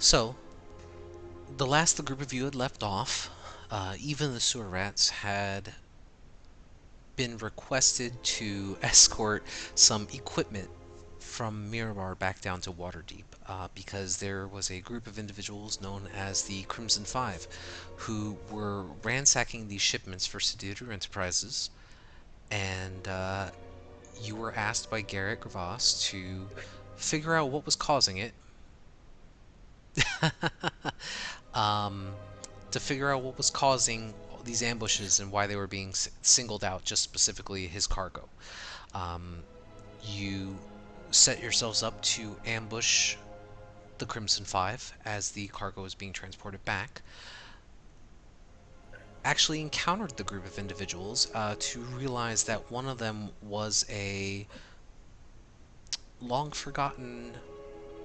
So, the last the group of you had left off, even the sewer rats had been requested to escort some equipment from Miramar back down to Waterdeep because there was a group of individuals known as the Crimson Five who were ransacking these shipments for Sedator Enterprises, and you were asked by Garrett Gravas to figure out what was causing it. um, to figure out what was causing these ambushes and why they were being singled out, just specifically his cargo. Um, you set yourselves up to ambush the Crimson Five as the cargo is being transported back. Actually encountered the group of individuals to realize that one of them was a long forgotten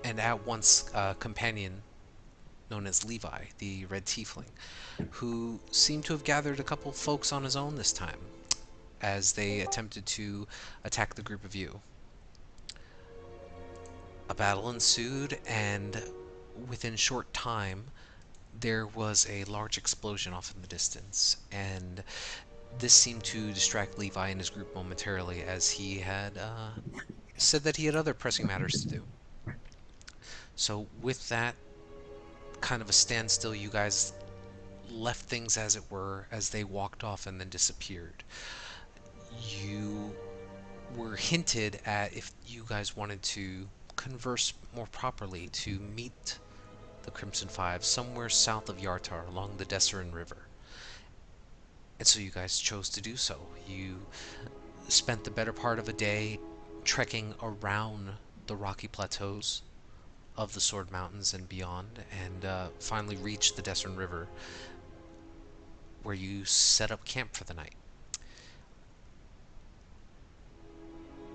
and at once companion known as Levi, the Red Tiefling, who seemed to have gathered a couple folks on his own this time as they attempted to attack the group of you. A battle ensued, and within short time, there was a large explosion off in the distance, and this seemed to distract Levi and his group momentarily as he had said that he had other pressing matters to do. So, with that kind of a standstill, you guys left things as it were as they walked off and then disappeared. You were hinted at if you guys wanted to converse more properly to meet the Crimson Five somewhere south of Yartar along the Desserin River. And so you guys chose to do so. You spent the better part of a day trekking around the rocky plateaus of the Sword Mountains and beyond, and finally reached the Desserin River, where you set up camp for the night.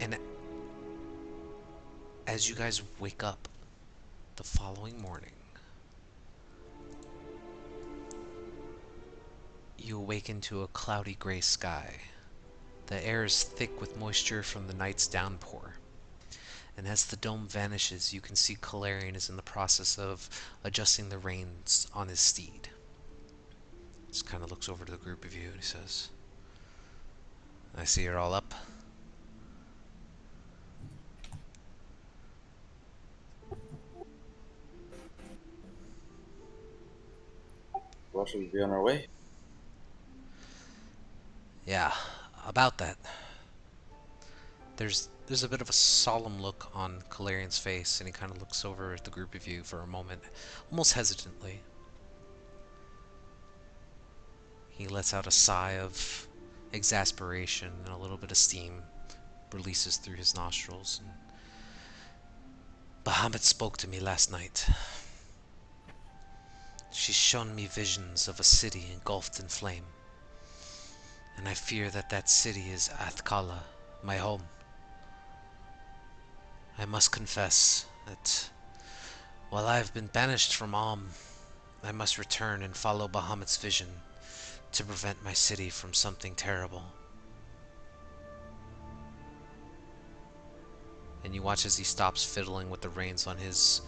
And as you guys wake up the following morning, you awaken to a cloudy gray sky. The air is thick with moisture from the night's downpour. And as the dome vanishes, you can see Calarian is in the process of adjusting the reins on his steed. Just kind of looks over to the group of you and he says, I see you're all up. Well, should we be on our way? Yeah, about that. There's a bit of a solemn look on Calarian's face, and he kind of looks over at the group of you for a moment, almost hesitantly. He lets out a sigh of exasperation, and a little bit of steam releases through his nostrils. And Bahamut spoke to me last night. She's shown me visions of a city engulfed in flame, and I fear that that city is Athkala, my home. I must confess that while I have been banished from Alm, I must return and follow Bahamut's vision to prevent my city from something terrible. And you watch as he stops fiddling with the reins on his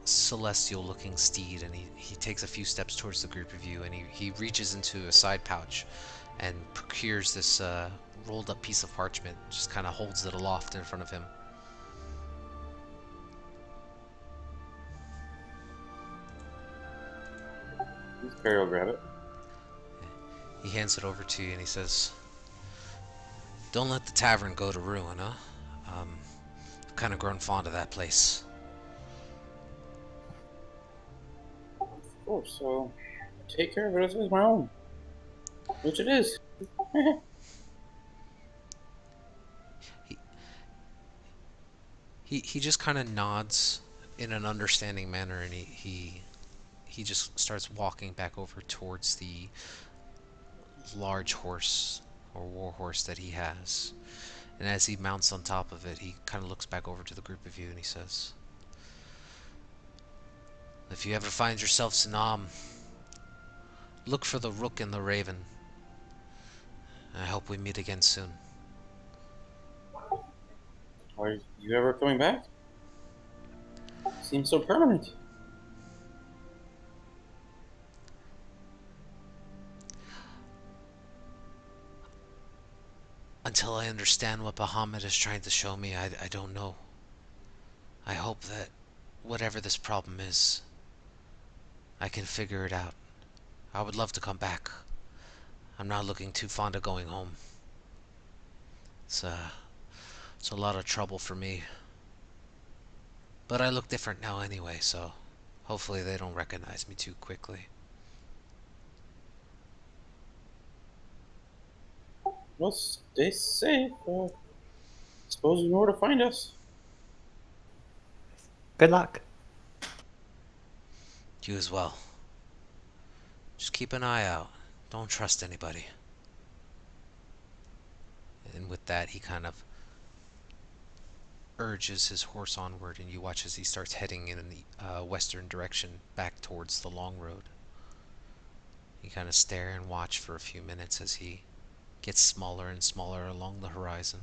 celestial looking steed, and he takes a few steps towards the group of you, and he reaches into a side pouch and procures this rolled up piece of parchment, just kind of holds it aloft in front of him. Perry will grab it. He hands it over to you and he says, Don't let the tavern go to ruin, huh? I've kind of grown fond of that place. Oh, so take care of it as if it's my own, which it is. He he just kind of nods in an understanding manner, and he just starts walking back over towards the large horse or war horse that he has. And as he mounts on top of it, he kind of looks back over to the group of you and he says, If you ever find yourselves in Am, look for the Rook and the Raven. I hope we meet again soon. Are you ever coming back? seems so permanent. Until I understand what Bahamut is trying to show me, I don't know. I hope that whatever this problem is, I can figure it out. I would love to come back. I'm not looking too fond of going home. It's, uh, it's a lot of trouble for me. But I look different now anyway, so hopefully they don't recognize me too quickly. Well, stay safe. Suppose you know where to find us. Good luck. You as well. Just keep an eye out. Don't trust anybody. And with that, he kind of urges his horse onward, and you watch as he starts heading in the western direction back towards the long road. You kind of stare and watch for a few minutes as he gets smaller and smaller along the horizon.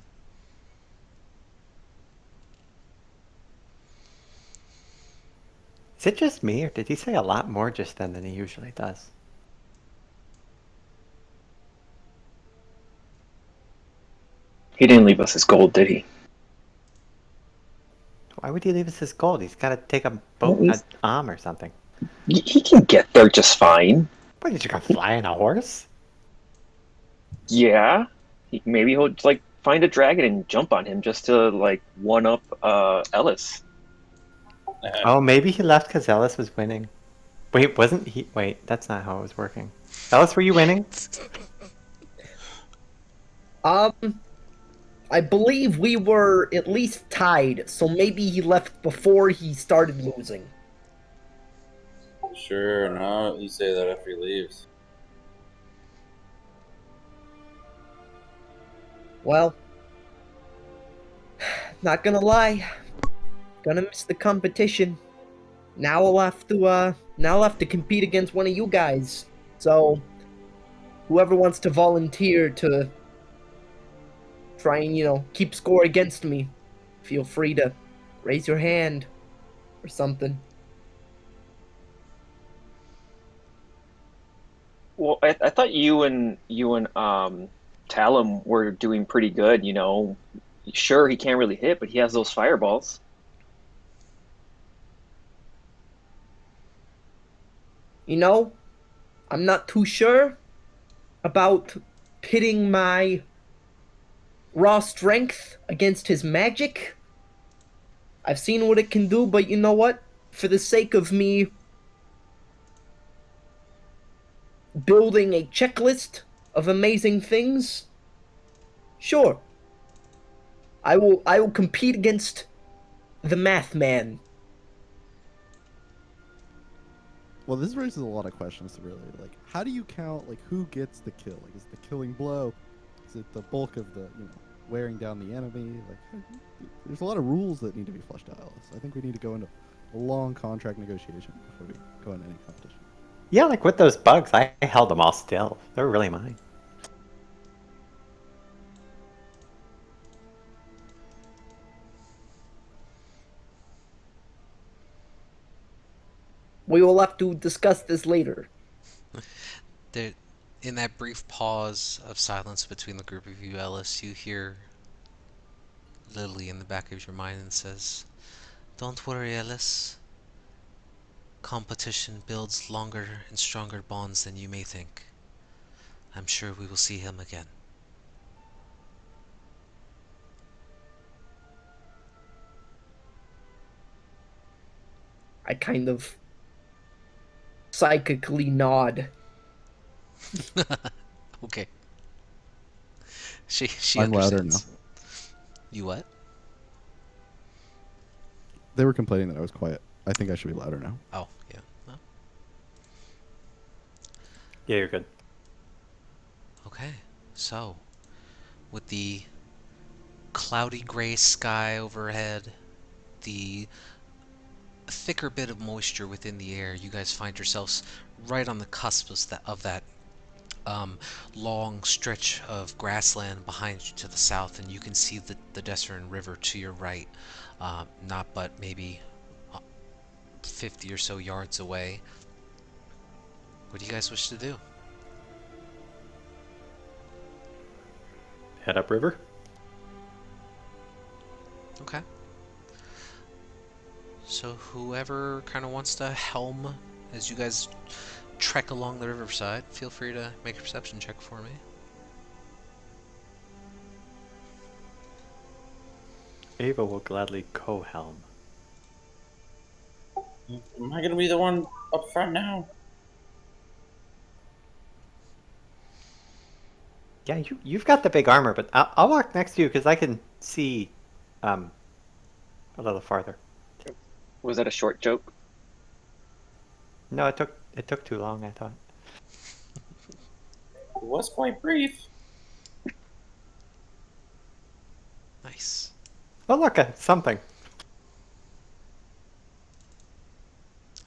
Is it just me, or did he say a lot more just then than he usually does? He didn't leave us his gold, did he? Why would he leave us his gold? He's got to take a Well, boat, an arm or something. He can get there just fine. What, did you go flying a horse? Yeah. Maybe he'll like find a dragon and jump on him just to like one up Ellis. Oh, maybe he left because Ellis was winning. Wait, wasn't he? Wait, that's not how it was working. Ellis, were you winning? I believe we were at least tied, so maybe he left before he started losing. Sure, no, you say that after he leaves. Well, not gonna lie, gonna miss the competition. Now I'll have to compete against one of you guys. So, whoever wants to volunteer to try and, keep score against me, feel free to raise your hand or something. Well, I thought you and Talum were doing pretty good. Sure, he can't really hit, but he has those fireballs. I'm not too sure about pitting my raw strength against his magic. I've seen what it can do, but you know what? For the sake of me building a checklist of amazing things, sure. I will compete against the math man. Well, this raises a lot of questions, really. Like, how do you count, like, who gets the kill? Like, is it the killing blow? Is it the bulk of the, wearing down the enemy? Like, there's a lot of rules that need to be fleshed out, Alice. I think we need to go into a long contract negotiation before we go into any competition. Yeah, like with those bugs, I held them all still. They were really mine. We will have to discuss this later. There, in that brief pause of silence between the group of you, Ellis, you hear Lily in the back of your mind and says, "Don't worry, Ellis. Competition builds longer and stronger bonds than you may think. I'm sure we will see him again." I kind of psychically nod. Okay. She I'm louder understands. now. You what? They were complaining that I was quiet. I think I should be louder now. Oh, yeah. Well, Yeah, you're good. okay. So, with the cloudy gray sky overhead, the thicker bit of moisture within the air, you guys find yourselves right on the cusp of that long stretch of grassland behind you to the south, and you can see the Desert River to your right, not but maybe 50 or so yards away. What do you guys wish to do? Head upriver. Okay. So whoever kind of wants to helm as you guys trek along the riverside, feel free to make a perception check for me. Ava will gladly co-helm. Am I gonna be the one up front now? Yeah, you've got the big armor, but I'll walk next to you because I can see a little farther. Was that a short joke? No, it took too long, I thought. It was quite brief. Nice. Oh, look, something.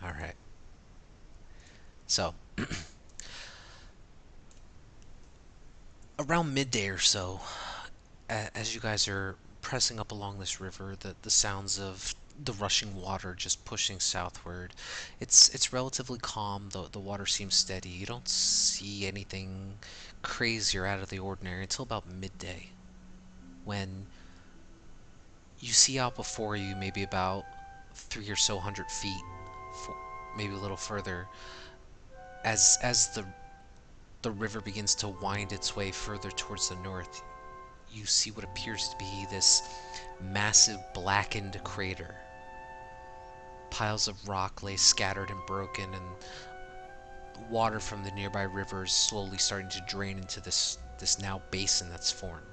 All right. So, around midday or so, as you guys are pressing up along this river, the sounds of the rushing water just pushing southward, it's relatively calm. The water seems steady. You don't see anything crazy or out of the ordinary until about midday, when you see out before you, maybe about 300 or so feet, maybe a little further, as the river begins to wind its way further towards the north. You see what appears to be this massive blackened crater. Piles of rock lay scattered and broken, and water from the nearby river is slowly starting to drain into this now basin that's formed.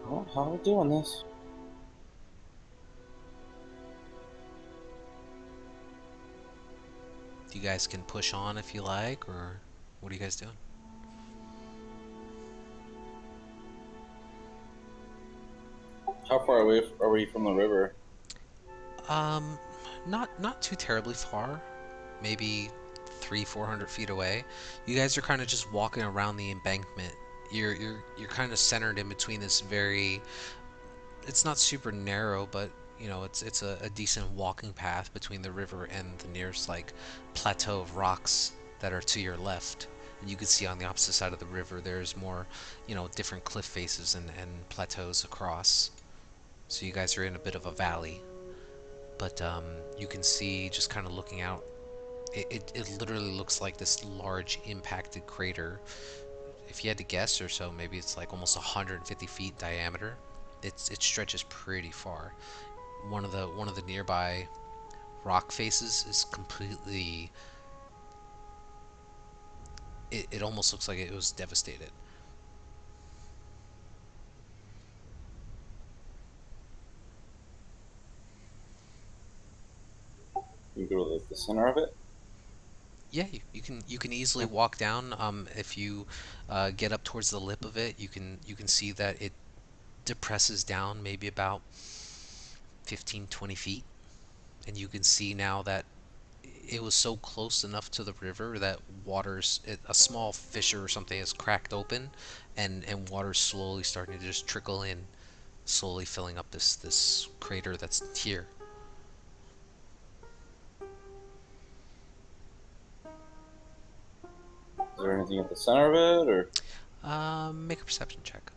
Well, how are we doing this? You guys can push on if you like, or what are you guys doing? How far away are we from the river? Um, not too terribly far. Maybe 300-400 feet away. You guys are kind of just walking around the embankment. You're kind of centered in between this very. It's not super narrow, but it's a decent walking path between the river and the nearest like plateau of rocks that are to your left. And you can see on the opposite side of the river there's more, different cliff faces and plateaus across. So you guys are in a bit of a valley, but you can see, just kind of looking out, it literally looks like this large impacted crater. If you had to guess or so, maybe it's like almost 150 feet diameter. It stretches pretty far. One of the nearby rock faces is completely. It almost looks like it was devastated. You go to the center of it? Yeah, you can easily walk down. If you get up towards the lip of it, you can see that it depresses down maybe about 15-20 feet, and you can see now that it was so close enough to the river that a small fissure or something is cracked open, and water's slowly starting to just trickle in, slowly filling up this crater that's here. Is there anything at the center of it, or? Make a perception check.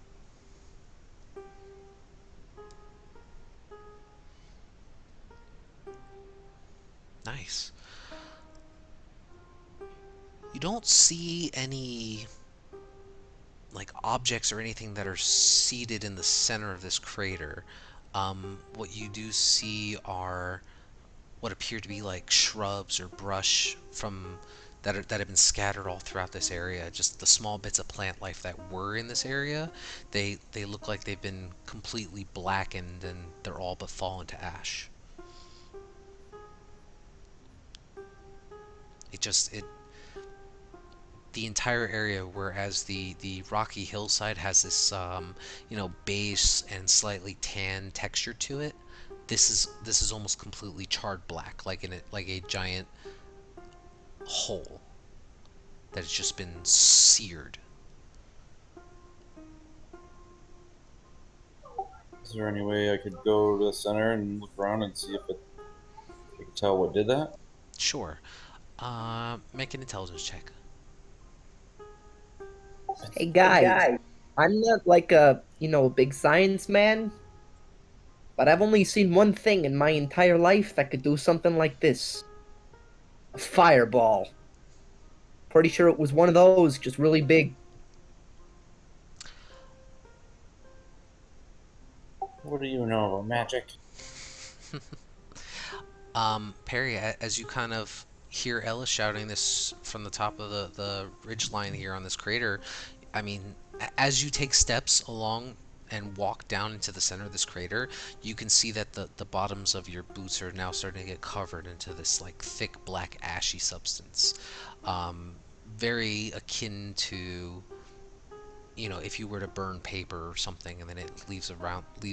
Nice. You don't see any like objects or anything that are seated in the center of this crater. What you do see are what appear to be like shrubs or brush that have been scattered all throughout this area. Just the small bits of plant life that were in this area, they look like they've been completely blackened and they're all but fallen to ash. It the entire area, whereas the rocky hillside has this beige and slightly tan texture to it, this is almost completely charred black, like in it, like a giant hole that has just been seared. Is there any way I could go to the center and look around and see if I could tell what did that? Sure. Make an intelligence check. Hey guys, I'm not like a, a big science man, but I've only seen one thing in my entire life that could do something like this. A fireball. Pretty sure it was one of those, just really big. What do you know about magic? Perry, as you kind of hear Ellis shouting this from the top of the ridge line here on this crater, I mean, as you take steps along and walk down into the center of this crater, you can see that the bottoms of your boots are now starting to get covered into this like thick black ashy substance. Very akin to, if you were to burn paper or something and then it leaves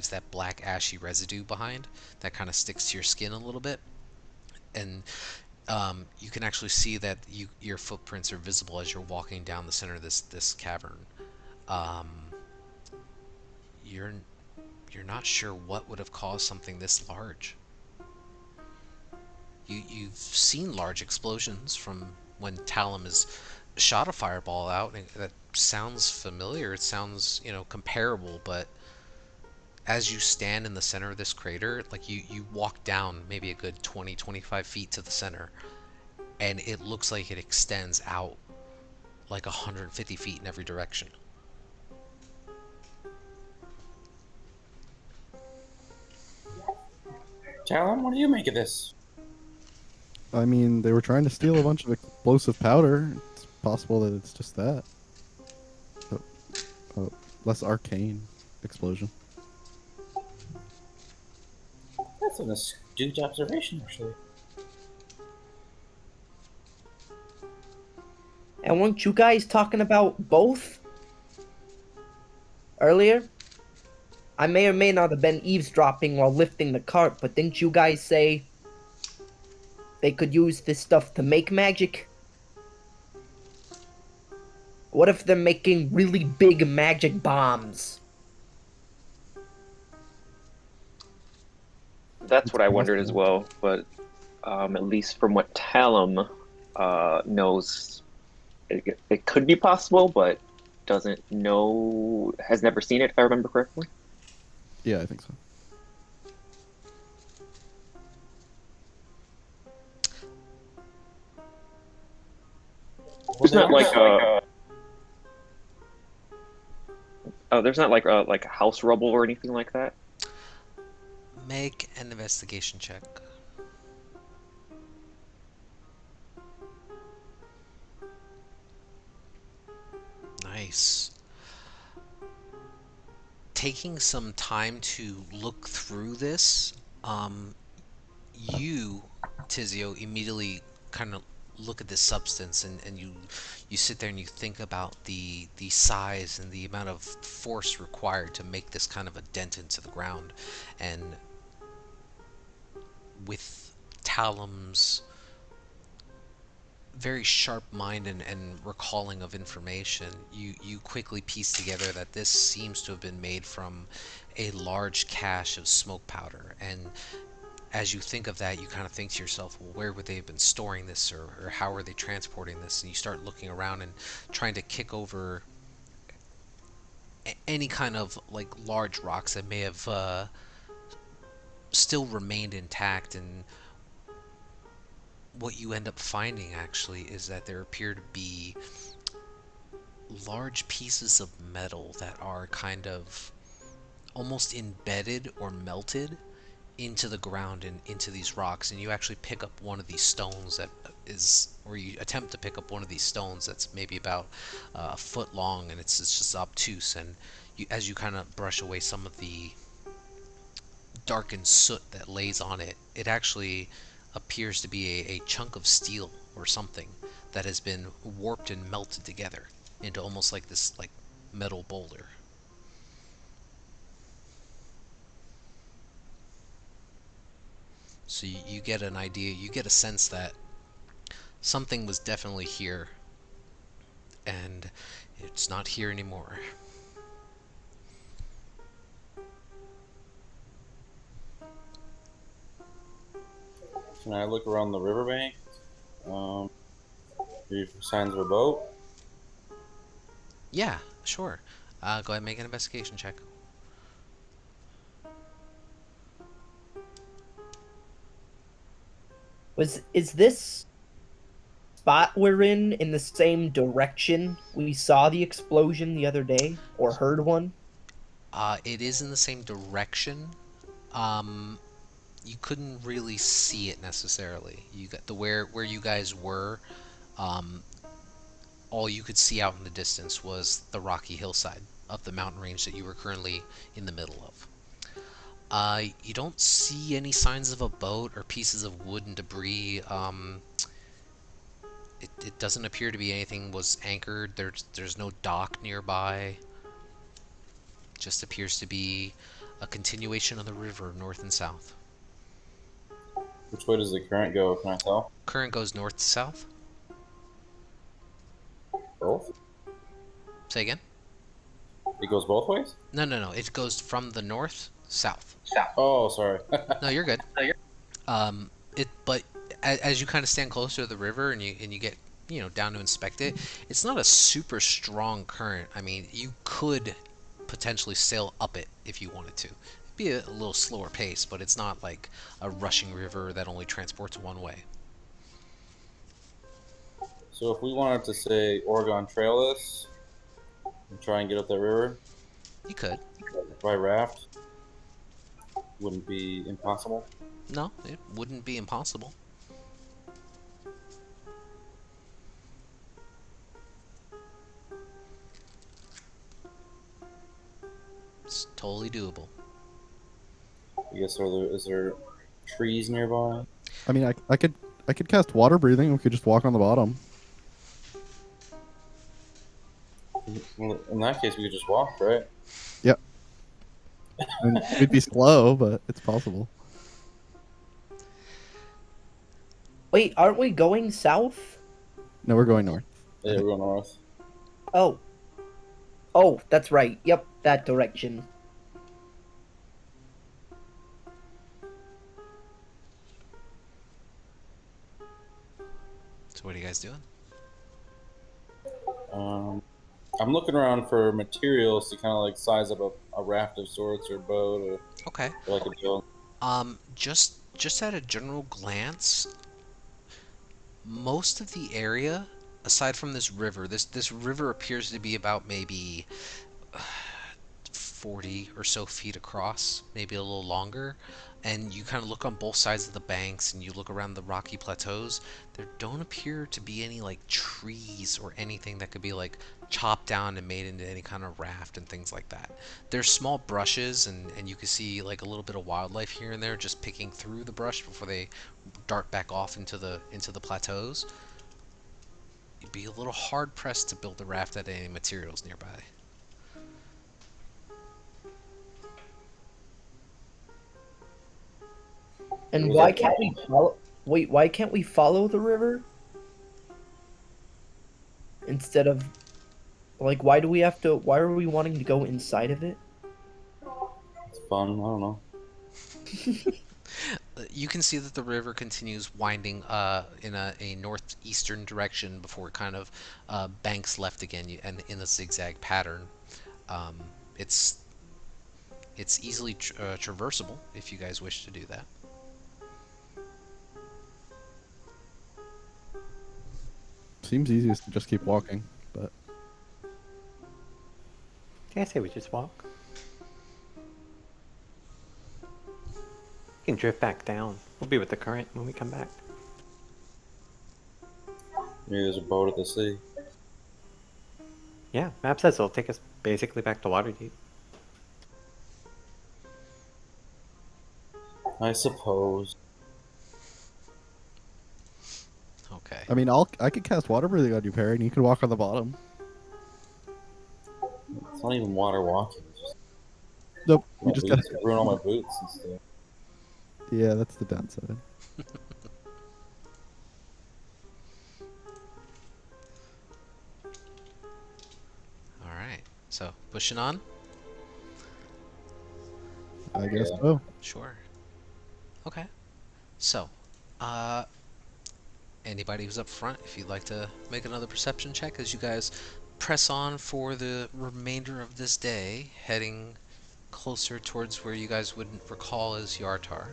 that black ashy residue behind that kind of sticks to your skin a little bit. And you can actually see that your footprints are visible as you're walking down the center of this cavern. Um, you're you're not sure what would have caused something this large. You've seen large explosions from when Talum has shot a fireball out, and that sounds familiar. It sounds, comparable, but as you stand in the center of this crater, like you walk down maybe a good 20, 25 feet to the center, and it looks like it extends out like 150 feet in every direction. Talon, what do you make of this? I mean, they were trying to steal a bunch of explosive powder. It's possible that it's just that. A less arcane explosion. That's an astute observation, actually. And weren't you guys talking about both earlier? I may or may not have been eavesdropping while lifting the cart, but didn't you guys say they could use this stuff to make magic? What if they're making really big magic bombs? That's what I wondered as well. But at least from what Talum knows, it could be possible, but doesn't know, has never seen it, if I remember correctly. Yeah, I think so. There's not like there's not like a house rubble or anything like that. Make an investigation check. Nice. Taking some time to look through this, you, Tizio, immediately kind of look at this substance, and you sit there and you think about the size and the amount of force required to make this kind of a dent into the ground. And with Talum's very sharp mind and recalling of information, you quickly piece together that this seems to have been made from a large cache of smoke powder. And as you think of that, you kind of think to yourself, well, where would they have been storing this, or how are they transporting this? And you start looking around and trying to kick over any kind of like large rocks that may have still remained intact. And what you end up finding actually is that there appear to be large pieces of metal that are kind of almost embedded or melted into the ground and into these rocks. And you actually pick up one of these stones that is, or you attempt to pick up one of these stones that's maybe about a foot long, and it's just obtuse. And as you kind of brush away some of the darkened soot that lays on it, it actually appears to be a chunk of steel or something that has been warped and melted together into almost like this like metal boulder. So you get an idea, you get a sense that something was definitely here, and it's not here anymore. Can I look around the riverbank? Maybe for signs of a boat? Yeah, sure. Go ahead and make an investigation check. Is this spot we're in the same direction we saw the explosion the other day or heard one? It is in the same direction. Um, you couldn't really see it necessarily. You got the where you guys were. Um, all you could see out in the distance was the rocky hillside of the mountain range that you were currently in the middle of. You don't see any signs of a boat or pieces of wood and debris. It doesn't appear to be anything was anchored. There's no dock nearby. Just appears to be a continuation of the river north and south. Which way does the current go? Can I tell? Current goes north to south. Both? Say again? It goes both ways? No. It goes from the north south. Oh, sorry. No, you're good. But as you kind of stand closer to the river and you get down to inspect it, it's not a super strong current. I mean, you could potentially sail up it if you wanted to. It'd be a little slower pace, but it's not like a rushing river that only transports one way. So if we wanted to say Oregon Trail this and try and get up that river You could. by raft, wouldn't be impossible. No, it wouldn't be impossible. It's totally doable. I guess is there trees nearby? I mean, I could cast water breathing. We could just walk on the bottom. Well, in that case, we could just walk, right? Yep. I mean, we'd be slow, but it's possible. Wait, aren't we going south? No, we're going north. Yeah, we're going north. Oh. Oh, that's right. Yep, that direction. So what are you guys doing? I'm looking around for materials to kind of like size up a raft of sorts or a boat Okay. or like a boat. Just at a general glance, most of the area, aside from this river, this river appears to be about maybe 40 or so feet across, maybe a little longer. And you kind of look on both sides of the banks and you look around the rocky plateaus. There don't appear to be any like trees or anything that could be like chopped down and made into any kind of raft and things like that. There's small brushes and you can see like a little bit of wildlife here and there just picking through the brush before they dart back off into the plateaus. You'd be a little hard pressed to build a raft at any materials nearby. And Was why that- can't we follow? Wait, why can't we follow the river instead of like? Why do we have to? Why are we wanting to go inside of it? It's fun. I don't know. You can see that the river continues winding in a northeastern direction before it kind of banks left again and in a zigzag pattern. Um, it's easily traversable if you guys wish to do that. Seems easiest to just keep walking, but I say we just walk. We can drift back down. We'll be with the current when we come back. Maybe there's a boat at the sea. Yeah, map says it'll take us basically back to Waterdeep. I suppose. Okay. I mean, I could cast water breathing on you, Perry, and you could walk on the bottom. It's not even water walking. It's just Nope, my you just got. boots. Ruin all my boots and stuff. Yeah, that's the downside. All right. So pushing on. I guess Yeah. so. Sure. Okay. So, uh, anybody who's up front, if you'd like to make another perception check as you guys press on for the remainder of this day, heading closer towards where you guys would recall as Yartar.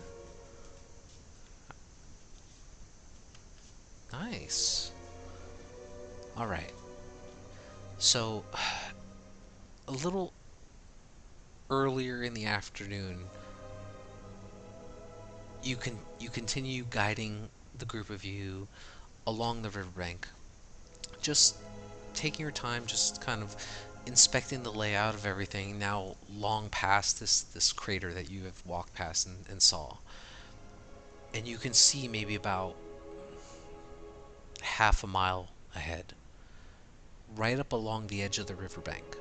Nice. All right. So, a little earlier in the afternoon, you continue guiding the group of you along the riverbank, just taking your time, just kind of inspecting the layout of everything. Now, long past this crater that you have walked past and saw, and you can see maybe about half a mile ahead, right up along the edge of the riverbank,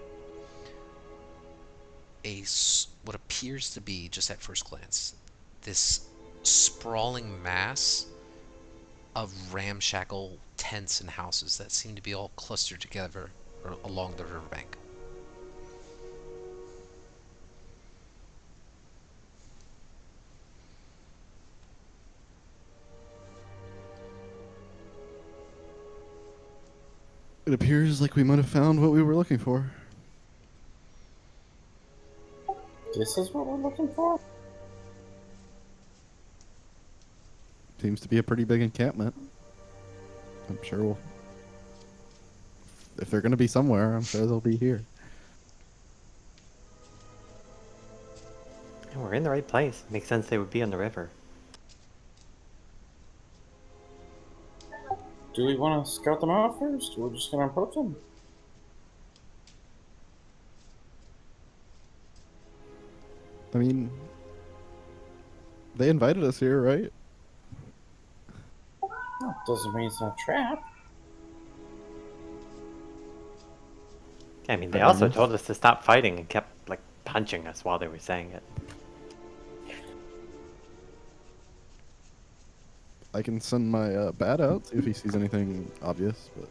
what appears to be, just at first glance, this sprawling mass of ramshackle tents and houses that seem to be all clustered together along the riverbank. It appears like we might have found what we were looking for. This is what we're looking for? Seems to be a pretty big encampment. I'm sure we'll. If they're going to be somewhere, I'm sure they'll be here. And we're in the right place. Makes sense they would be on the river. Do we want to scout them out first? We're just going to approach them. I mean, they invited us here, right? That doesn't mean it's not a trap. I mean, they Fair also enough. told us to stop fighting and kept, like, punching us while they were saying it. I can send my bat out, see if he sees anything obvious, but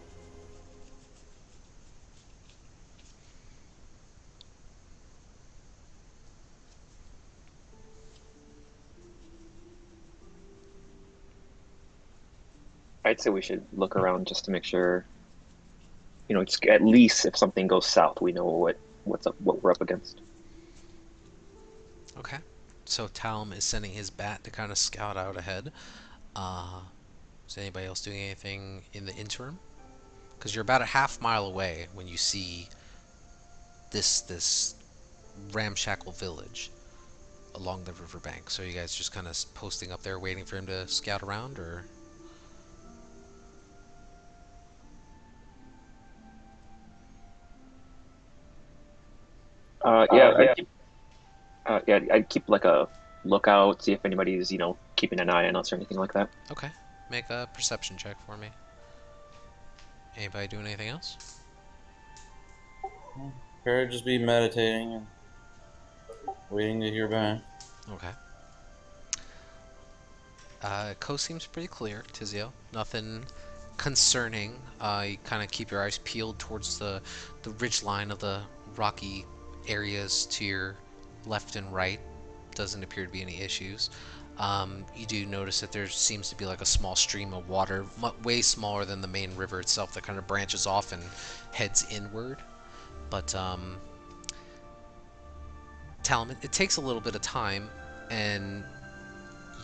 I'd say we should look around just to make sure, just at least if something goes south, we know what's up, what we're up against. Okay. So Talm is sending his bat to kind of scout out ahead. Is anybody else doing anything in the interim? Because you're about a half mile away when you see this ramshackle village along the riverbank. So you guys just kind of posting up there, waiting for him to scout around, or? Yeah, I'd keep like a lookout, see if anybody's, keeping an eye on us or anything like that. Okay. Make a perception check for me. Anybody doing anything else? Or just be meditating and waiting to hear back. Okay. Coast seems pretty clear, Tizio. Nothing concerning. You kind of keep your eyes peeled towards the ridge line of the rocky areas to your left and right. Doesn't appear to be any issues. You do notice that there seems to be like a small stream of water, way smaller than the main river itself, that kind of branches off and heads inward. But Talon, it takes a little bit of time, and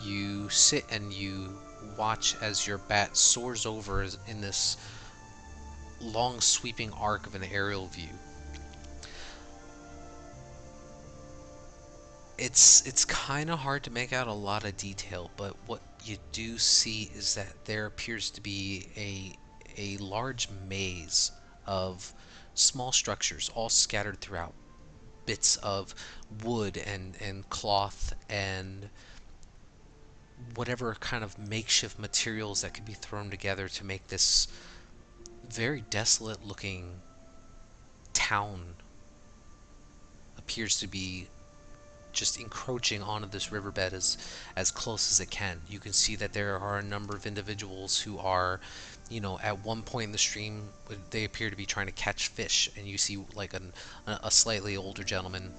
you sit and you watch as your bat soars over in this long sweeping arc of an aerial view. It's kind of hard to make out a lot of detail, but what you do see is that there appears to be a large maze of small structures all scattered throughout, bits of wood and cloth and whatever kind of makeshift materials that could be thrown together to make this very desolate looking town appears to be just encroaching onto this riverbed as close as it can. You can see that there are a number of individuals who are, at one point in the stream, they appear to be trying to catch fish, and you see like a slightly older gentleman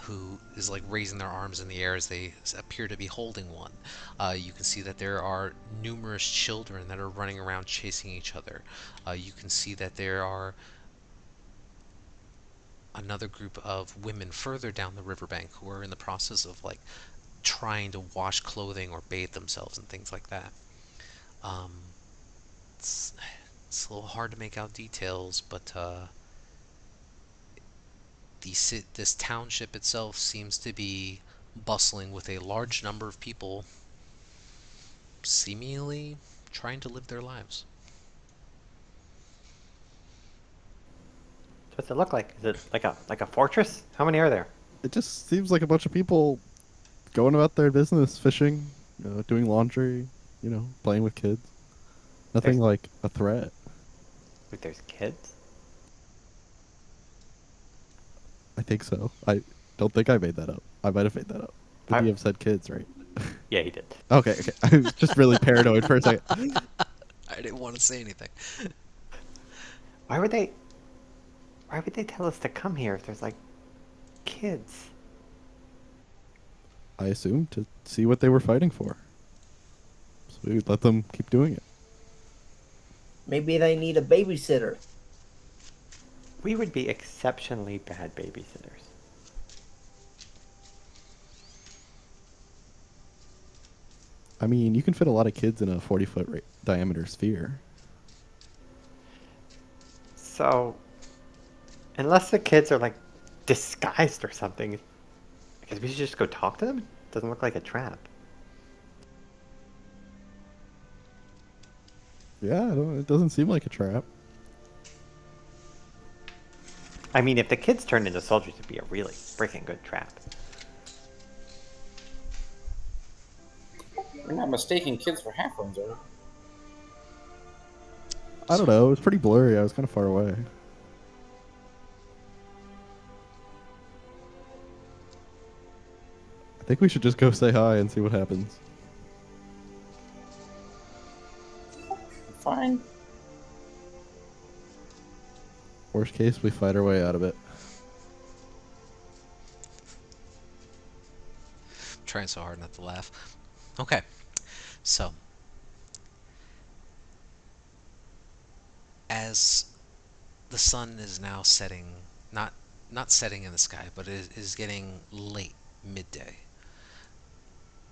who is like raising their arms in the air as they appear to be holding one. You can see that there are numerous children that are running around chasing each other. You can see that there are another group of women further down the riverbank who are in the process of like trying to wash clothing or bathe themselves and things like that. Um, it's, it's a little hard to make out details, but this township itself seems to be bustling with a large number of people seemingly trying to live their lives. What's it look like? Is it like a fortress? How many are there? It just seems like a bunch of people going about their business, fishing, doing laundry, playing with kids. Nothing There's like a threat. wait, there's kids? I think so. I don't think I made that up. I might have made that up. But you have said kids, right? Yeah, he did. Okay. I was just really paranoid for a second. I didn't want to say anything. Why would they tell us to come here if there's like kids? I assumed to see what they were fighting for. So we would let them keep doing it. Maybe they need a babysitter. We would be exceptionally bad babysitters. I mean, you can fit a lot of kids in a 40-foot diameter sphere. So, unless the kids are like disguised or something, I guess we should just go talk to them? It doesn't look like a trap. Yeah, it doesn't seem like a trap. I mean, if the kids turned into soldiers, it'd be a really freaking good trap. We're not mistaking kids for halflings, are we? I don't know. It was pretty blurry. I was kind of far away. I think we should just go say hi and see what happens. Fine. Worst case, we fight our way out of it. Trying so hard not to laugh. Okay, so as the sun is now setting, not setting in the sky, but it is getting late, midday.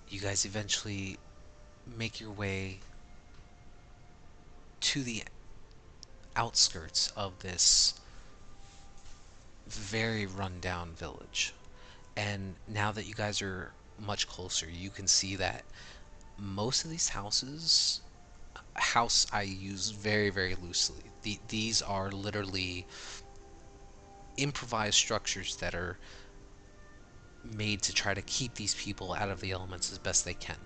You guys eventually make your way to the outskirts of this very rundown village. And now that you guys are much closer, you can see that most of these houses, house I use very, very loosely. These are literally improvised structures that are made to try to keep these people out of the elements as best they can.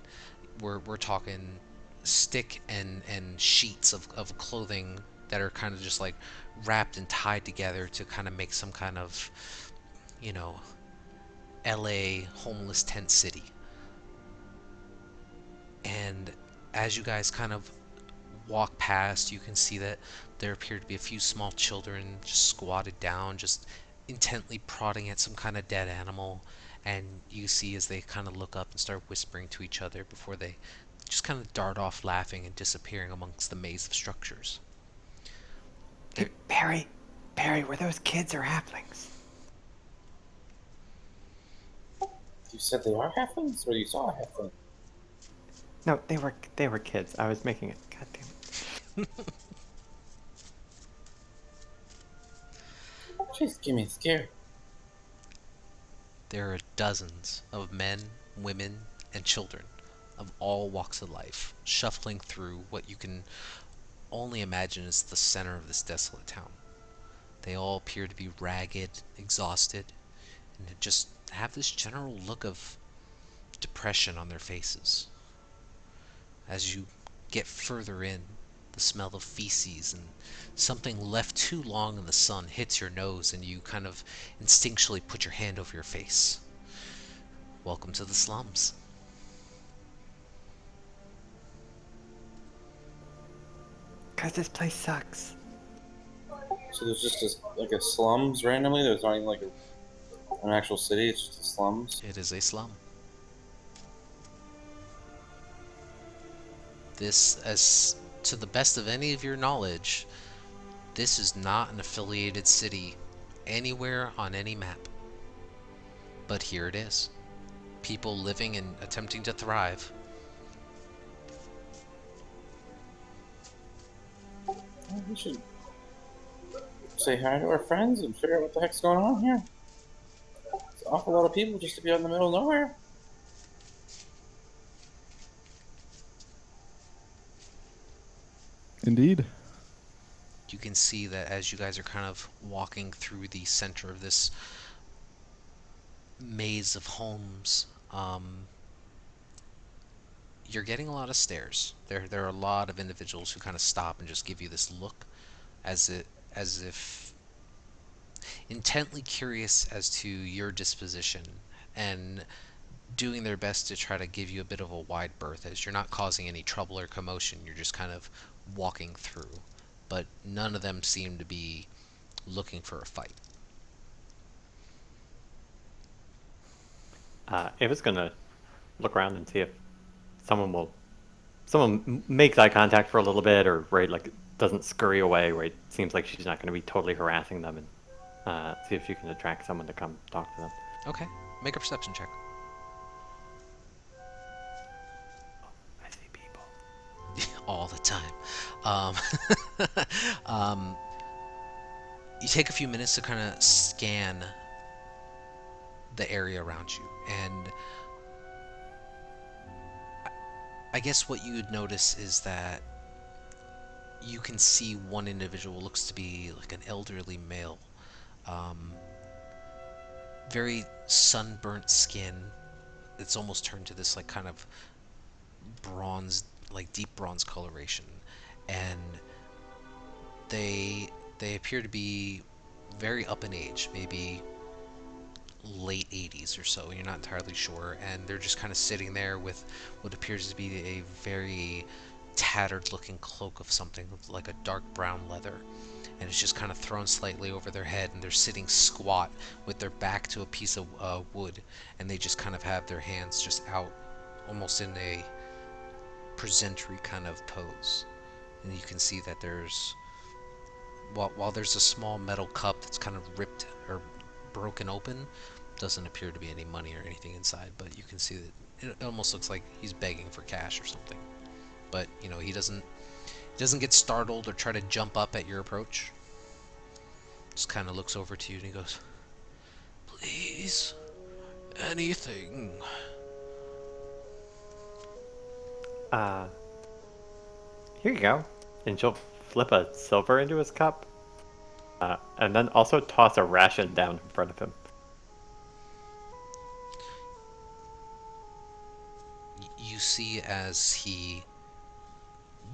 We're talking stick and sheets of clothing that are kind of just like wrapped and tied together to kind of make some kind of, you know, LA homeless tent city. And as you guys kind of walk past, you can see that there appear to be a few small children just squatted down, just intently prodding at some kind of dead animal. And you see as they kind of look up and start whispering to each other before they just kind of dart off laughing and disappearing amongst the maze of structures. Hey, Barry, were those kids or halflings? You said they are halflings, or you saw a halfling? No, they were kids. I was making it. God damn it. Jeez, give me a scare. There are dozens of men, women, and children of all walks of life shuffling through what you can only imagine is the center of this desolate town. They all appear to be ragged, exhausted, and just have this general look of depression on their faces. As you get further in, the smell of feces and something left too long in the sun hits your nose, and you kind of instinctually put your hand over your face. Welcome to the slums. Guys, this place sucks. So there's just like a slums randomly. There's not even like an actual city. It's just the slums. It is a slum. This, as to the best of any of your knowledge, this is not an affiliated city anywhere on any map. But here it is. People living and attempting to thrive. Well, we should say hi to our friends and figure out what the heck's going on here. It's an awful lot of people just to be out in the middle of nowhere. Indeed. You can see that as you guys are kind of walking through the center of this maze of homes, you're getting a lot of stares. There are a lot of individuals who kind of stop and just give you this look, as if intently curious as to your disposition, and doing their best to try to give you a bit of a wide berth, as you're not causing any trouble or commotion. You're just kind of walking through, but none of them seem to be looking for a fight. Ava's gonna look around and see if someone makes eye contact for a little bit, or right, like doesn't scurry away, where it seems like she's not going to be totally harassing them, and see if you can attract someone to come talk to them. Okay, make a perception check. I see people. All the time. You take a few minutes to kind of scan the area around you, and I guess what you would notice is that you can see one individual looks to be like an elderly male, very sunburnt skin. It's almost turned to this like kind of bronze, like deep bronze coloration, and they appear to be very up in age, maybe late 80s or so. You're not entirely sure, and they're just kind of sitting there with what appears to be a very tattered looking cloak of something like a dark brown leather, and it's just kind of thrown slightly over their head, and they're sitting squat with their back to a piece of wood, and they just kind of have their hands just out almost in a presentory kind of pose. And you can see that there's, while there's a small metal cup that's kind of ripped or broken open, doesn't appear to be any money or anything inside, but you can see that it almost looks like he's begging for cash or something. But he doesn't get startled or try to jump up at your approach. Just kind of looks over to you and he goes, "Please, anything." Here you go. And she'll flip a silver into his cup, and then also toss a ration down in front of him. You see as he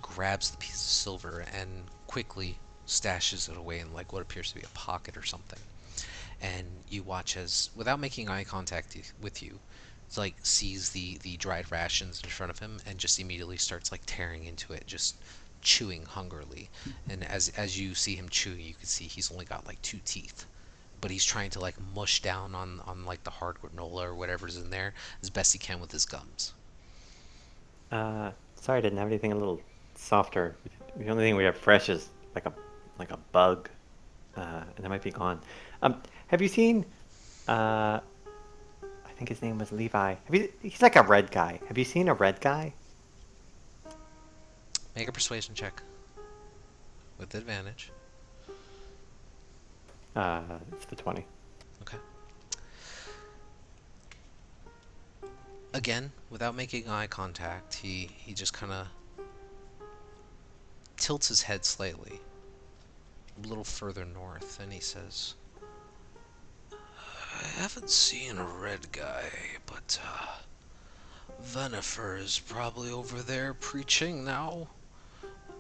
grabs the piece of silver and quickly stashes it away in like what appears to be a pocket or something. And you watch as, without making eye contact with you, it's like sees the dried rations in front of him and just immediately starts like tearing into it, just chewing hungrily. And as you see him chewing, you can see he's only got like two teeth, but he's trying to like mush down on like the hard granola or whatever's in there as best he can with his gums. Sorry, I didn't have anything a little softer. The only thing we have fresh is like a bug, and that might be gone. Have you seen? I think his name was Levi. He's like a red guy. Have you seen a red guy? Make a persuasion check with advantage. It's the 20. Okay. Again, without making eye contact, he just kind of tilts his head slightly, a little further north, and he says, "I haven't seen a red guy, but Venifer is probably over there preaching now.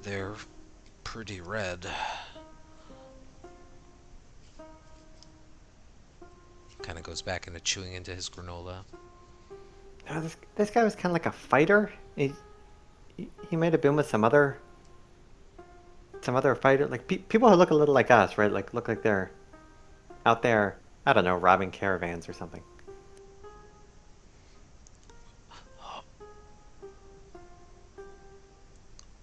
They're pretty red." Kind of goes back into chewing into his granola. No, this guy was kind of like a fighter. He might have been with some other fighter, like people who look a little like us, right? Like look like they're out there. I don't know, robbing caravans or something.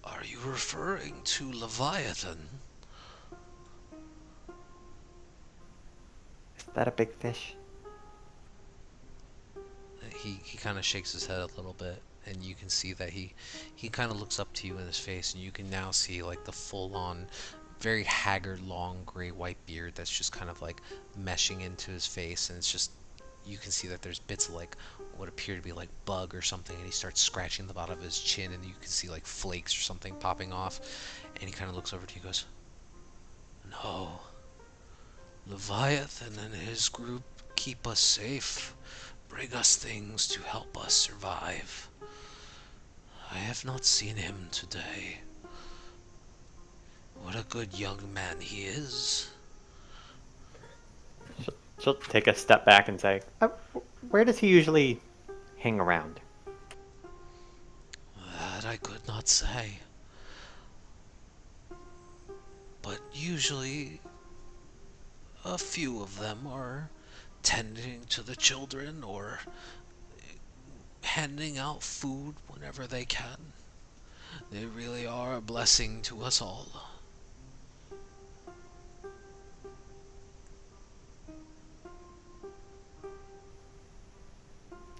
Are you referring to Leviathan? Is that a big fish? He kind of shakes his head a little bit, and you can see that he kind of looks up to you in his face, and you can now see like the full-on, very haggard, long gray white beard that's just kind of like meshing into his face, and it's just you can see that there's bits of like what appear to be like bug or something, and he starts scratching the bottom of his chin, and you can see like flakes or something popping off, and he kind of looks over to you and goes, "No, Leviathan and his group keep us safe, bring us things to help us survive. I have not seen him today. What a good young man he is." She'll take a step back and say, "Where does he usually hang around?" That I could not say. But usually, a few of them are tending to the children or handing out food whenever they can. They really are a blessing to us all.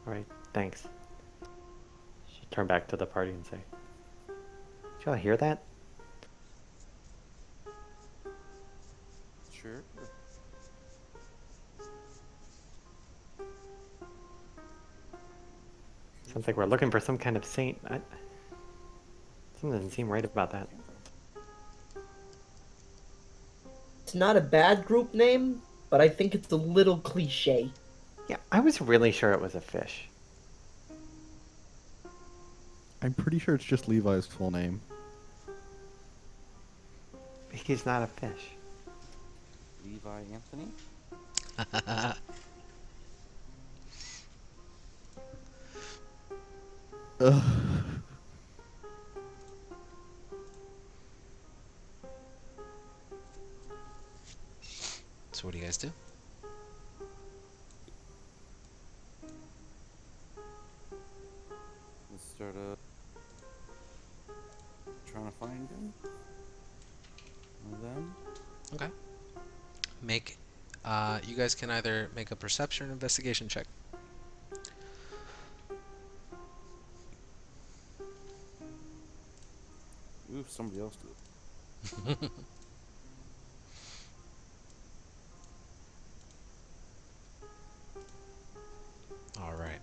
All right, thanks. She'll turn back to the party and say, "Did y'all hear that?" Sure. Sounds like we're looking for some kind of saint. Something doesn't seem right about that. It's not a bad group name, but I think it's a little cliche. Yeah, I was really sure it was a fish. I'm pretty sure it's just Levi's full name. He's not a fish. Levi Anthony? Ugh. So what do you guys do? Let's start trying to find him. One of them. Okay. Make you guys can either make a perception or investigation check. Ooh, somebody else did. All right.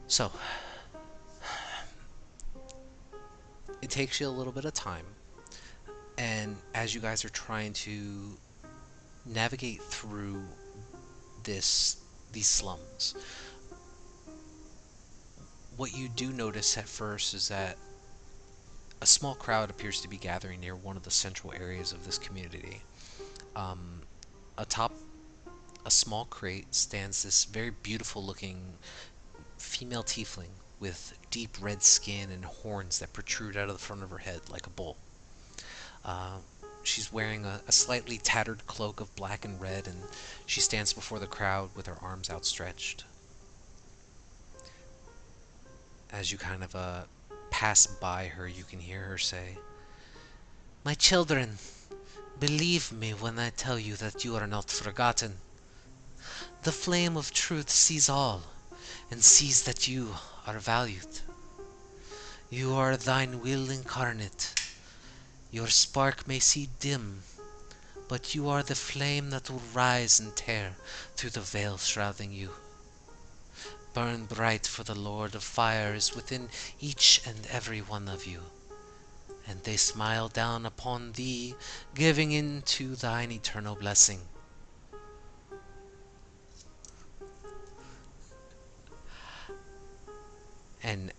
So, it takes you a little bit of time, and as you guys are trying to navigate through these slums, what you do notice at first is that a small crowd appears to be gathering near one of the central areas of this community. Um, Atop a small crate stands this very beautiful looking female tiefling with deep red skin and horns that protrude out of the front of her head like a bull. Uh, she's wearing a slightly tattered cloak of black and red, and she stands before the crowd with her arms outstretched. As you kind of pass by her, you can hear her say, "My children, believe me when I tell you that you are not forgotten. The flame of truth sees all, and sees that you are valued. You are thine will incarnate. Your spark may see dim, but you are the flame that will rise and tear through the veil shrouding you. Burn bright, for the Lord of Fire is within each and every one of you, and they smile down upon thee, giving into thine eternal blessing." And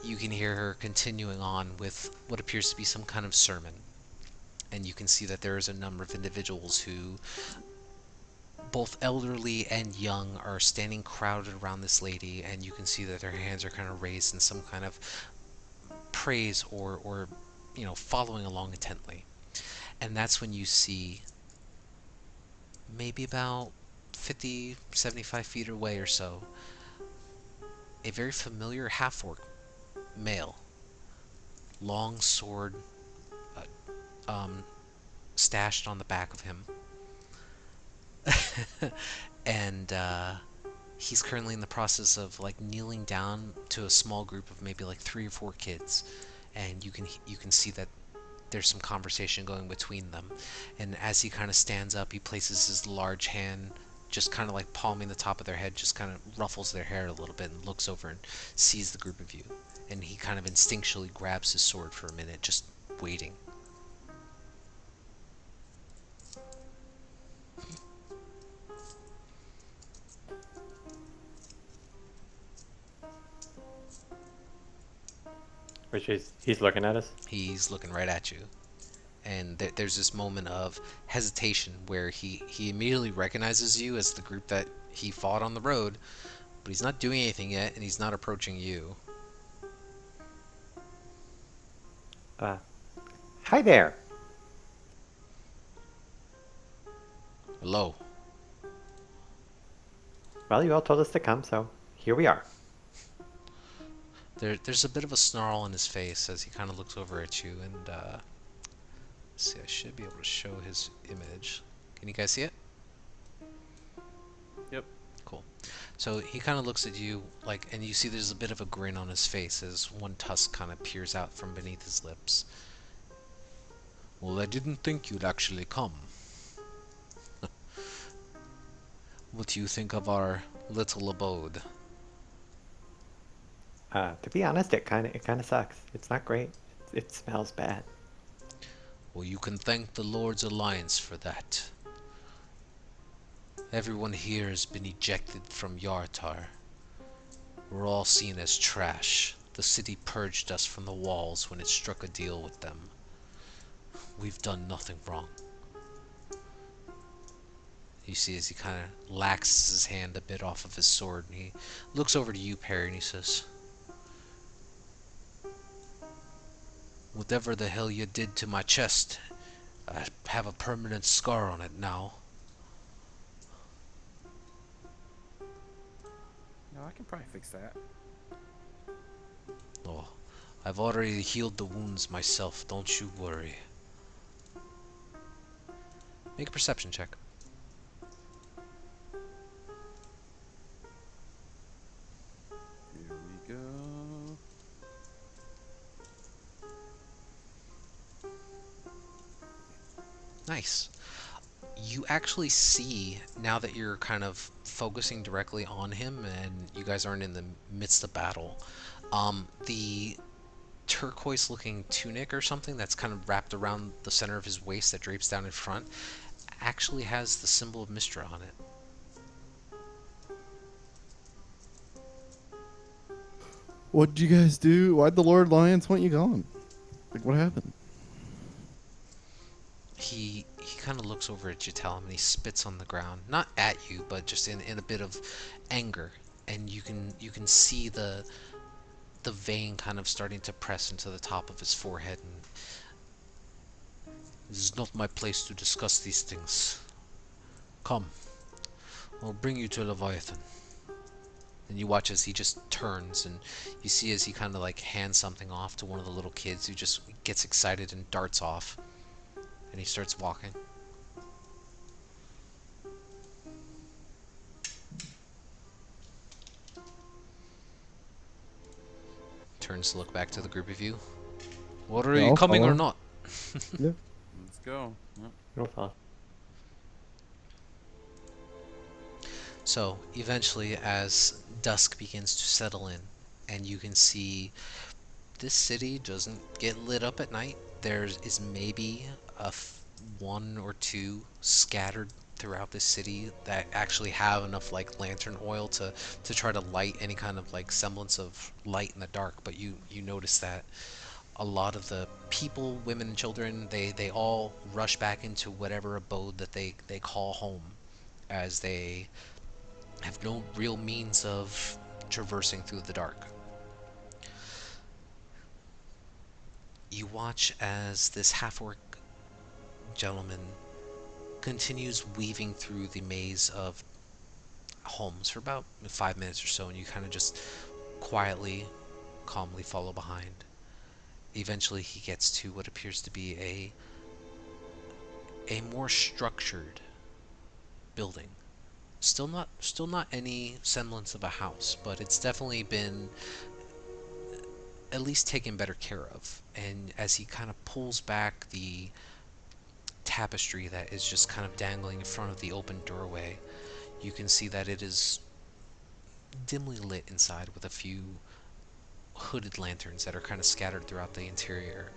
you can hear her continuing on with what appears to be some kind of sermon. And you can see that there is a number of individuals who both elderly and young are standing crowded around this lady, and you can see that their hands are kind of raised in some kind of praise or following along intently. And that's when you see, maybe about 50, 75 feet away or so, a very familiar half-orc male, long sword um, stashed on the back of him. And he's currently in the process of like kneeling down to a small group of maybe like 3 or 4 kids, and you can see that there's some conversation going between them. And as he kind of stands up, he places his large hand just kind of like palming the top of their head, just kind of ruffles their hair a little bit, and looks over and sees the group of you. And he kind of instinctually grabs his sword for a minute, just waiting. Which is he's looking at us. He's looking right at you. And there's this moment of hesitation where he immediately recognizes you as the group that he fought on the road, but he's not doing anything yet, and he's not approaching you. Hi there. Hello. Well, you all told us to come, so here we are. There's a bit of a snarl on his face as he kind of looks over at you, and let's see, I should be able to show his image. Can you guys see it? Yep. Cool. So he kind of looks at you, like, and you see there's a bit of a grin on his face as one tusk kind of peers out from beneath his lips. Well, I didn't think you'd actually come. What do you think of our little abode? To be honest, it kind of sucks. It's not great. It smells bad. Well, you can thank the Lord's Alliance for that. Everyone here has been ejected from Yartar. We're all seen as trash. The city purged us from the walls when it struck a deal with them. We've done nothing wrong. You see as he kind of laxes his hand a bit off of his sword, and he looks over to you, Perry, and he says, whatever the hell you did to my chest, I have a permanent scar on it now. No, I can probably fix that. Oh, I've already healed the wounds myself, don't you worry. Make a perception check. Here we go. Nice. You actually see, now that you're kind of focusing directly on him and you guys aren't in the midst of battle, the turquoise looking tunic or something that's kind of wrapped around the center of his waist that drapes down in front actually has the symbol of Mistra on it. What did you guys do? Why'd the Lord Lions want you gone? Like, what happened? He kind of looks over at you, tell him, and he spits on the ground, not at you, but just in a bit of anger, and you can see the vein kind of starting to press into the top of his forehead. And this is not my place to discuss these things. Come, I'll bring you to Leviathan. And you watch as he just turns, and you see as he kind of like hands something off to one of the little kids who just gets excited and darts off. And he starts walking. Turns to look back to the group of you. What, are Yeah, you I'll coming or follow. not? Yeah. Let's go. Yep. No thought. So, eventually, as dusk begins to settle in, and you can see this city doesn't get lit up at night. There is maybe one or two scattered throughout the city that actually have enough like lantern oil to try to light any kind of like semblance of light in the dark. But you notice that a lot of the people, women and children, they all rush back into whatever abode that they call home, as they have no real means of traversing through the dark. You watch as this half-orc gentleman continues weaving through the maze of homes for about 5 minutes or so, and you kind of just quietly, calmly follow behind. Eventually, he gets to what appears to be a more structured building. Still not any semblance of a house, but it's definitely been at least taken better care of. And as he kind of pulls back the tapestry that is just kind of dangling in front of the open doorway, you can see that it is dimly lit inside with a few hooded lanterns that are kind of scattered throughout the interior.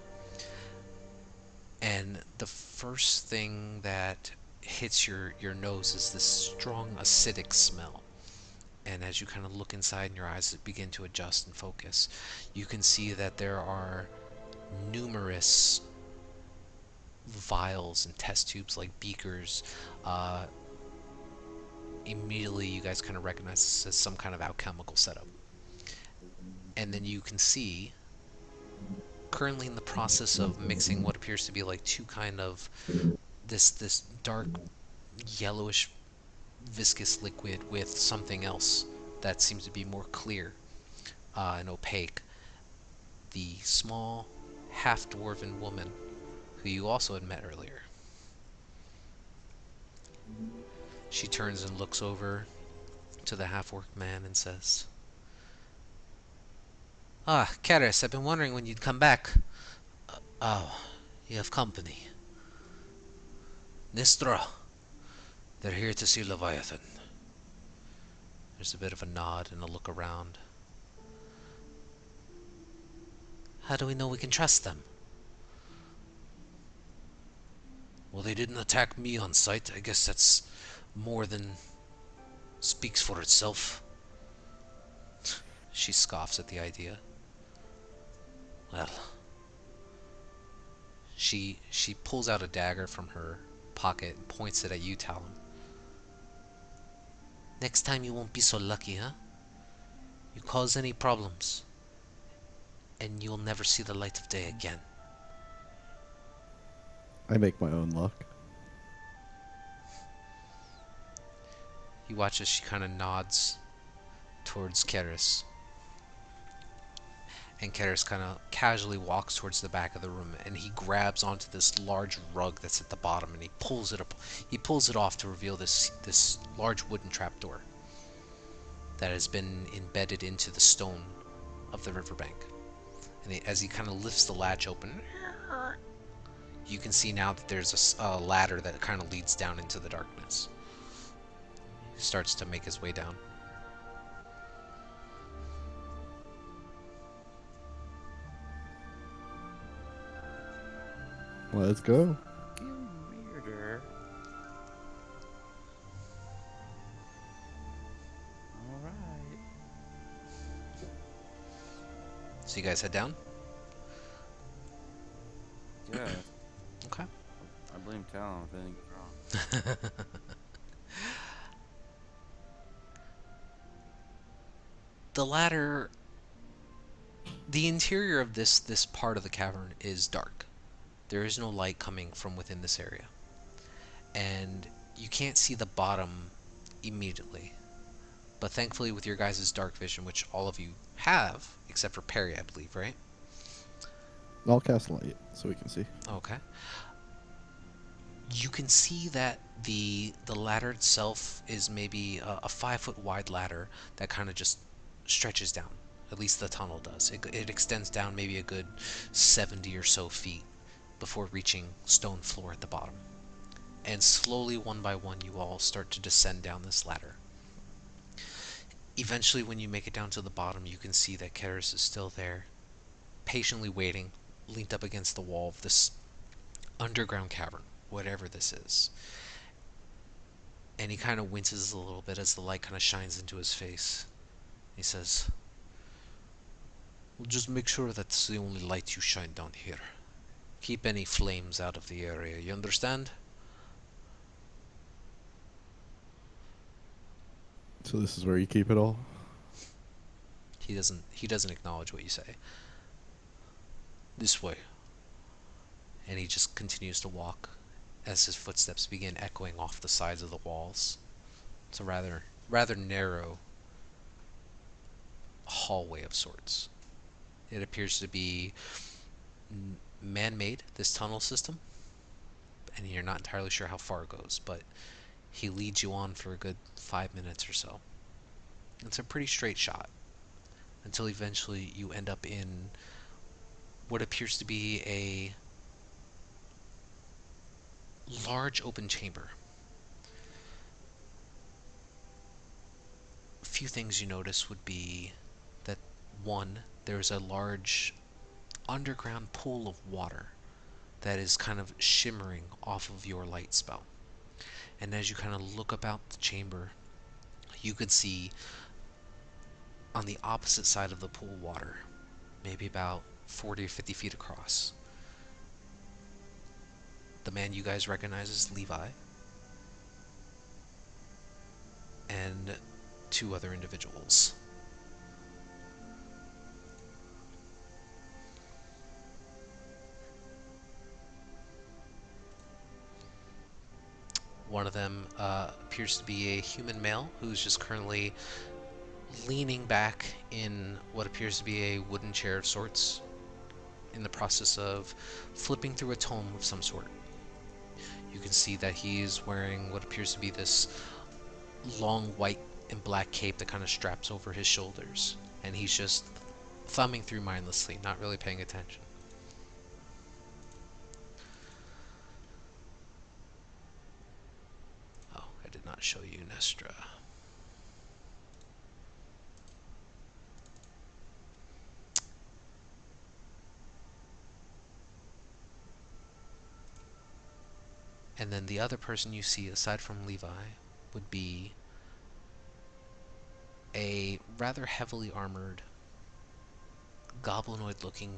And the first thing that hits your nose is this strong acidic smell. And as you kind of look inside and your eyes begin to adjust and focus, you can see that there are numerous vials and test tubes like beakers. Uh, Immediately, you guys kind of recognize this as some kind of alchemical setup. And then you can see, currently in the process of mixing what appears to be like two kind of this dark yellowish viscous liquid with something else that seems to be more clear and opaque. The small half-dwarven woman who you also had met earlier. She turns and looks over to the half-orc man and says, "Ah, Karis, I've been wondering when you'd come back. Oh, you have company. Nistra, they're here to see Leviathan." There's a bit of a nod and a look around. "How do we know we can trust them?" "Well, they didn't attack me on sight. I guess that's more than speaks for itself." She scoffs at the idea. "Well," she pulls out a dagger from her pocket and points it at you, Talon. "Next time you won't be so lucky, huh? You cause any problems, and you'll never see the light of day again." I make my own luck. You watch as she kind of nods towards Keris. And Keris kind of casually walks towards the back of the room, and he grabs onto this large rug that's at the bottom, and he pulls it up. He pulls it off to reveal this large wooden trapdoor that has been embedded into the stone of the riverbank. And as he kind of lifts the latch open, you can see now that there's a ladder that kind of leads down into the darkness. He starts to make his way down. Let's go. Weirder. All right. So you guys head down? Yeah. Okay. I blame Talon if anything goes wrong. The ladder, the interior of this part of the cavern is dark. There is no light coming from within this area, and you can't see the bottom immediately. But thankfully, with your guys' dark vision, which all of you have, except for Perry, I believe, right? I'll cast light so we can see. Okay. You can see that the ladder itself is maybe a 5 foot wide ladder that kind of just stretches down. At least the tunnel does. It extends down maybe a good 70 or so feet before reaching stone floor at the bottom. And slowly, one by one, you all start to descend down this ladder. Eventually, when you make it down to the bottom, you can see that Keris is still there, patiently waiting, leaned up against the wall of this underground cavern, whatever this is. And he kind of winces a little bit as the light kind of shines into his face. He says, "We'll just make sure that's the only light you shine down here. Keep any flames out of the area, you understand?" So this is where you keep it all? He doesn't acknowledge what you say. This way. And he just continues to walk as his footsteps begin echoing off the sides of the walls. It's a rather narrow hallway of sorts. It appears to be man-made, this tunnel system, and you're not entirely sure how far it goes, but he leads you on for a good 5 minutes or so. It's a pretty straight shot until eventually you end up in what appears to be a large open chamber. A few things you notice would be that one, there's a large underground pool of water that is kind of shimmering off of your light spell. And as you kind of look about the chamber, you can see on the opposite side of the pool water, maybe about 40 or 50 feet across, the man you guys recognize as Levi and two other individuals. One of them appears to be a human male who's just currently leaning back in what appears to be a wooden chair of sorts, in the process of flipping through a tome of some sort. You can see that he's wearing what appears to be this long white and black cape that kind of straps over his shoulders, and he's just thumbing through mindlessly, not really paying attention. Oh, I did not show you Nestra. And then the other person you see, aside from Levi, would be a rather heavily armored, goblinoid looking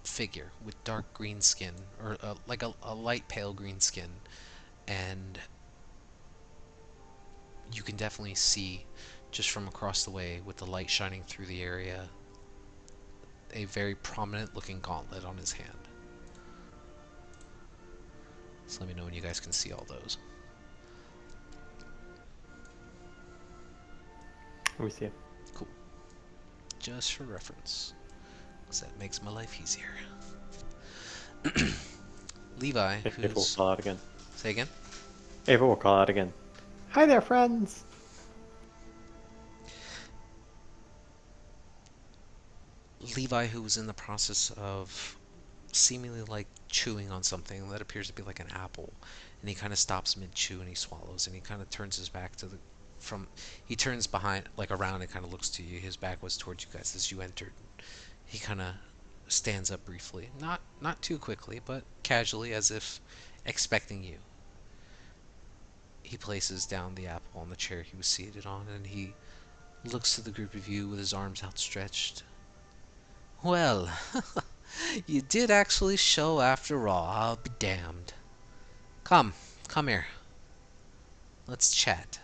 figure with dark green skin, or like a light pale green skin. And you can definitely see, just from across the way, with the light shining through the area, a very prominent looking gauntlet on his hand. So let me know when you guys can see all those. We see it. Cool. Just for reference, because that makes my life easier. Levi, Ava will who's... call out again. Say again? Ava will call out again. Hi there, friends! Levi, who was in the process of seemingly like chewing on something that appears to be like an apple, and he kind of stops mid-chew and he swallows, and he kind of turns his back to the... He turns behind, like around, and kind of looks to you. His back was towards you guys as you entered. He kind of stands up briefly, not too quickly, but casually, as if expecting you. He places down the apple on the chair he was seated on, and he looks to the group of you with his arms outstretched. Well, you did actually show after all, I'll be damned. Come here. Let's chat.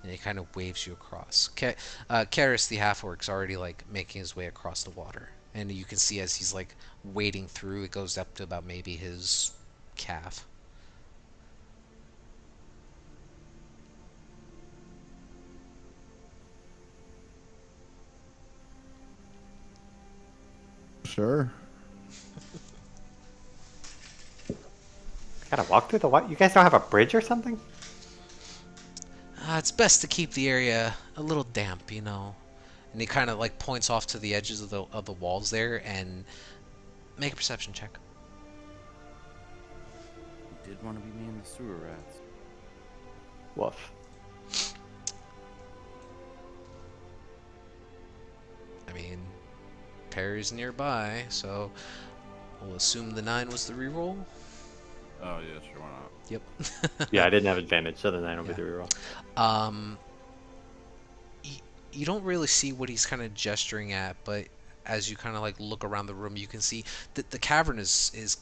And he kind of waves you across. Karis the half-orc's already like making his way across the water. And you can see as he's like wading through, it goes up to about maybe his calf. Sure. Gotta walk through the water? You guys don't have a bridge or something? It's best to keep the area a little damp, you know. And he kind of like points off to the edges of the walls there, and make a perception check. You did want to be me and the sewer rats. Woof. I mean, Perry's nearby, so we'll assume the 9 was the reroll. Oh, yeah, sure, why not? Yep. Yeah, I didn't have advantage, so the 9 will be Yeah. the reroll. You don't really see what he's kind of gesturing at, but as you kind of like look around the room, you can see that the cavern is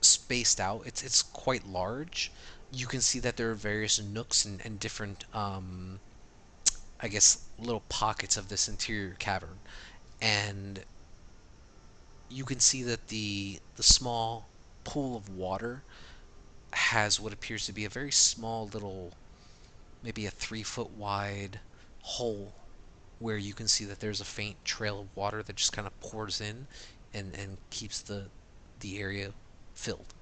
spaced out. It's quite large, You can see that there are various nooks and different, I guess, little pockets of this interior cavern, and you can see that the small pool of water has what appears to be a very small little, maybe a 3 foot wide hole where you can see that there's a faint trail of water that just kind of pours in and keeps the area filled.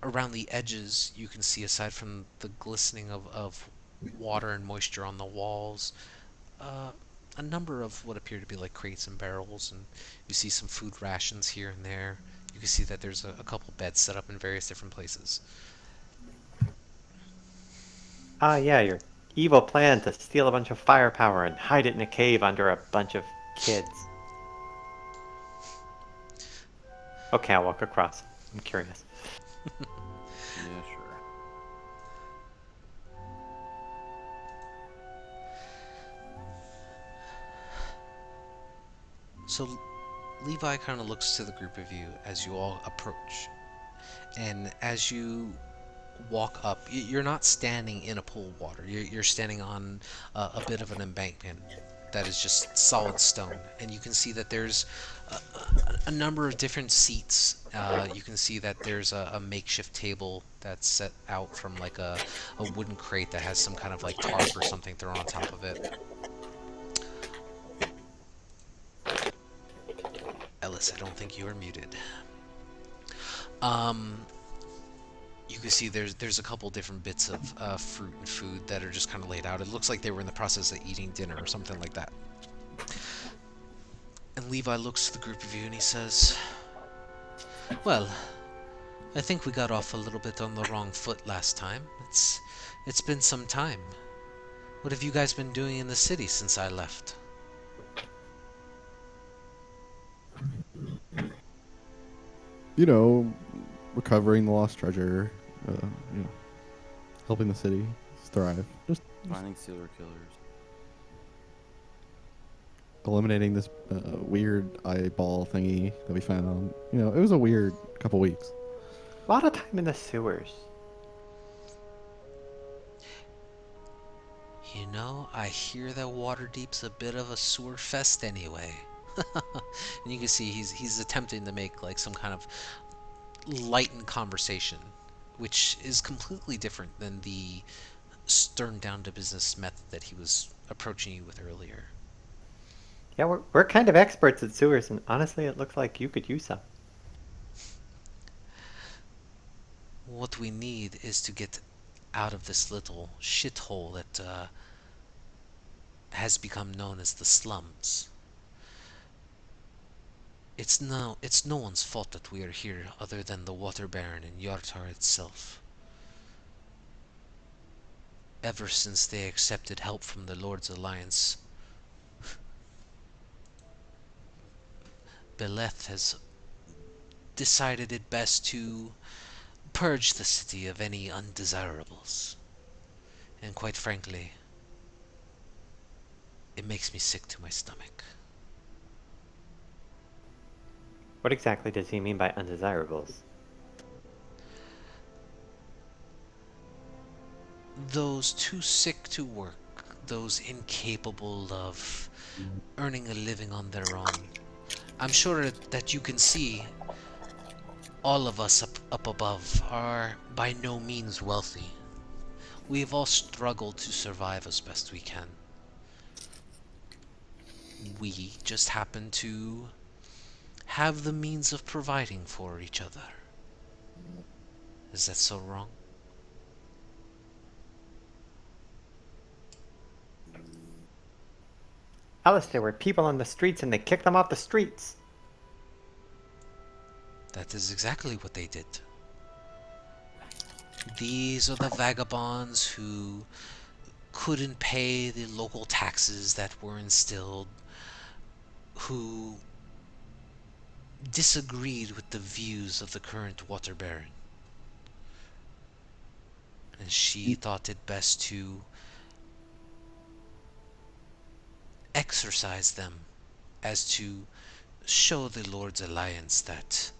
Around the edges, you can see, aside from the glistening of water and moisture on the walls, uh, a number of what appear to be like crates and barrels, and you see some food rations here and there. You can see that there's a couple beds set up in various different places. Ah, yeah, your evil plan to steal a bunch of firepower and hide it in a cave under a bunch of kids. Okay, I'll walk across. I'm curious. Yeah, sure. So Levi kind of looks to the group of you as you all approach, and as you walk up, you're not standing in a pool of water. You're standing on a bit of an embankment that is just solid stone, and you can see that there's a number of different seats. You can see that there's a makeshift table that's set out from like a wooden crate that has some kind of like tarp or something thrown on top of it. Ellis, I don't think you are muted. Um, you can see there's a couple different bits of fruit and food that are just kind of laid out. It looks like they were in the process of eating dinner or something like that. And Levi looks to the group of you and he says, "Well, I think we got off a little bit on the wrong foot last time. It's been some time. What have you guys been doing in the city since I left?" You know, recovering the lost treasure, you know, helping the city thrive, just Finding serial killers. eliminating this weird eyeball thingy that we found. You know, it was a weird couple weeks. A lot of time in the sewers. You know, I hear that Waterdeep's a bit of a sewer fest anyway. And you can see he's attempting to make like some kind of lightened conversation, which is completely different than the stern down to business method that he was approaching you with earlier. Yeah, we're kind of experts at sewers, and honestly, it looks like you could use some. What we need is to get out of this little shithole that has become known as the slums. It's no one's fault that we are here other than the Water Baron and Yartar itself. Ever since they accepted help from the Lord's Alliance, Beleth has decided it best to purge the city of any undesirables. And quite frankly, it makes me sick to my stomach. What exactly does he mean by undesirables? Those too sick to work, those incapable of earning a living on their own. I'm sure that you can see all of us up above are by no means wealthy. We've all struggled to survive as best we can. We just happen to have the means of providing for each other. Is that so wrong? Alice, there were people on the streets and they kicked them off the streets. That is exactly what they did. These are the vagabonds who couldn't pay the local taxes that were instilled, who disagreed with the views of the current water baron. And she thought it best to exorcise them as to show the Lord's Alliance that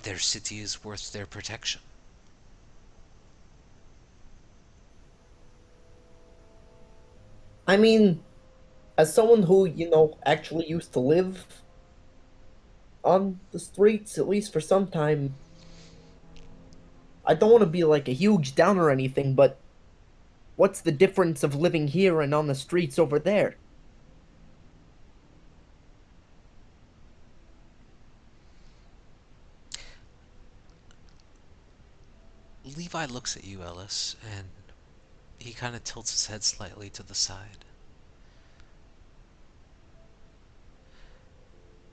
their city is worth their protection. I mean, as someone who, actually used to live on the streets, at least for some time, I don't want to be like a huge downer or anything, but what's the difference of living here and on the streets over there? Levi looks at you, Ellis, and he kind of tilts his head slightly to the side.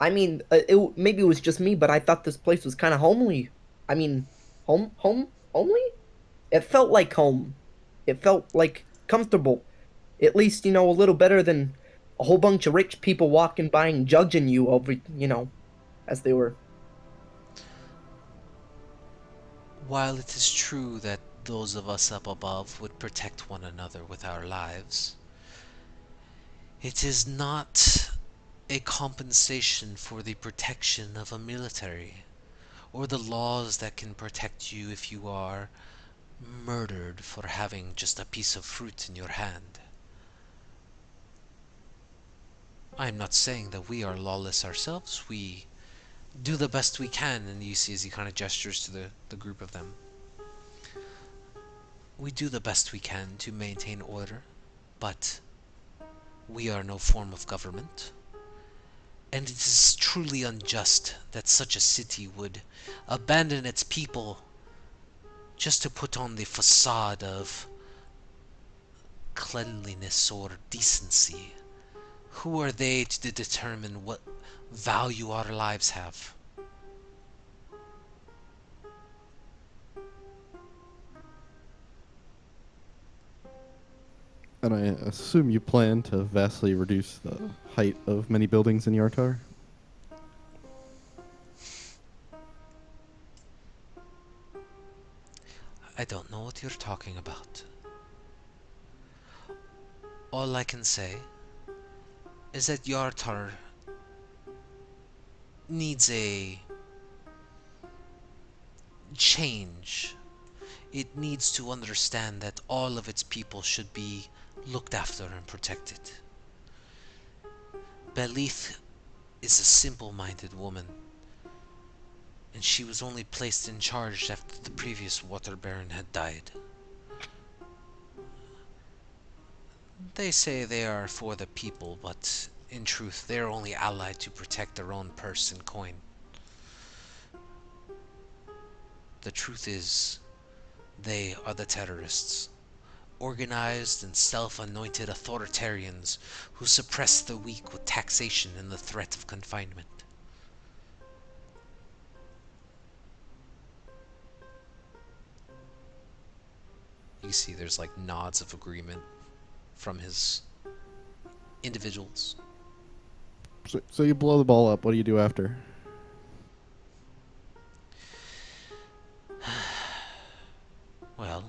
I mean, maybe it was just me, but I thought this place was kind of homely. I mean, homely? It felt like home. It felt like comfortable. At least, a little better than a whole bunch of rich people walking by and judging you over, as they were. While it is true that those of us up above would protect one another with our lives, it is not a compensation for the protection of a military, or the laws that can protect you if you are murdered for having just a piece of fruit in your hand. I am not saying that we are lawless ourselves. We do the best we can, and you see as he kind of gestures to the group of them. We do the best we can to maintain order, but we are no form of government. And it is truly unjust that such a city would abandon its people just to put on the facade of cleanliness or decency. Who are they to determine what value our lives have? And I assume you plan to vastly reduce the height of many buildings in Yartar? I don't know what you're talking about. All I can say is that Yartar needs a change. It needs to understand that all of its people should be looked after and protected. Belith is a simple-minded woman, and she was only placed in charge after the previous water baron had died. They say they are for the people, but in truth, they are only allied to protect their own purse and coin. The truth is, they are the terrorists, organized and self-anointed authoritarians who suppress the weak with taxation and the threat of confinement. You see there's like nods of agreement from his individuals. So you blow the ball up. What do you do after? Well,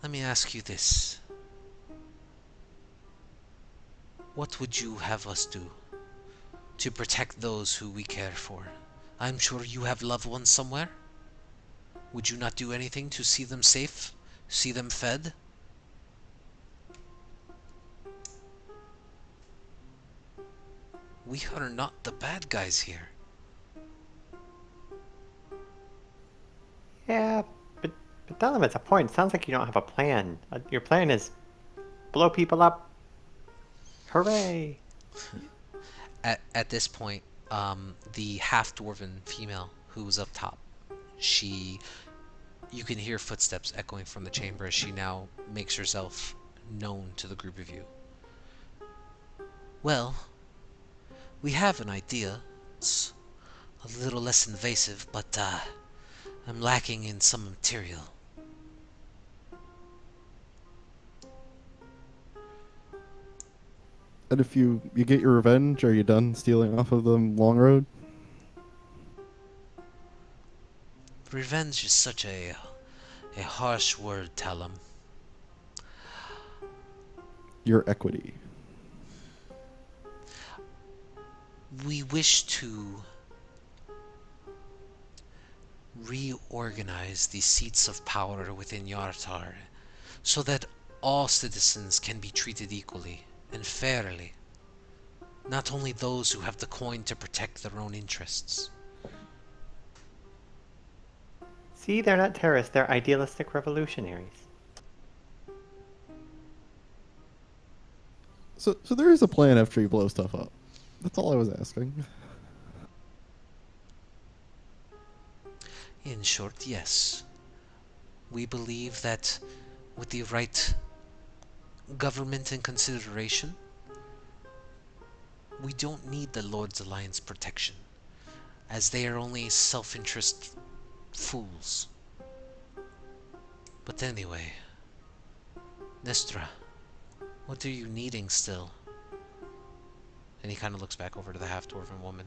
let me ask you this. What would you have us do to protect those who we care for? I'm sure you have loved ones somewhere. Would you not do anything to see them safe? See them fed? We are not the bad guys here. Yeah, but Delavan, it's a point. Sounds like you don't have a plan. Your plan is blow people up. Hooray! At this point, the half-dwarven female who was up top, you can hear footsteps echoing from the chamber as she now makes herself known to the group of you. Well, we have an idea. It's a little less invasive, but I'm lacking in some material. And if you get your revenge, are you done stealing off of the long road? Revenge is such a harsh word, Talum. Your equity. We wish to reorganize the seats of power within Yartar so that all citizens can be treated equally and fairly, not only those who have the coin to protect their own interests. See, they're not terrorists, they're idealistic revolutionaries. So there is a plan after you blow stuff up. That's all I was asking. In short, yes. We believe that with the right government in consideration, we don't need the Lord's Alliance protection, as they are only self-interest fools. But anyway, Nestra, what are you needing still? And he kind of looks back over to the half-dwarven woman.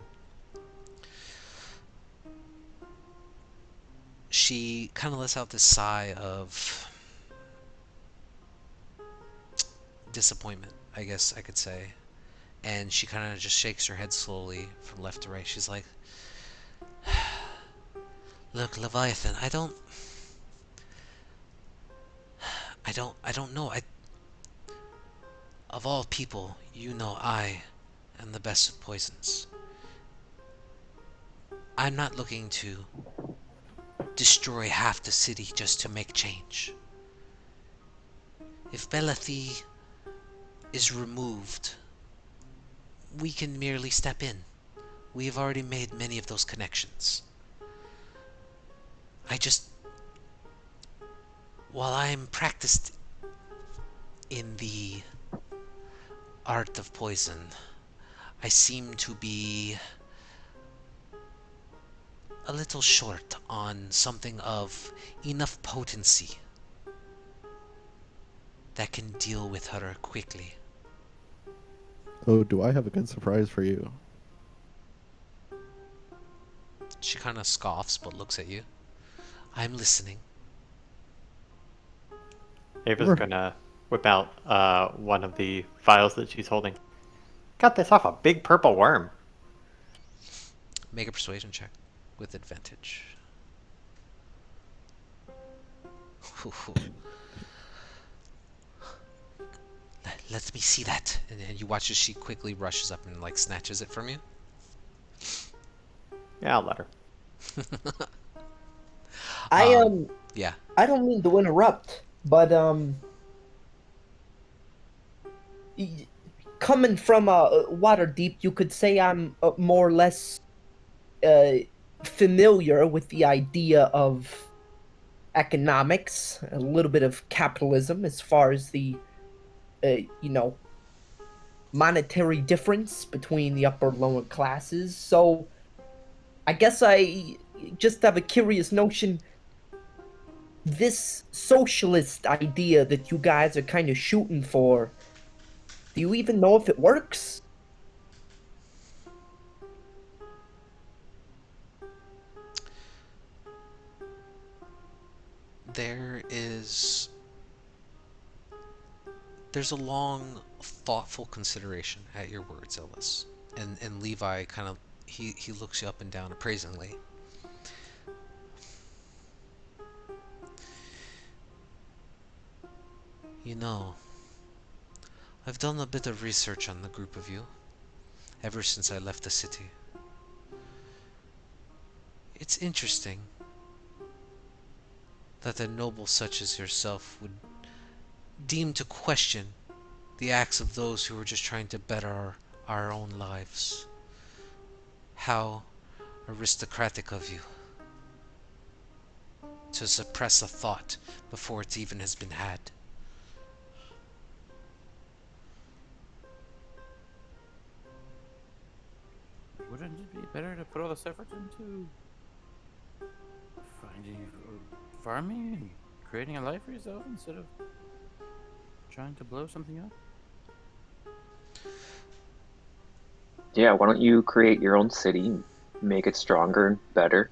She kind of lets out this sigh of disappointment, I guess I could say. And she kind of just shakes her head slowly from left to right. She's like, "Look, Leviathan, I don't know. Of all people, you know I am the best of poisons. I'm not looking to destroy half the city just to make change. If Belathi is removed, we can merely step in. We have already made many of those connections. While I'm practiced in the art of poison, I seem to be a little short on something of enough potency that can deal with her quickly." Oh, do I have a good surprise for you? She kind of scoffs but looks at you. "I'm listening." Ava's Sure. gonna whip out one of the vials that she's holding. Got this off a big purple worm. Make a persuasion check with advantage. Let me see that. And you watch as she quickly rushes up and like snatches it from you. Yeah, I'll let her. I Yeah. I don't mean to interrupt, but coming from Waterdeep, you could say I'm more or less uh, familiar with the idea of economics, a little bit of capitalism as far as the you know, monetary difference between the upper and lower classes. So I guess I just have a curious notion. This socialist idea that you guys are kind of shooting for, do you even know if it works? There's a long, thoughtful consideration at your words, Ellis. And Levi kind of he looks you up and down appraisingly. You know, I've done a bit of research on the group of you ever since I left the city. It's interesting that a noble such as yourself would deem to question the acts of those who are just trying to better our own lives. How aristocratic of you to suppress a thought before it even has been had. Wouldn't it be better to put all this effort into finding, farming, and creating a life for yourself instead of trying to blow something up? Yeah, why don't you create your own city, make it stronger and better?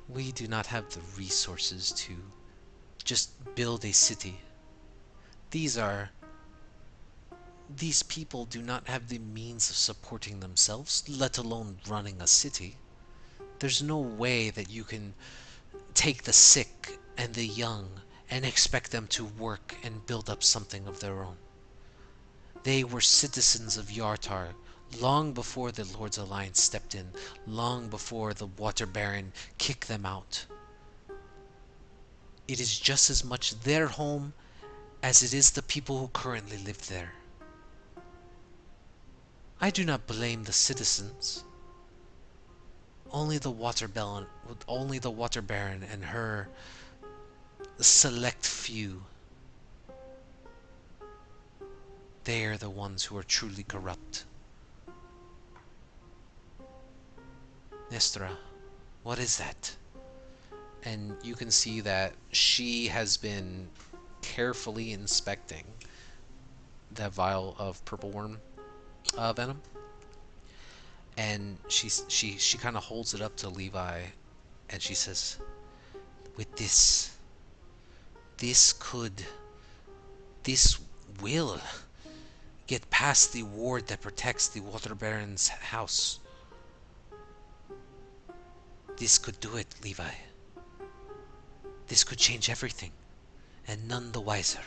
We do not have the resources to just build a city. These are These people do not have the means of supporting themselves, let alone running a city. There's no way that you can take the sick and the young and expect them to work and build up something of their own. They were citizens of Yartar long before the Lord's Alliance stepped in, long before the Water Baron kicked them out. It is just as much their home as it is the people who currently live there. I do not blame the citizens. Only the Water Baron and her select few. They are the ones who are truly corrupt. Nestra, what is that? And you can see that she has been carefully inspecting that vial of purple worm venom, and she kind of holds it up to Levi, and she says, "With this could, this will get past the ward that protects the Water Baron's house. This could do it, Levi. This could change everything, and none the wiser."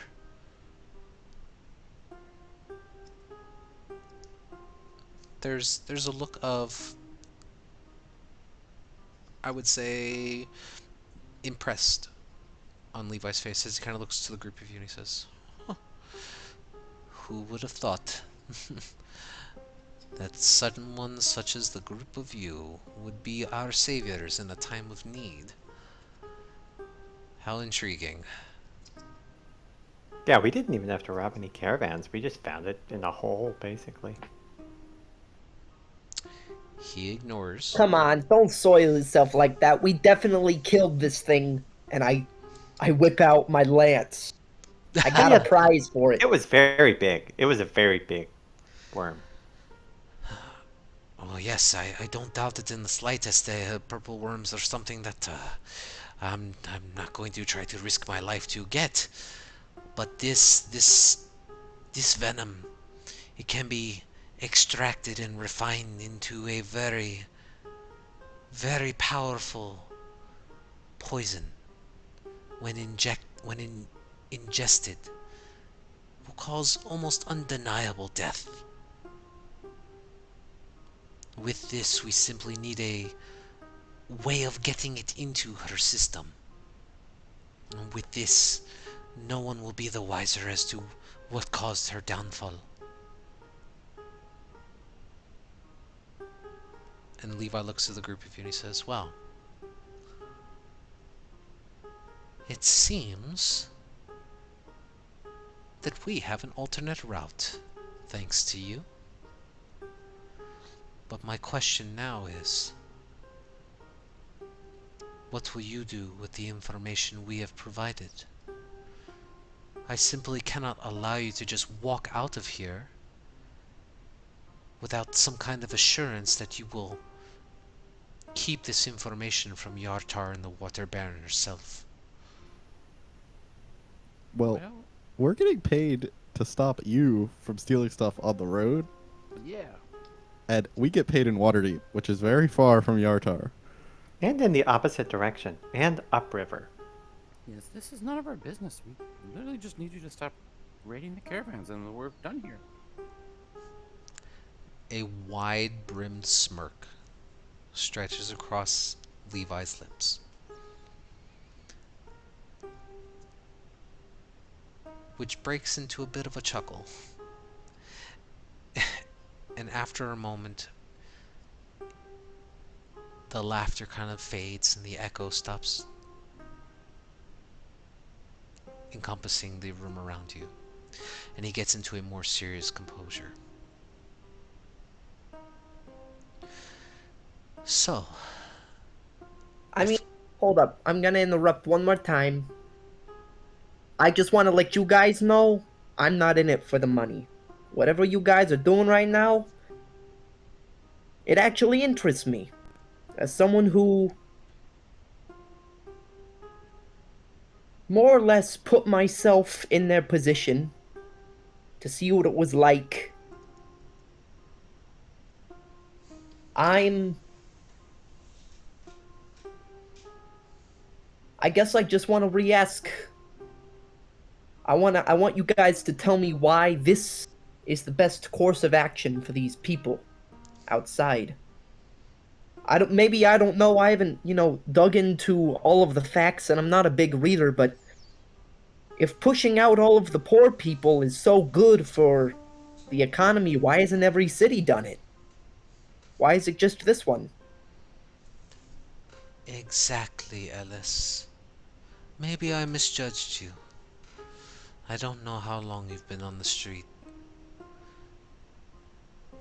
There's a look of, I would say, impressed on Levi's face as he kind of looks to the group of you and he says, "Huh, who would have thought that someone such as the group of you would be our saviors in a time of need? How intriguing." Yeah, we didn't even have to rob any caravans. We just found it in a hole, basically. He ignores. Come on, don't soil yourself like that. We definitely killed this thing, and I whip out my lance. I got a prize for it. It was very big. It was a very big worm. Oh yes, I don't doubt it in the slightest. Purple worms are something that I'm not going to try to risk my life to get. But this venom, it can be extracted and refined into a very, very powerful poison. When ingested, will cause almost undeniable death. With this, we simply need a way of getting it into her system. And with this, no one will be the wiser as to what caused her downfall. And Levi looks at the group of you and he says, "Well, it seems that we have an alternate route, thanks to you. But my question now is, what will you do with the information we have provided? I simply cannot allow you to just walk out of here without some kind of assurance that you will keep this information from Yartar and the Water Baron herself." Well, we're getting paid to stop you from stealing stuff on the road, Yeah. and we get paid in Waterdeep, which is very far from Yartar. And in the opposite direction. And upriver. Yes, this is none of our business. We literally just need you to stop raiding the caravans and we're done here. A wide-brimmed smirk stretches across Levi's lips, which breaks into a bit of a chuckle. And after a moment, the laughter kind of fades and the echo stops encompassing the room around you. And he gets into a more serious composure. So, I mean, hold up. I'm gonna interrupt one more time. I just want to let you guys know I'm not in it for the money. Whatever you guys are doing right now, it actually interests me. As someone who more or less put myself in their position to see what it was like, I I guess I just want to re-ask. I want you guys to tell me why this is the best course of action for these people outside. Maybe I don't know. I haven't, dug into all of the facts and I'm not a big reader, but if pushing out all of the poor people is so good for the economy, why hasn't every city done it? Why is it just this one? Exactly, Ellis. Maybe I misjudged you. I don't know how long you've been on the street.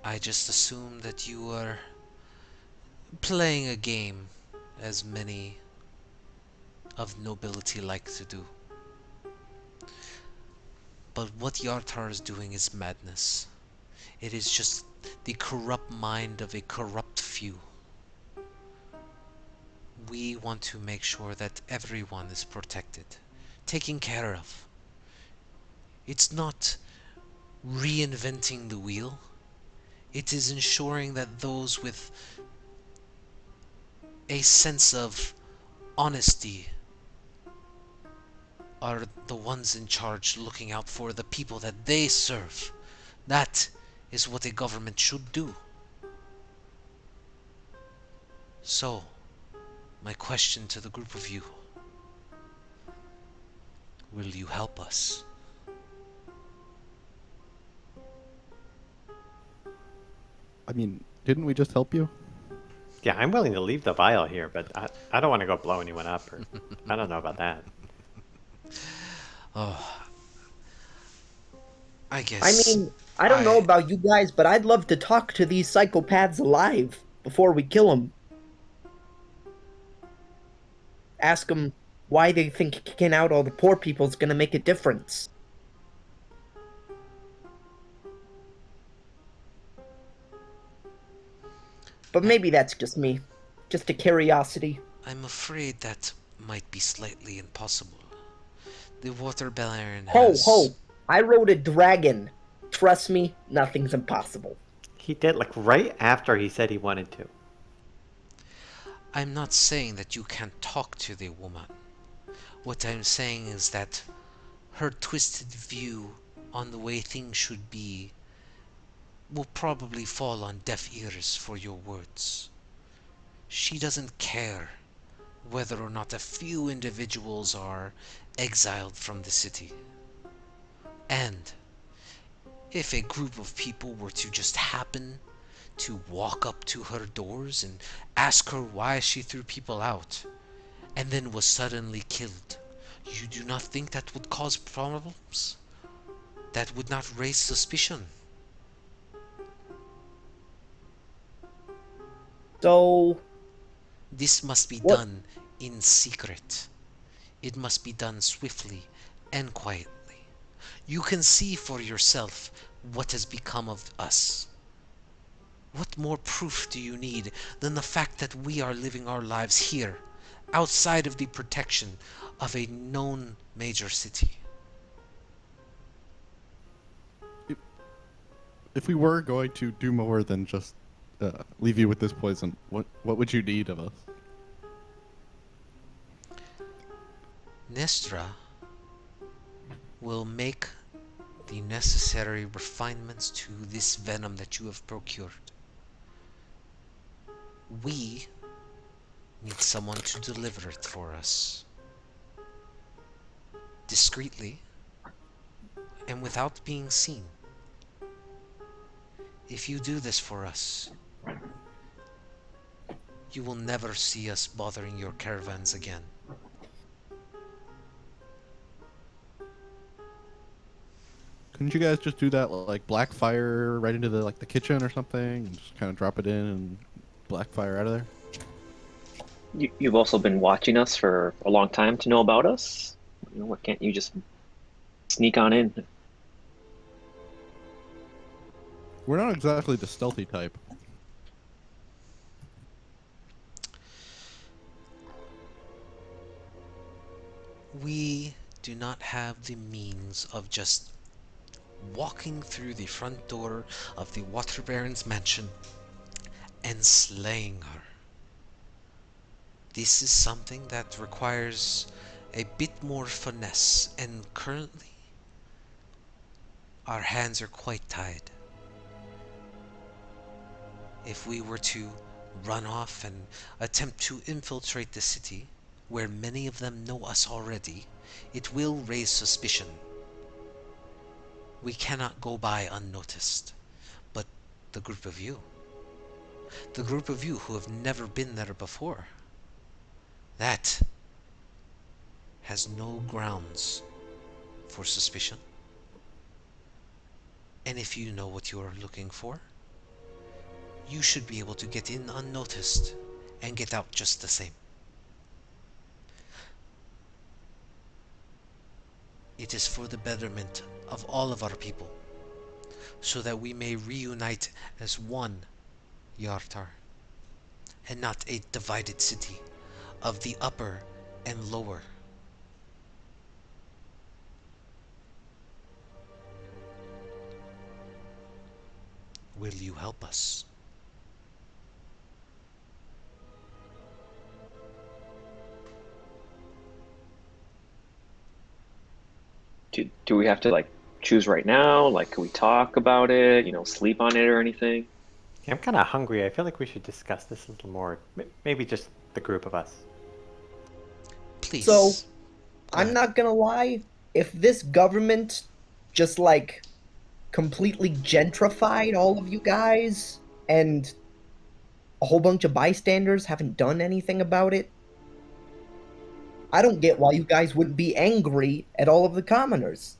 I just assumed that you were playing a game, as many of nobility like to do. But what Yartar is doing is madness. It is just the corrupt mind of a corrupt few. We want to make sure that everyone is protected, taken care of. It's not reinventing the wheel. It is ensuring that those with a sense of honesty are the ones in charge, looking out for the people that they serve. That is what a government should do. So, my question to the group of you: will you help us? I mean, didn't we just help you? Yeah, I'm willing to leave the vial here, but I don't want to go blow anyone up, or I don't know about that. Oh, I I guess mean, I don't know I. about you guys, but I'd love to talk to these psychopaths alive before we kill them. Ask them why they think kicking out all the poor people is gonna make a difference. But maybe that's just me. Just a curiosity. I'm afraid that might be slightly impossible. The water baron Ho, has. ho! I rode a dragon. Trust me, nothing's impossible. He did, like, right after he said he wanted to. I'm not saying that you can't talk to the woman. What I'm saying is that her twisted view on the way things should be will probably fall on deaf ears for your words. She doesn't care whether or not a few individuals are exiled from the city. And if a group of people were to just happen to walk up to her doors and ask her why she threw people out, and then was suddenly killed, you do not think that would cause problems? That would not raise suspicion? So, This must be what? done in secret. It must be done swiftly and quietly. You can see for yourself what has become of us. What more proof do you need than the fact that we are living our lives here, outside of the protection of a known major city? If we were going to do more than just leave you with this poison, what would you need of us? Nestra will make the necessary refinements to this venom that you have procured. We need someone to deliver it for us, discreetly and without being seen. If you do this for us, you will never see us bothering your caravans again. Couldn't you guys just do that like black fire right into the kitchen or something, and just kind of drop it in and black fire out of there? You've also been watching us for a long time to know about us. What can't you just sneak on in? We're not exactly the stealthy type. We do not have the means of just walking through the front door of the Water Baron's mansion and slaying her. This is something that requires a bit more finesse, and currently our hands are quite tied. If we were to run off and attempt to infiltrate the city, where many of them know us already, it will raise suspicion. We cannot go by unnoticed. But the group of you, the group of you who have never been there before, that has no grounds for suspicion. And if you know what you are looking for, you should be able to get in unnoticed and get out just the same. It is for the betterment of all of our people, so that we may reunite as one Yartar, and not a divided city of the upper and lower. Will you help us? Do we have to like choose right now? Like, can we talk about it? Sleep on it or anything? Yeah, I'm kind of hungry. I feel like we should discuss this a little more. Maybe just the group of us. Please. So, Go I'm ahead. not gonna lie, if this government just like completely gentrified all of you guys and a whole bunch of bystanders haven't done anything about it, I don't get why you guys wouldn't be angry at all of the commoners.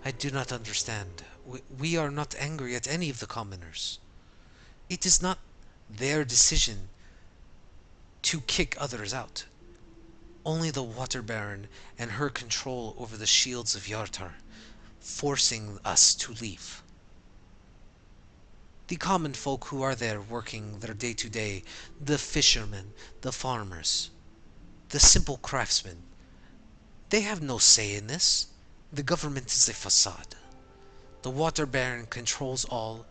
I do not understand. We are not angry at any of the commoners. It is not their decision to kick others out. Only the Water Baron and her control over the shields of Yartar, forcing us to leave. The common folk who are there working their day to day, the fishermen, the farmers, the simple craftsmen, they have no say in this. The government is a facade. The Water Baron controls all,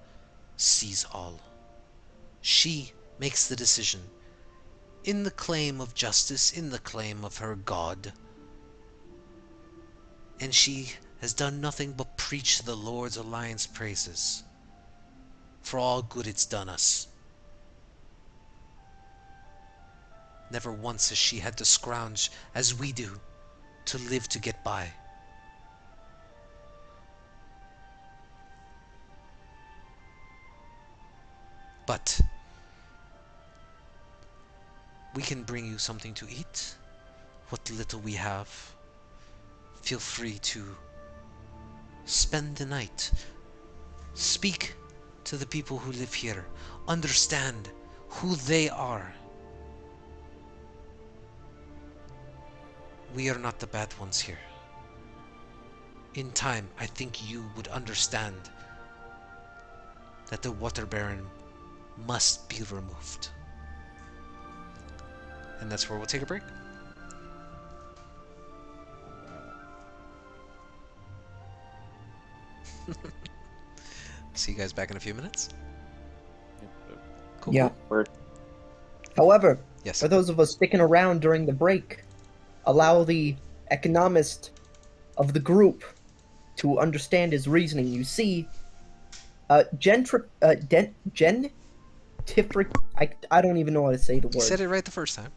sees all. She makes the decision, in the claim of justice, in the claim of her God. And she has done nothing but preach the Lord's Alliance praises for all good it's done us. Never once has she had to scrounge, as we do, to live to get by. But we can bring you something to eat. What little we have. Feel free to spend the night. Speak to the people who live here. Understand who they are. We are not the bad ones here. In time, I think you would understand that the Water Baron must be removed. And that's where we'll take a break. See you guys back in a few minutes. Cool. Yeah. Cool. Word. However, Yes. for those of us sticking around during the break, allow the economist of the group to understand his reasoning. You see, gentrific. I don't even know how to say the You said word. it right the first time.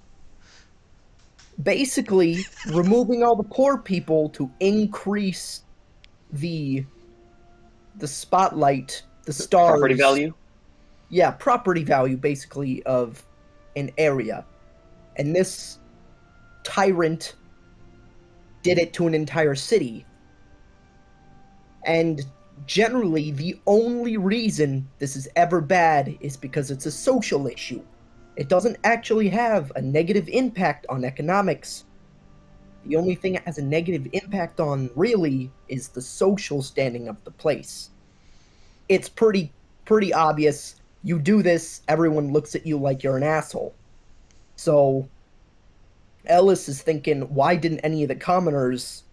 Basically, removing all the poor people to increase the spotlight, the stars. Property value? Yeah, property value basically of an area. And this tyrant did it to an entire city. And generally, the only reason this is ever bad is because it's a social issue. It doesn't actually have a negative impact on economics. The only thing it has a negative impact on, really, is the social standing of the place. It's pretty obvious. You do this, everyone looks at you like you're an asshole. So, Ellis is thinking, why didn't any of the commoners,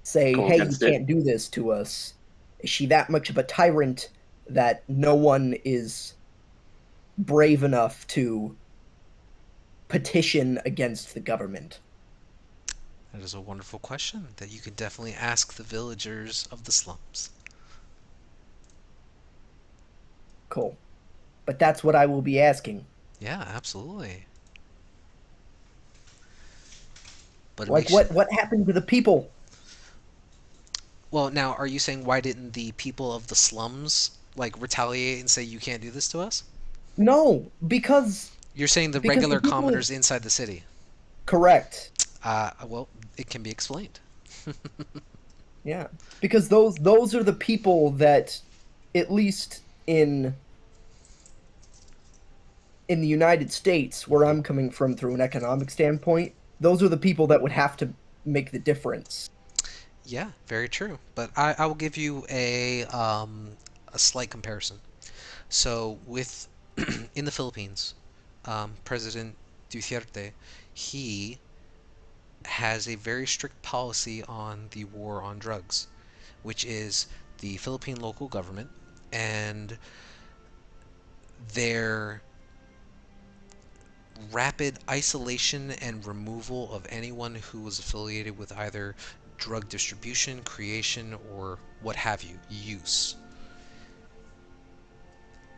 say, Go hey, you against it. can't do this to us? Is she that much of a tyrant that no one is brave enough to petition against the government? That is a wonderful question that you can definitely ask the villagers of the slums. Cool. But that's what I will be asking. Yeah, absolutely. But it Like, makes what happened to the people? well, now are you saying why didn't the people of the slums like retaliate and say you can't do this to us? No, because You're saying the the regular people. commoners inside the city. Correct. Well, it can be explained. Yeah, because those are the people that, at least in the United States, where I'm coming from through an economic standpoint, those are the people that would have to make the difference. Yeah, very true. But I will give you a slight comparison. So with in the Philippines, President Duterte, he has a very strict policy on the war on drugs, which is the Philippine local government and their rapid isolation and removal of anyone who was affiliated with either drug distribution, creation, or what have you, use.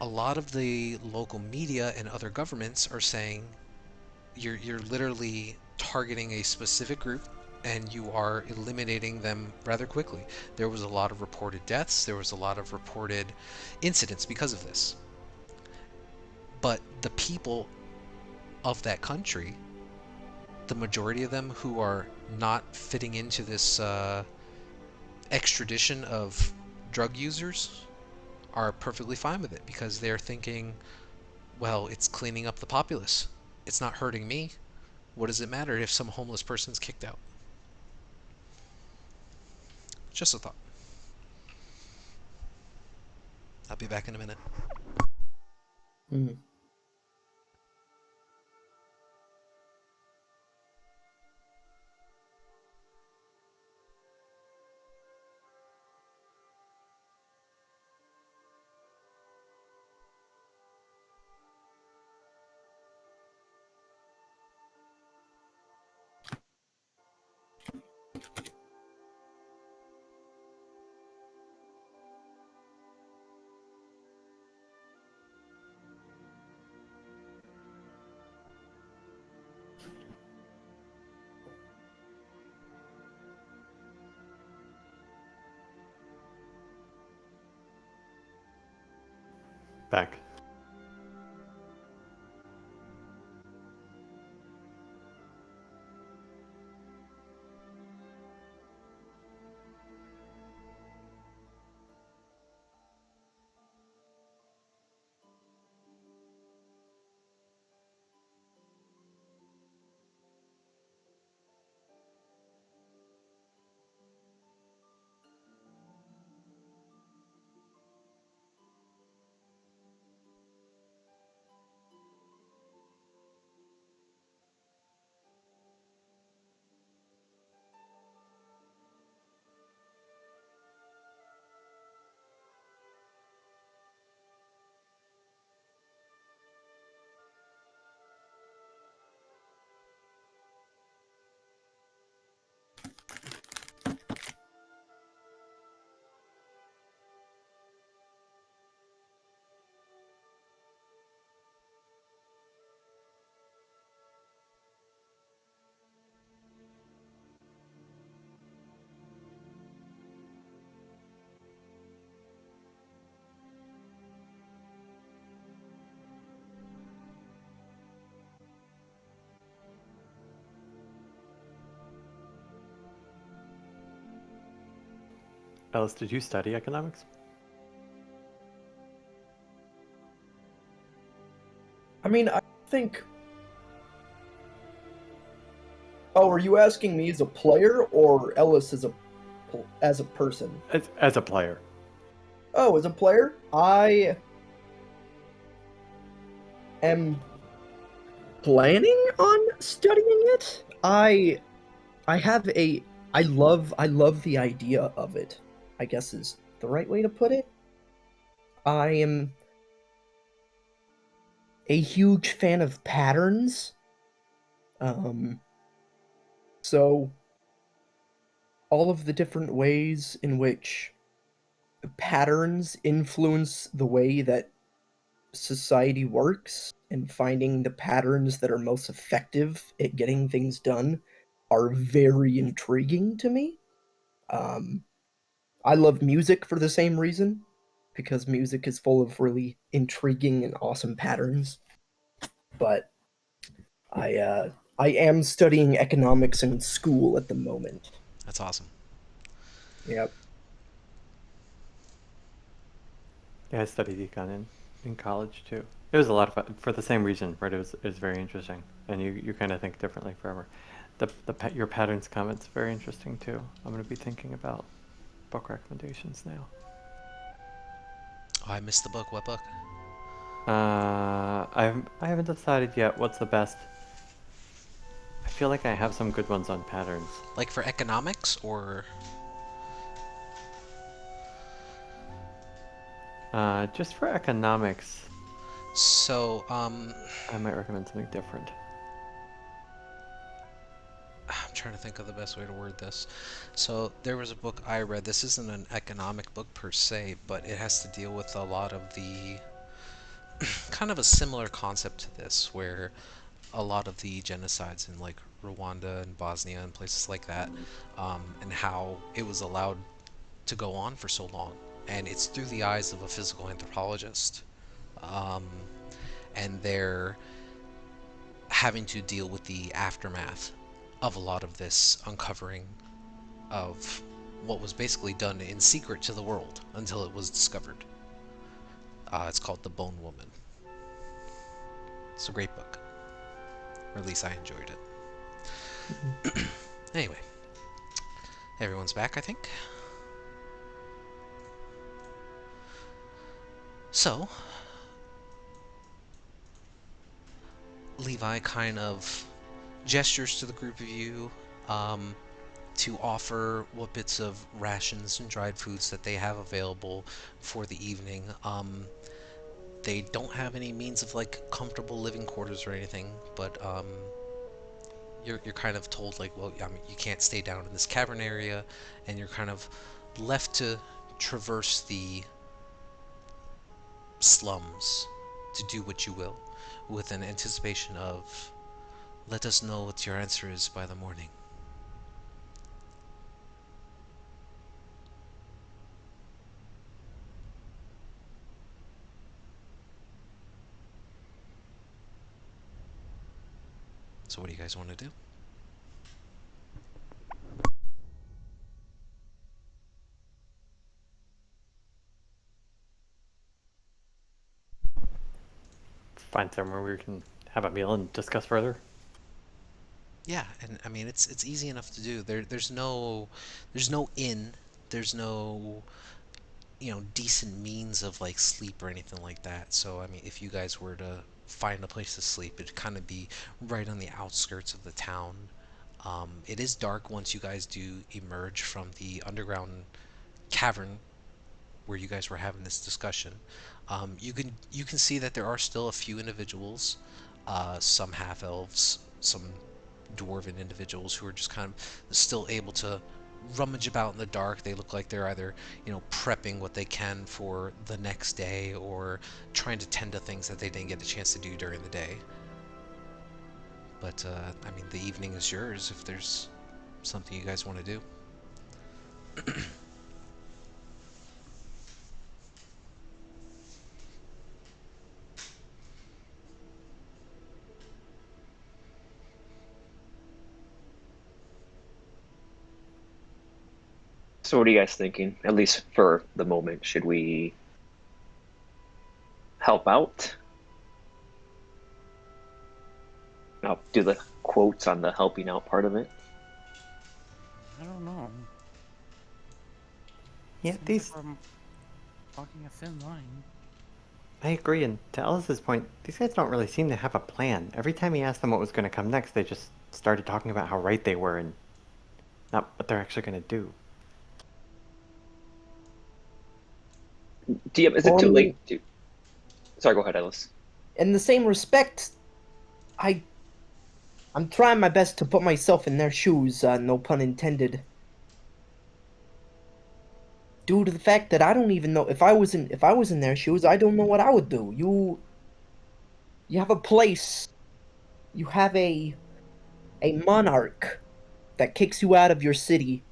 A lot of the local media and other governments are saying you're literally targeting a specific group and you are eliminating them rather quickly. There was a lot of reported deaths, there was a lot of reported incidents because of this. But the people of that country, the majority of them who are not fitting into this extradition of drug users, are perfectly fine with it because they're thinking, well, it's cleaning up the populace. It's not hurting me. What does it matter if some homeless person's kicked out? Just a thought. I'll be back in a minute. Hmm. Back. Ellis, did you study economics? I mean, I think. Oh, are you asking me as a player or Ellis as a person? As a player. Oh, as a player, I am planning on studying it. I have a I love the idea of it, I guess is the right way to put it. I am a huge fan of patterns. Um, so all of the different ways in which patterns influence the way that society works and finding the patterns that are most effective at getting things done are very intriguing to me. Um, I love music for the same reason, because music is full of really intriguing and awesome patterns. But I am studying economics in school at the moment. That's awesome. Yep. Yeah, I studied econ in college too. It was a lot of fun for the same reason, right? It was very interesting, and you kind of think differently forever. Your patterns comments very interesting too. I'm gonna be thinking about book recommendations now. Oh, I missed the book. What book? I haven't decided yet what's the best. I feel like I have some good ones on patterns. Like for economics or? Just for economics, So, I might recommend something different. I'm trying to think of the best way to word this. So, there was a book I read. This isn't an economic book per se, but it has to deal with a lot of the kind of a similar concept to this, where a lot of the genocides in like Rwanda and Bosnia and places like that, and how it was allowed to go on for so long. And it's through the eyes of a physical anthropologist. Um, and they're having to deal with the aftermath of a lot of this uncovering of what was basically done in secret to the world until it was discovered. It's called The Bone Woman. It's a great book. Or at least I enjoyed it. Anyway, everyone's back, I think. So, Levi kind of gestures to the group of you um, to offer what bits of rations and dried foods that they have available for the evening. They don't have any means of like comfortable living quarters or anything, but you're kind of told like, well, I mean, you can't stay down in this cavern area, and you're kind of left to traverse the slums to do what you will, with an anticipation of, let us know what your answer is by the morning. So what do you guys want to do? Find somewhere where we can have a meal and discuss further. Yeah, and I mean it's easy enough to do. There's no inn, there's no decent means of like sleep or anything like that. So I mean, if you guys were to find a place to sleep, it'd kind of be right on the outskirts of the town. It is dark once you guys do emerge from the underground cavern where you guys were having this discussion. You can see that there are still a few individuals, some half elves, some dwarven individuals who are just kind of still able to rummage about in the dark. They look like they're either, prepping what they can for the next day or trying to tend to things that they didn't get a chance to do during the day. But, I mean, the evening is yours if there's something you guys want to do. So what are you guys thinking? At least for the moment, should we help out? I'll do the quotes on the helping out part of it. I don't know. Yeah, Seems these. like we're walking a thin line. I agree, and to Ellis's point, these guys don't really seem to have a plan. Every time he asked them what was going to come next, they just started talking about how right they were and not what they're actually going to do. DM, is it Well, I too mean, late to? Sorry, go ahead, Ellis. in the same respect, I I'm trying my best to put myself in their shoes, no pun intended. Due to the fact that I don't even know if I was in their shoes, I don't know what I would do. You have a place, you have a monarch that kicks you out of your city,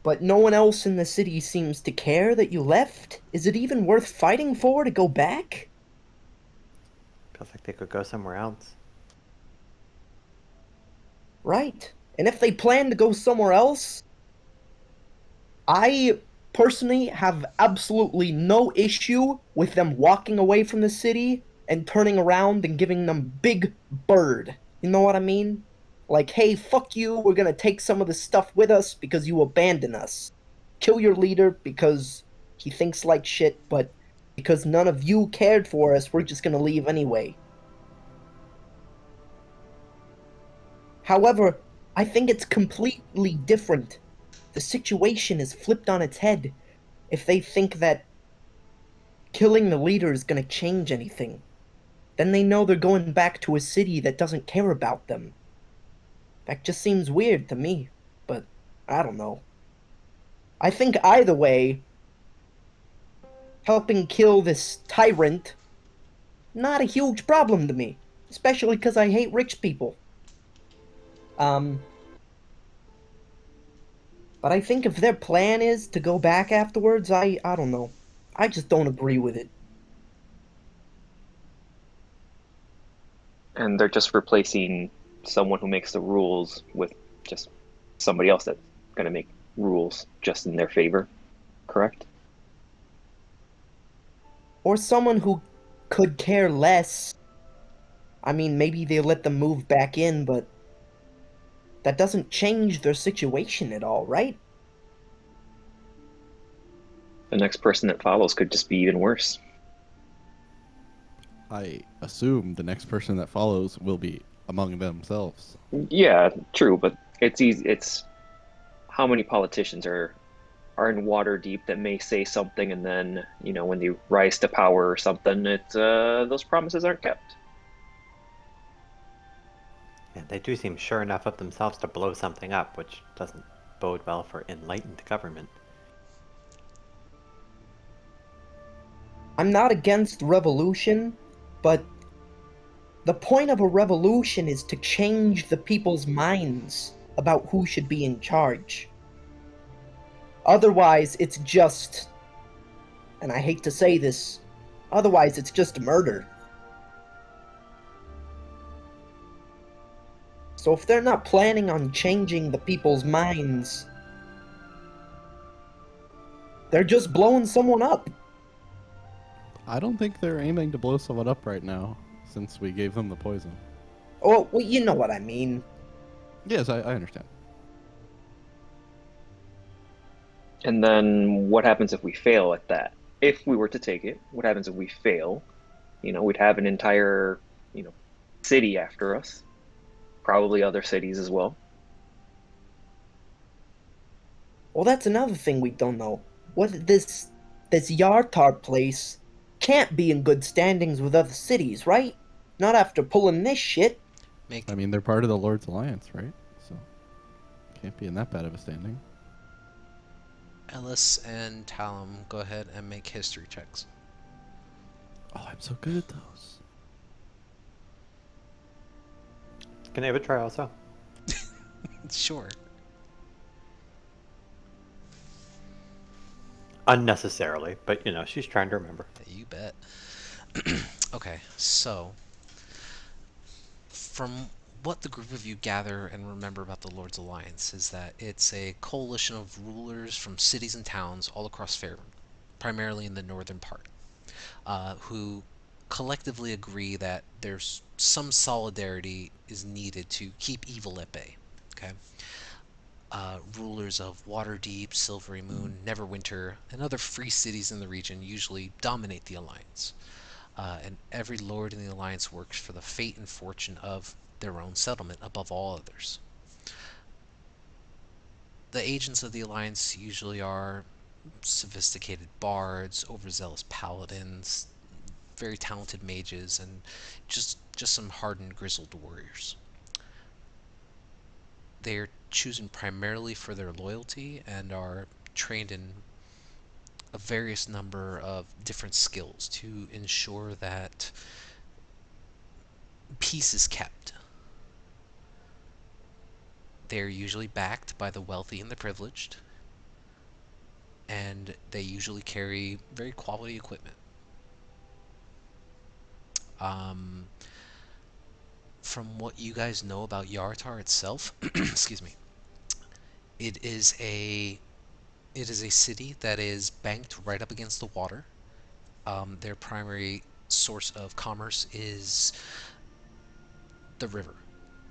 but no one else in the city seems to care that you left? Is it even worth fighting for to go back? Feels like they could go somewhere else. Right. And if they plan to go somewhere else, I personally have absolutely no issue with them walking away from the city and turning around and giving them big bird. You know what I mean? Like, hey, fuck you, we're gonna take some of the stuff with us because you abandon us. Kill your leader because he thinks like shit, but because none of you cared for us, we're just gonna leave anyway. However, I think it's completely different. The situation is flipped on its head if they think that killing the leader is going to change anything. Then they know they're going back to a city that doesn't care about them. That just seems weird to me, but I don't know. I think either way, helping kill this tyrant, not a huge problem to me, especially because I hate rich people. Um, but I think if their plan is to go back afterwards, I don't know. I just don't agree with it. And they're just replacing someone who makes the rules with just somebody else that's going to make rules just in their favor, correct? Or someone who could care less. I mean, maybe they let them move back in, but that doesn't change their situation at all, right? The next person that follows could just be even worse. I assume the next person that follows will be among themselves. Yeah, true, but it's easy. It's how many politicians are in water deep that may say something, and then when they rise to power or something, those promises aren't kept. Yeah, they do seem sure enough of themselves to blow something up, which doesn't bode well for enlightened government. I'm not against revolution, but the point of a revolution is to change the people's minds about who should be in charge. Otherwise, it's just, and I hate to say this, otherwise it's just murder. So if they're not planning on changing the people's minds, they're just blowing someone up. I don't think they're aiming to blow someone up right now, since we gave them the poison. Oh, well, you know what I mean. Yes, I understand. And then what happens if we fail at that? If we were to take it, what happens if we fail? We'd have an entire, city after us, probably other cities as well. Well, that's another thing we don't know. What this Yartar place can't be in good standings with other cities, right? Not after pulling this shit. Make I mean, they're part of the Lord's Alliance, right? So, can't be in that bad of a standing. Ellis and Talum go ahead and make history checks. Oh, I'm so good at those. Can I have a try also? Sure. Unnecessarily, but she's trying to remember. You bet. Okay, so from what the group of you gather and remember about the Lord's Alliance is that it's a coalition of rulers from cities and towns all across Faerun, primarily in the northern part, who collectively agree that there's some solidarity is needed to keep evil at bay. Okay. Rulers of Waterdeep, Silvery Moon, Neverwinter, and other free cities in the region usually dominate the Alliance. And every lord in the Alliance works for the fate and fortune of their own settlement above all others. The agents of the Alliance usually are sophisticated bards, overzealous paladins, very talented mages and just some hardened, grizzled warriors. They are chosen primarily for their loyalty and are trained in a various number of different skills to ensure that peace is kept. They're usually backed by the wealthy and the privileged, and they usually carry very quality equipment. Um, from what you guys know about Yartar itself, excuse me, it is a it is a city that is banked right up against the water. Their primary source of commerce is the river,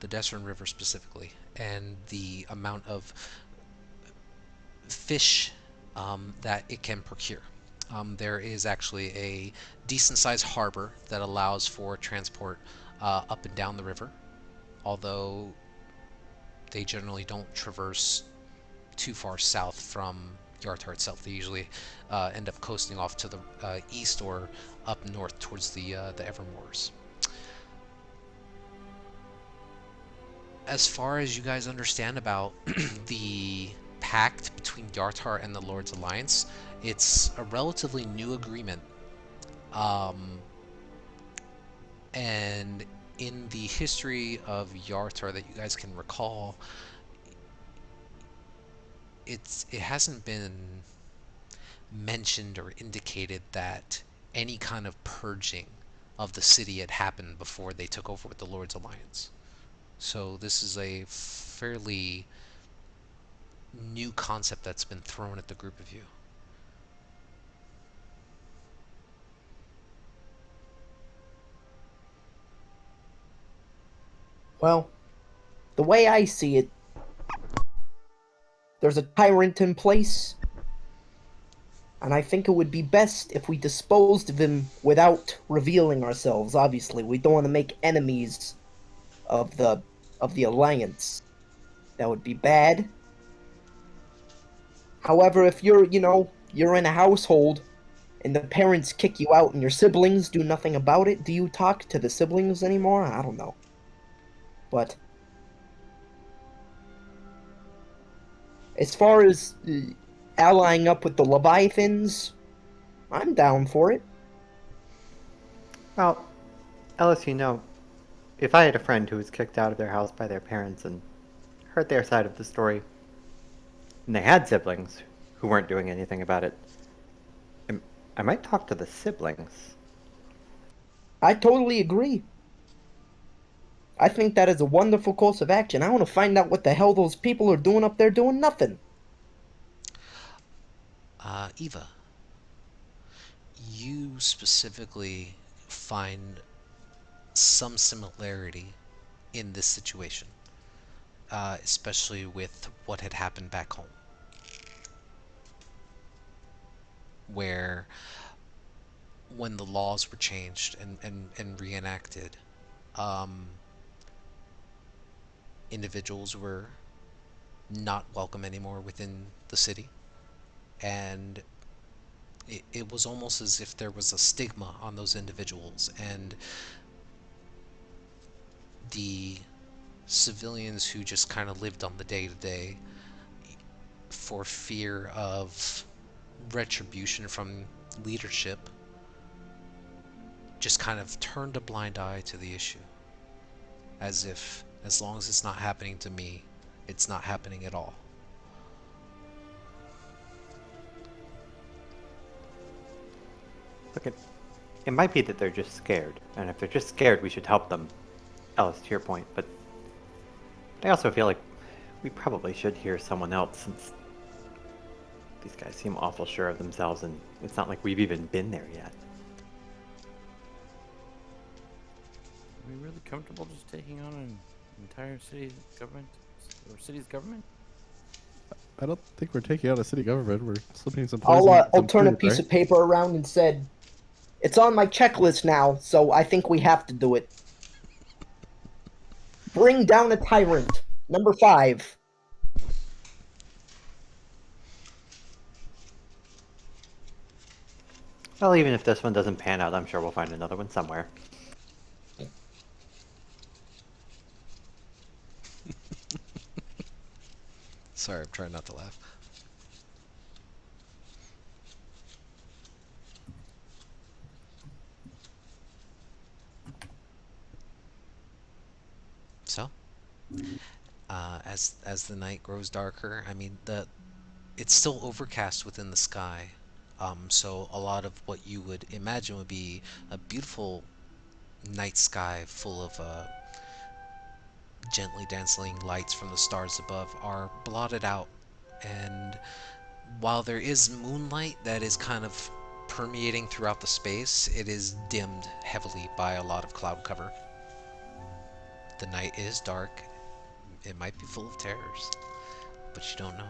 the Desrin River specifically, and the amount of fish that it can procure. There is actually a decent sized harbor that allows for transport up and down the river, although they generally don't traverse too far south from Yartar itself. They usually end up coasting off to the east or up north towards the Evermoors. As far as you guys understand about the pact between Yartar and the Lord's Alliance, it's a relatively new agreement. Um, and in the history of Yartar that you guys can recall, it hasn't been mentioned or indicated that any kind of purging of the city had happened before they took over with the Lord's Alliance. So this is a fairly new concept that's been thrown at the group of you. Well, the way I see it, there's a tyrant in place, and I think it would be best if we disposed of him without revealing ourselves. Obviously, we don't want to make enemies of the alliance. That would be bad. However, if you're in a household and the parents kick you out and your siblings do nothing about it, do you talk to the siblings anymore? I don't know. But as far as allying up with the Leviathans, I'm down for it. Well, Ellis, if I had a friend who was kicked out of their house by their parents and heard their side of the story, and they had siblings who weren't doing anything about it, I might talk to the siblings. I totally agree. I think that is a wonderful course of action. I want to find out what the hell those people are doing up there doing nothing. Eva, you specifically find some similarity in this situation, especially with what had happened back home, where when the laws were changed and reenacted, um, individuals were not welcome anymore within the city, and it was almost as if there was a stigma on those individuals, and the civilians who just kind of lived on the day to day for fear of retribution from leadership just kind of turned a blind eye to the issue, as if as long as it's not happening to me, it's not happening at all. Look, it might be that they're just scared, and if they're just scared, we should help them. Ellis, to your point, but I also feel like we probably should hear someone else, since these guys seem awful sure of themselves, and it's not like we've even been there yet. Are we really comfortable just taking on an entire city government or city's government? I don't think we're taking out a city government. We're slipping some poison. I'll turn a piece of paper around and said, "It's on my checklist now, so I think we have to do it. Bring down a tyrant. Number 5. Well, even if this one doesn't pan out, I'm sure we'll find another one somewhere. Sorry, I'm trying not to laugh. So, as the night grows darker, I mean it's still overcast within the sky. So a lot of what you would imagine would be a beautiful night sky full of gently dancing lights from the stars above are blotted out. And while there is moonlight that is kind of permeating throughout the space, it is dimmed heavily by a lot of cloud cover. The night is dark. It might be full of terrors, but you don't know.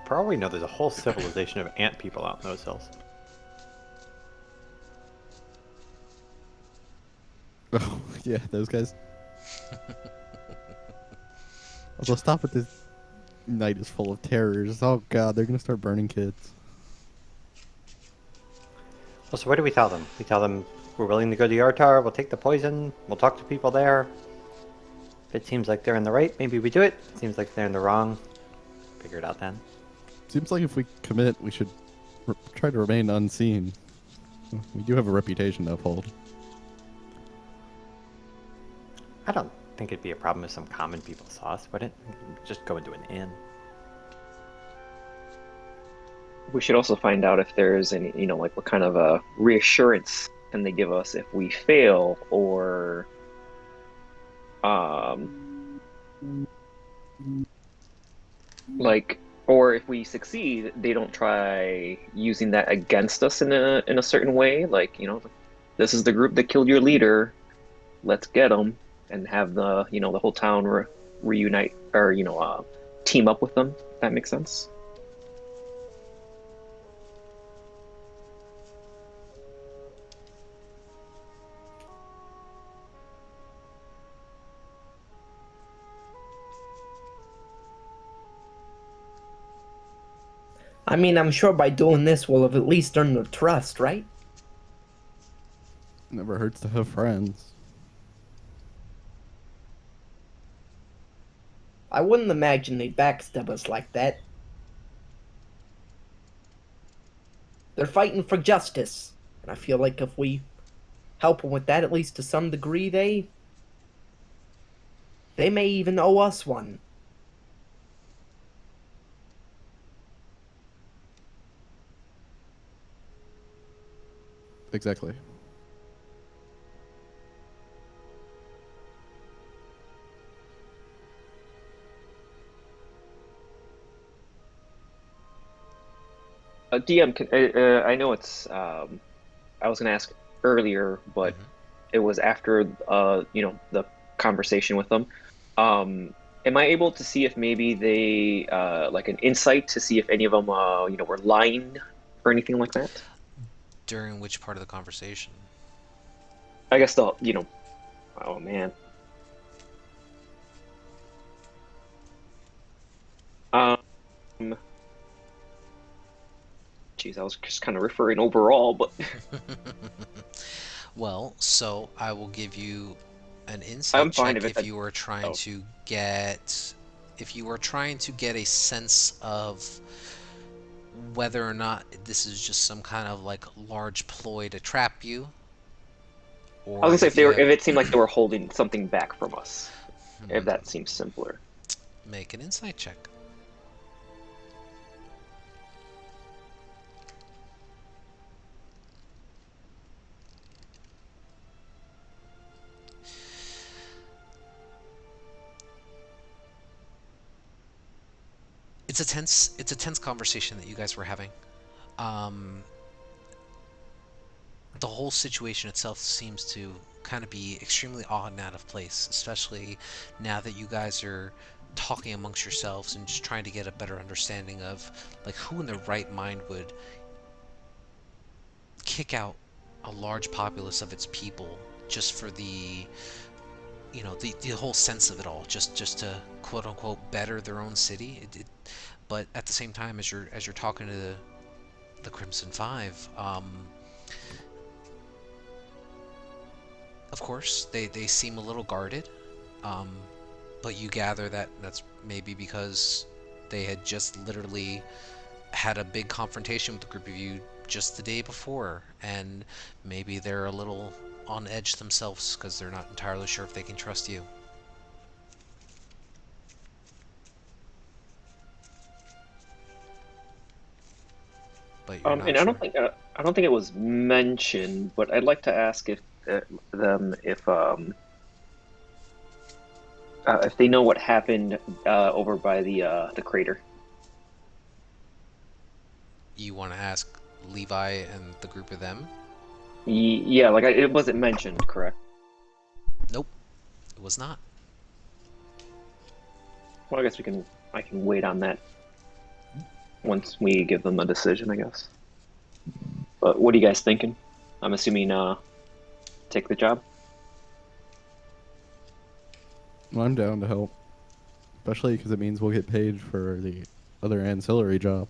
For all we know, there's a whole civilization of ant people out in those hills. Oh, yeah, those guys. Although, stop with this. Night is full of terrors. Oh god, they're gonna start burning kids. Well, so what do we tell them? We tell them we're willing to go to Yartar, we'll take the poison, we'll talk to people there. If it seems like they're in the right, maybe we do it. If it seems like they're in the wrong, figure it out then. Seems like if we commit, we should try to remain unseen. We do have a reputation to uphold. I don't think it'd be a problem if some common people saw us, would it? Just go into an inn. We should also find out if there's any, like what kind of a reassurance can they give us if we fail, or like, or if we succeed, they don't try using that against us in a certain way. Like, this is the group that killed your leader. Let's get them and have the whole town reunite, or team up with them. If that makes sense. I mean, I'm sure by doing this we'll have at least earned their trust, right? Never hurts to have friends. I wouldn't imagine they'd backstab us like that. They're fighting for justice, and I feel like if we help them with that, at least to some degree, they may even owe us one. Exactly. DM, I know it's. I was going to ask earlier, but Mhm. it was after the conversation with them. Am I able to see if maybe they like an insight to see if any of them were lying or anything like that? During which part of the conversation? I guess the. Oh man. Um. Geez, I was just kind of referring overall, but Well, so I will give you an insight I'm fine if check it. if you were trying Oh, to get a sense of whether or not this is just some kind of like large ploy to trap you, I was or gonna say if you have if it seemed like they were holding something back from us, if hmm, that seems simpler. make an insight check. It's a tense conversation that you guys were having. Um, the whole situation itself seems to kind of be extremely odd and out of place, especially now that you guys are talking amongst yourselves and just trying to get a better understanding of like who in their right mind would kick out a large populace of its people just for the whole sense of it all, just to quote unquote better their own city. But at the same time, as you're talking to the Crimson Five. Of course, they seem a little guarded, um, but you gather that that's maybe because they had just literally had a big confrontation with a group of you just the day before, and maybe they're a little on edge themselves because they're not entirely sure if they can trust you. But you're not And sure. I don't think it was mentioned, but I'd like to ask them if they know what happened over by the crater. You want to ask Levi and the group of them? Yeah, like it wasn't mentioned, correct? Nope, it was not. Well, I guess I can wait on that once we give them a decision, I guess. But what are you guys thinking? I'm assuming take the job. Well, I'm down to help, especially because it means we'll get paid for the other ancillary job.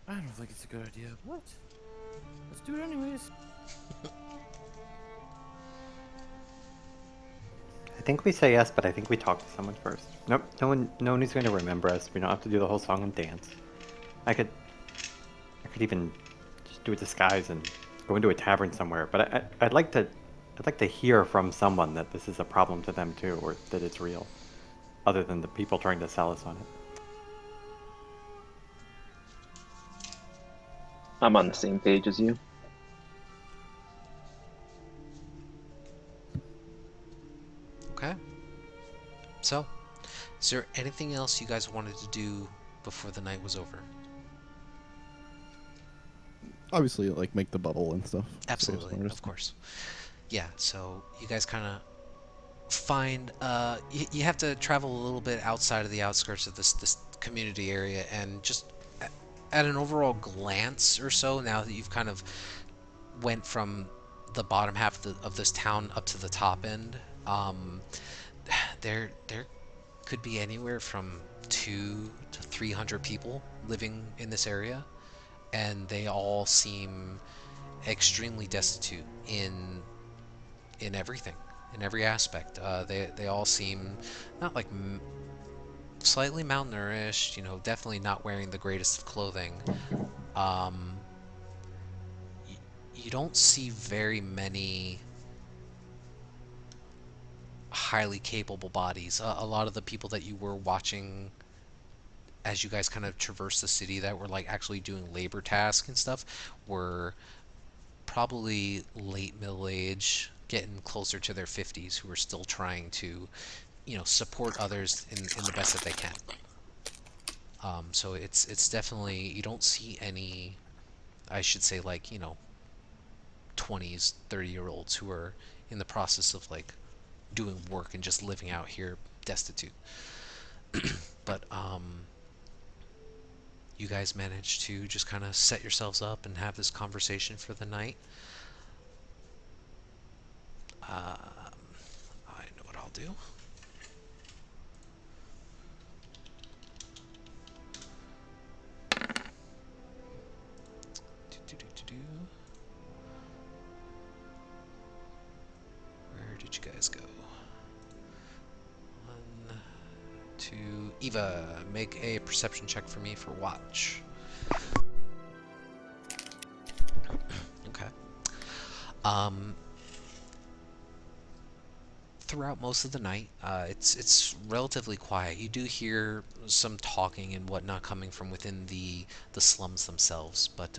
I don't think it's a good idea. What? Let's do it anyways. I think we say yes, but I think we talk to someone first. Nope, no one is going to remember us. We don't have to do the whole song and dance. I could even just do a disguise and go into a tavern somewhere. But I'd like to hear from someone that this is a problem to them too, or that it's real, other than the people trying to sell us on it. I'm on the same page as you. Okay. So, is there anything else you guys wanted to do before the night was over? Obviously, like make the bubble and stuff. Absolutely, of course. Yeah, so you guys kind of find you have to travel a little bit outside of the outskirts of this community area, and just at an overall glance or so, now that you've kind of went from the bottom half of this town up to the top end, there could be anywhere from 2 to 300 people living in this area, and they all seem extremely destitute in everything, in every aspect. They all seem not like slightly malnourished, definitely not wearing the greatest of clothing. Um, you don't see very many highly capable bodies. A lot of the people that you were watching as you guys kind of traverse the city that were like actually doing labor tasks and stuff were probably late middle age, getting closer to their 50s, who are still trying to, support others in the best that they can. So it's definitely, you don't see any, I should say, like, 20s, 30-year-olds who are in the process of like doing work and just living out here destitute. But you guys managed to just kind of set yourselves up and have this conversation for the night. I know what I'll do. Where did you guys go? One, two. Eva, make a perception check for me for watch. Okay. Um, Throughout most of the night, it's relatively quiet. You do hear some talking and whatnot coming from within the slums themselves, but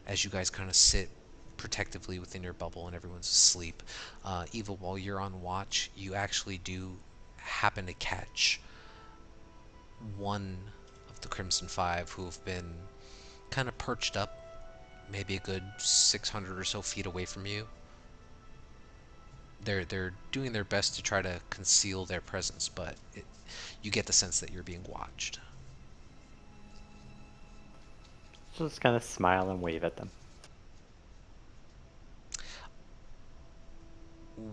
as you guys kind of sit protectively within your bubble and everyone's asleep, Eva, while you're on watch, you actually do happen to catch one of the Crimson Five who have been kind of perched up, maybe a good 600 or so feet away from you. They're doing their best to try to conceal their presence, but you get the sense that you're being watched. Just kind of smile and wave at them.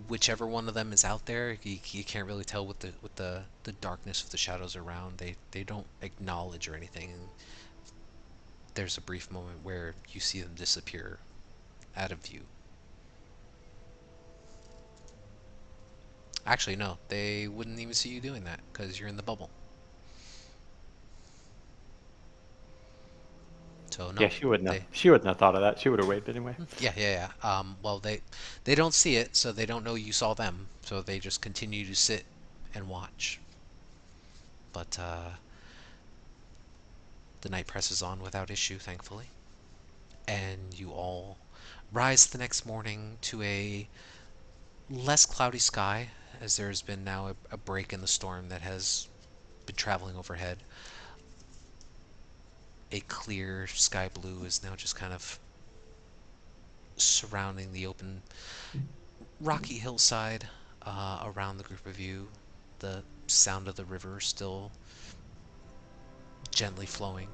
Whichever one of them is out there, you can't really tell with the darkness of the shadows around. They don't acknowledge or anything. there's a brief moment where you see them disappear out of view. Actually, no, they wouldn't even see you doing that because you're in the bubble. So no, Yeah, she wouldn't have. they. She wouldn't have thought of that. She would have waved anyway. Yeah. Well, they don't see it, so they don't know you saw them. So they just continue to sit and watch. But the night presses on without issue, thankfully, and you all rise the next morning to a less cloudy sky, as there has been now a break in the storm that has been traveling overhead. A clear sky blue is now just kind of surrounding the open rocky hillside around the group of you. The sound of the river still gently flowing.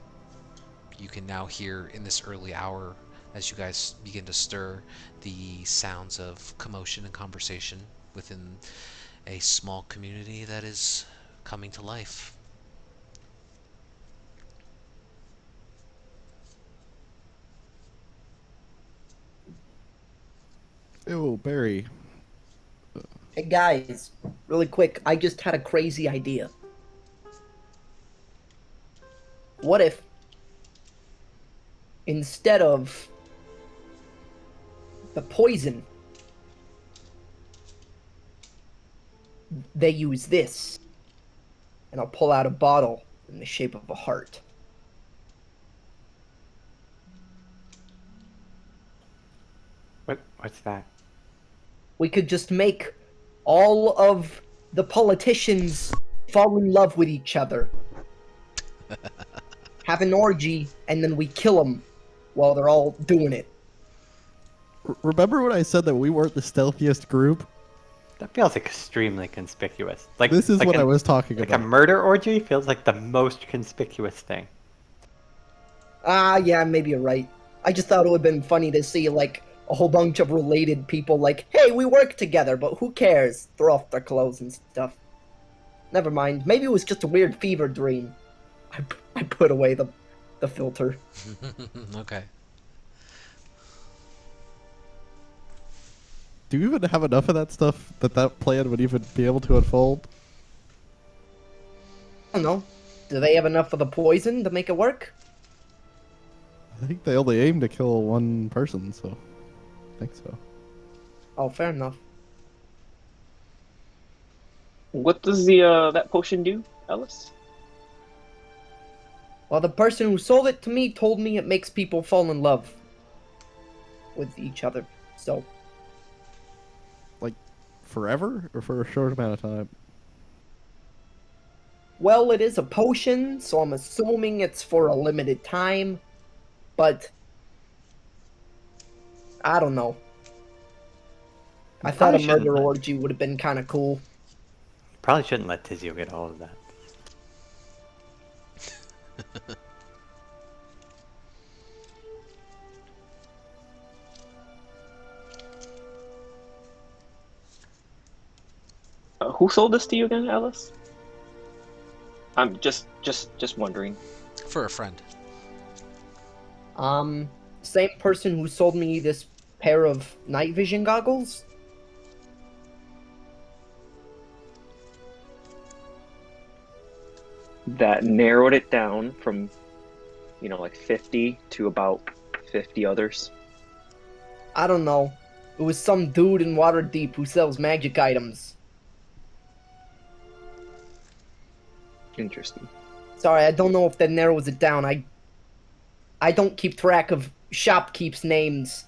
You can now hear in this early hour, as you guys begin to stir, the sounds of commotion and conversation within a small community that is coming to life. Oh, Barry. Hey guys, really quick, I just had a crazy idea. What if instead of the poison, they use this? And I'll pull out a bottle in the shape of a heart. What's that? We could just make all of the politicians fall in love with each other. Have an orgy, and then we kill them while they're all doing it. Remember when I said that we weren't the stealthiest group? That feels extremely conspicuous. Like This is like what an- I was talking Like about. a murder orgy feels like the most conspicuous thing. Yeah, maybe you're right. I just thought it would have been funny to see, like, a whole bunch of related people like, hey, we work together, but who cares? Throw off their clothes and stuff. Never mind. Maybe it was just a weird fever dream. I put away the filter. Okay. Do you even have enough of that stuff that plan would even be able to unfold? I don't know. Do they have enough of the poison to make it work? I think they only aim to kill one person, so I think so. Oh, fair enough. What does the that potion do, Ellis? Well, the person who sold it to me told me it makes people fall in love with each other. So, Like, forever or for a short amount of time? well, it is a potion, so I'm assuming it's for a limited time. But I don't know. I thought a Probably shouldn't murder let- orgy would have been kind of cool. Probably shouldn't let Tizio get all of that. Who sold this to you again, Ellis? I'm just wondering. For a friend. Same person who sold me this pair of night vision goggles. That narrowed it down from, like 50 to about 50 others. I don't know. It was some dude in Waterdeep who sells magic items. Interesting. Sorry, I don't know if that narrows it down. I don't keep track of shopkeep's names.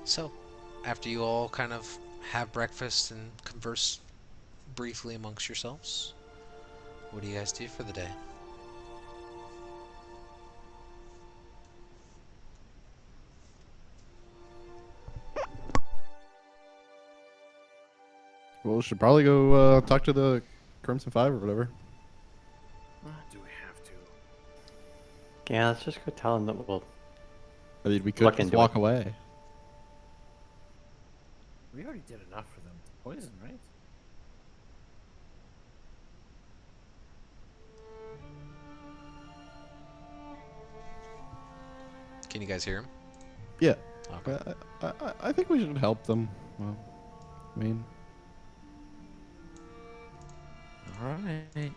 So, after you all kind of have breakfast and converse briefly amongst yourselves, what do you guys do for the day? Well, we should probably go talk to the Crimson Five or whatever. Do we have to? Yeah, let's just go tell him that we'll. I mean, we could Look just into walk it. away. We already did enough for them. Poison, right? Can you guys hear him? Yeah. Okay. I think we should help them. Well, I mean, Alright.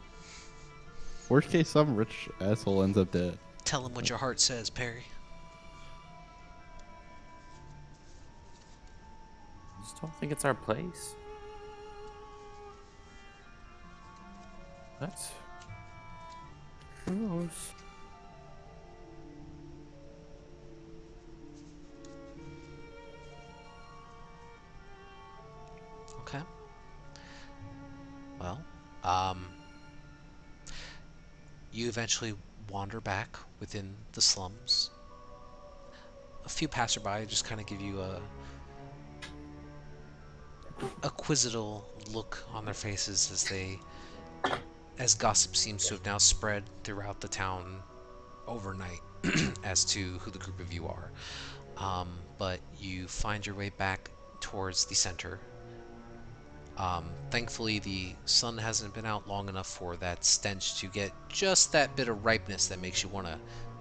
worst case, some rich asshole ends up dead. Tell him what your heart says, Perry. I just don't think it's our place. That's gross. Okay. Well, um, you eventually wander back within the slums. A few passerby just kind of give you a quizzical look on their faces as gossip seems to have now spread throughout the town overnight as to who the group of you are. But you find your way back towards the center. Thankfully, the sun hasn't been out long enough for that stench to get just that bit of ripeness that makes you want to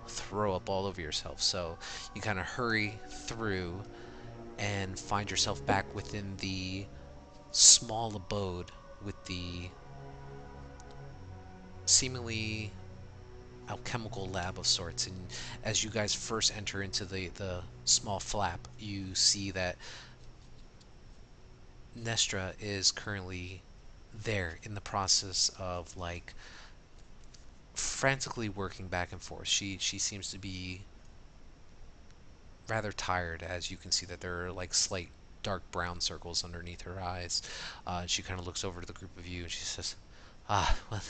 throw up all over yourself. So you kind of hurry through and find yourself back within the small abode with the seemingly alchemical lab of sorts. And as you guys first enter into the small flap, you see that Nestra is currently there in the process of like frantically working back and forth. She seems to be rather tired, as you can see that there are like slight dark brown circles underneath her eyes. She kind of looks over to the group of you and she says, "Ah, well,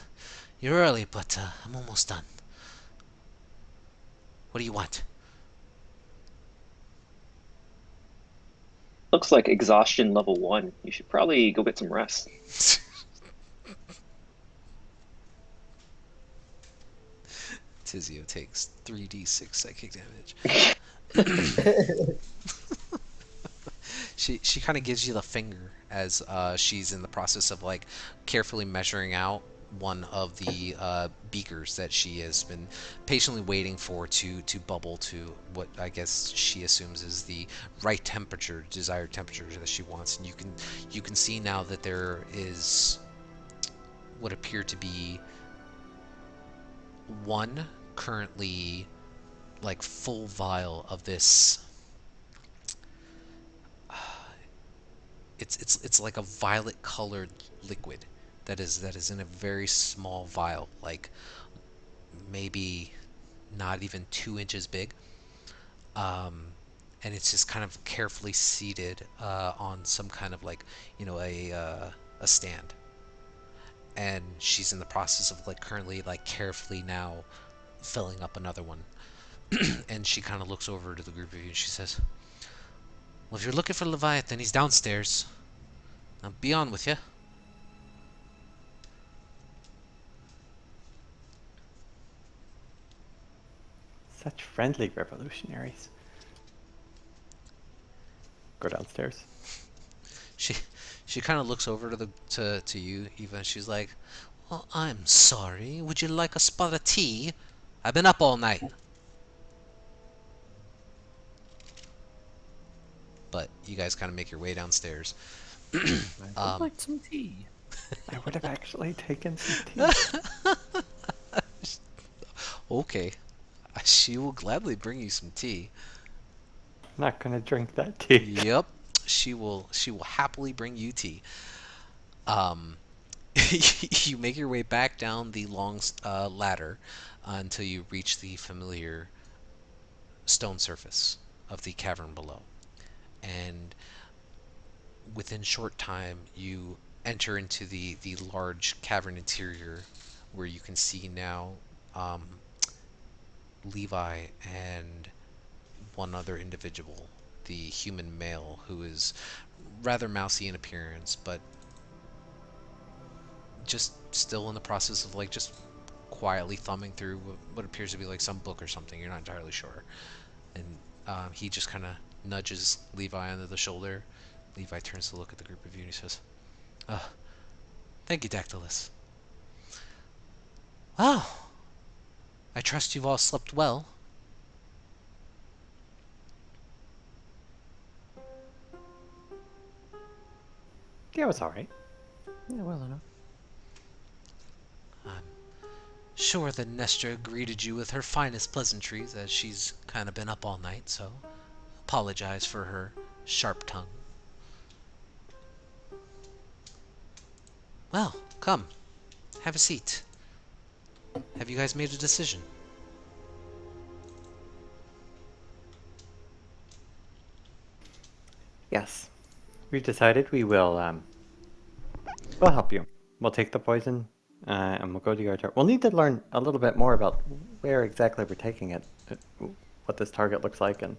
you're early, but I'm almost done. What do you want?" Looks like exhaustion level 1. You should probably go get some rest. Tizio takes 3d6 psychic damage. She kind of gives you the finger as she's in the process of like carefully measuring out one of the beakers that she has been patiently waiting for to bubble to what I guess she assumes is the right temperature, desired temperature that she wants. And you can see now that there is what appear to be one currently like full vial of this. It's like a violet colored liquid that is in a very small vial, like maybe not even 2 inches big. Um, and it's just kind of carefully seated on some kind of like a stand. And she's in the process of like currently like carefully now filling up another one. And she kind of looks over to the group of you and she says, "Well, if you're looking for Leviathan, he's downstairs. Now be on with you." Such friendly revolutionaries. Go downstairs. She she kind of looks over to you, Eva, and she's like, "Well, I'm sorry. Would you like a spot of tea? I've been up all night." But you guys kind of make your way downstairs. I would like some tea. I would have actually taken some tea. Okay, she will gladly bring you some tea. I'm not gonna drink that tea. Yep, she will happily bring you tea. Um, you make your way back down the long ladder until you reach the familiar stone surface of the cavern below. And within short time, you enter into the large cavern interior where you can see now um, Levi and one other individual, the human male, who is rather mousy in appearance, but just still in the process of like just quietly thumbing through what appears to be like some book or something. You're not entirely sure. And he just kind of nudges Levi under the shoulder. Levi turns to look at the group of you and he says, thank you, Dactylus. Well, I trust you've all slept well. Yeah, it was all right. Yeah, well enough. I'm sure that Nestor greeted you with her finest pleasantries, as she's kind of been up all night, so apologize for her sharp tongue. Well, come, have a seat. Have you guys made a decision? Yes. We've decided we'll help you. We'll take the poison, and we'll go to Yartar. We'll need to learn a little bit more about where exactly we're taking it, what this target looks like, and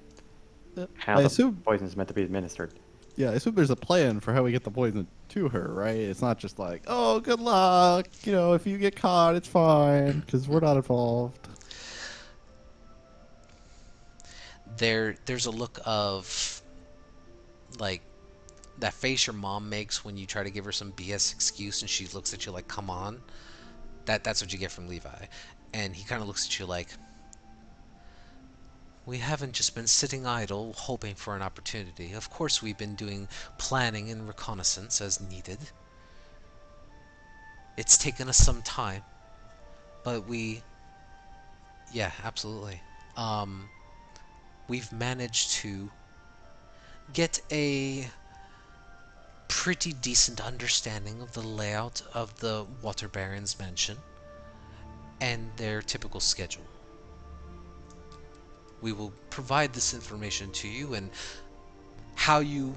how I the assume, poison is meant to be administered. yeah, I assume there's a plan for how we get the poison to her, right? It's not just like, oh, good luck. You know, if you get caught, it's fine because we're not involved. There's a look of, like, that face your mom makes when you try to give her some BS excuse and she looks at you like, come on. That's what you get from Levi. And he kind of looks at you like, we haven't just been sitting idle hoping for an opportunity. Of course we've been doing planning and reconnaissance as needed. It's taken us some time, but yeah, absolutely. Um, we've managed to get a pretty decent understanding of the layout of the Water Baron's mansion and their typical schedule. We will provide this information to you, and how you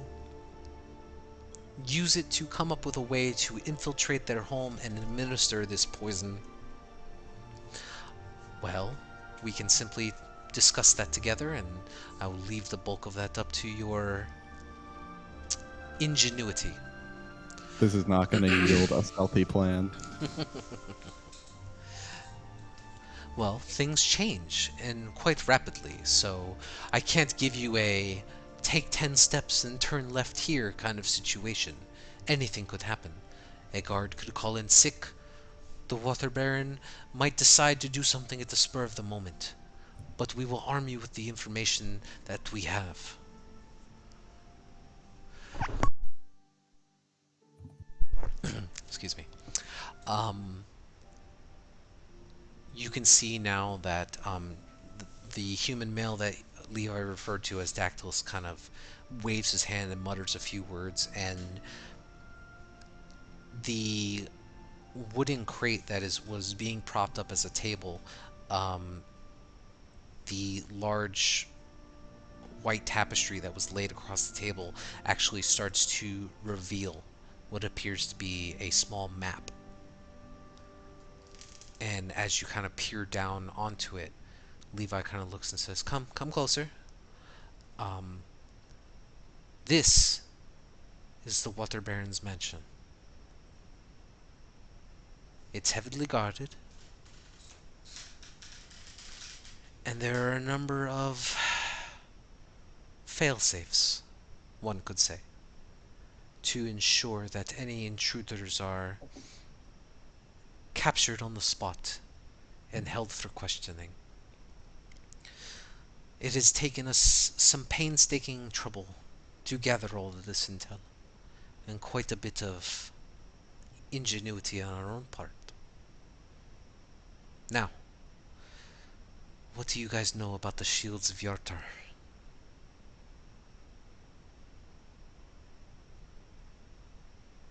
use it to come up with a way to infiltrate their home and administer this poison, well, we can simply discuss that together, and I will leave the bulk of that up to your ingenuity. This is not going to yield a stealthy plan. Well, things change, and quite rapidly, so I can't give you a take 10 steps and turn left here kind of situation. Anything could happen. A guard could call in sick. The Water Baron might decide to do something at the spur of the moment. But we will arm you with the information that we have. Excuse me. Um, you can see now that the human male that Levi referred to as Dactylus kind of waves his hand and mutters a few words, and the wooden crate that was being propped up as a table, um, the large white tapestry that was laid across the table actually starts to reveal what appears to be a small map. And as you kind of peer down onto it, Levi kind of looks and says, come closer. Um, this is the Water Baron's mansion. It's heavily guarded, and there are a number of fail-safes, one could say, to ensure that any intruders are captured on the spot and held for questioning. It has taken us some painstaking trouble to gather all of this intel, and quite a bit of ingenuity on our own part. Now, what do you guys know about the shields of Yartar?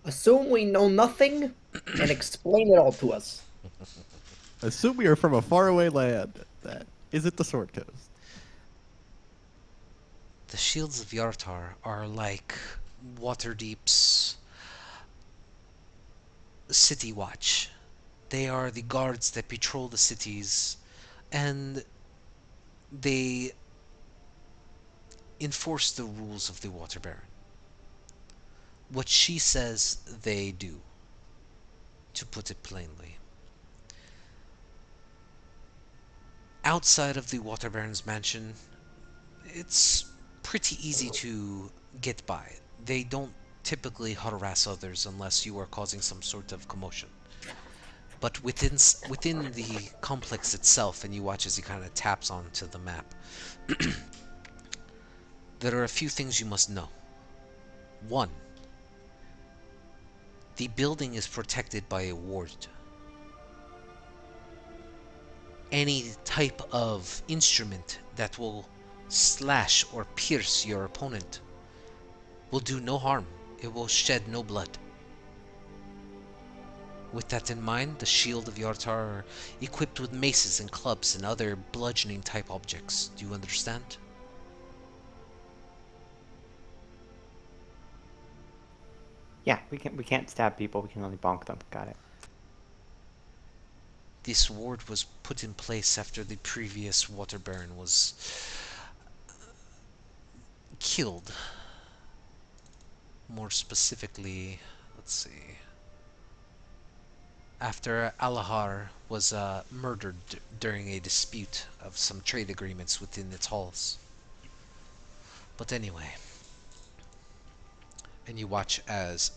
Assume we know nothing and explain it all to us. Assume we are from a faraway land that isn't the Sword Coast. The shields of Yartar are like Waterdeep's city watch. They are the guards that patrol the cities, and they enforce the rules of the Water Baron. What she says, they do, to put it plainly. Outside of the Water Baron's mansion, it's pretty easy to get by. They don't typically harass others unless you are causing some sort of commotion. But within the complex itself, and you watch as he kind of taps onto the map, there are a few things you must know. One, the building is protected by a ward. Any type of instrument that will slash or pierce your opponent will do no harm. It will shed no blood. With that in mind, the shield of Yartar are equipped with maces and clubs and other bludgeoning type objects. Do you understand? Yeah, we can't stab people. We can only bonk them. Got it. This ward was put in place after the previous water baron was killed. More specifically, let's see. After Alahar was murdered during a dispute of some trade agreements within its halls. But anyway, and you watch as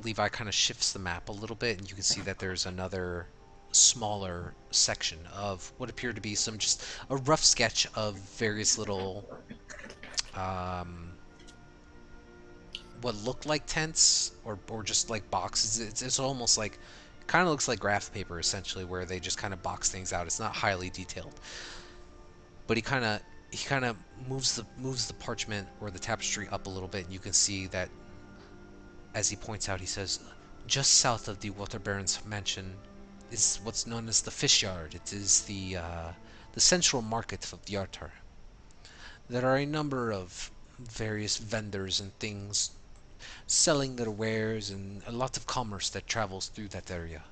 Levi kind of shifts the map a little bit, and you can see that there's another smaller section of what appear to be some just a rough sketch of various little um, what look like tents or just like boxes. It's almost like kind of looks like graph paper essentially, where they just kind of box things out. It's not highly detailed, but he kind of moves the parchment or the tapestry up a little bit, and you can see that as he points out, he says, just south of the Water Baron's mansion is what's known as the fish yard. It is the central market of Yartar. There are a number of various vendors and things selling their wares, and a lot of commerce that travels through that area.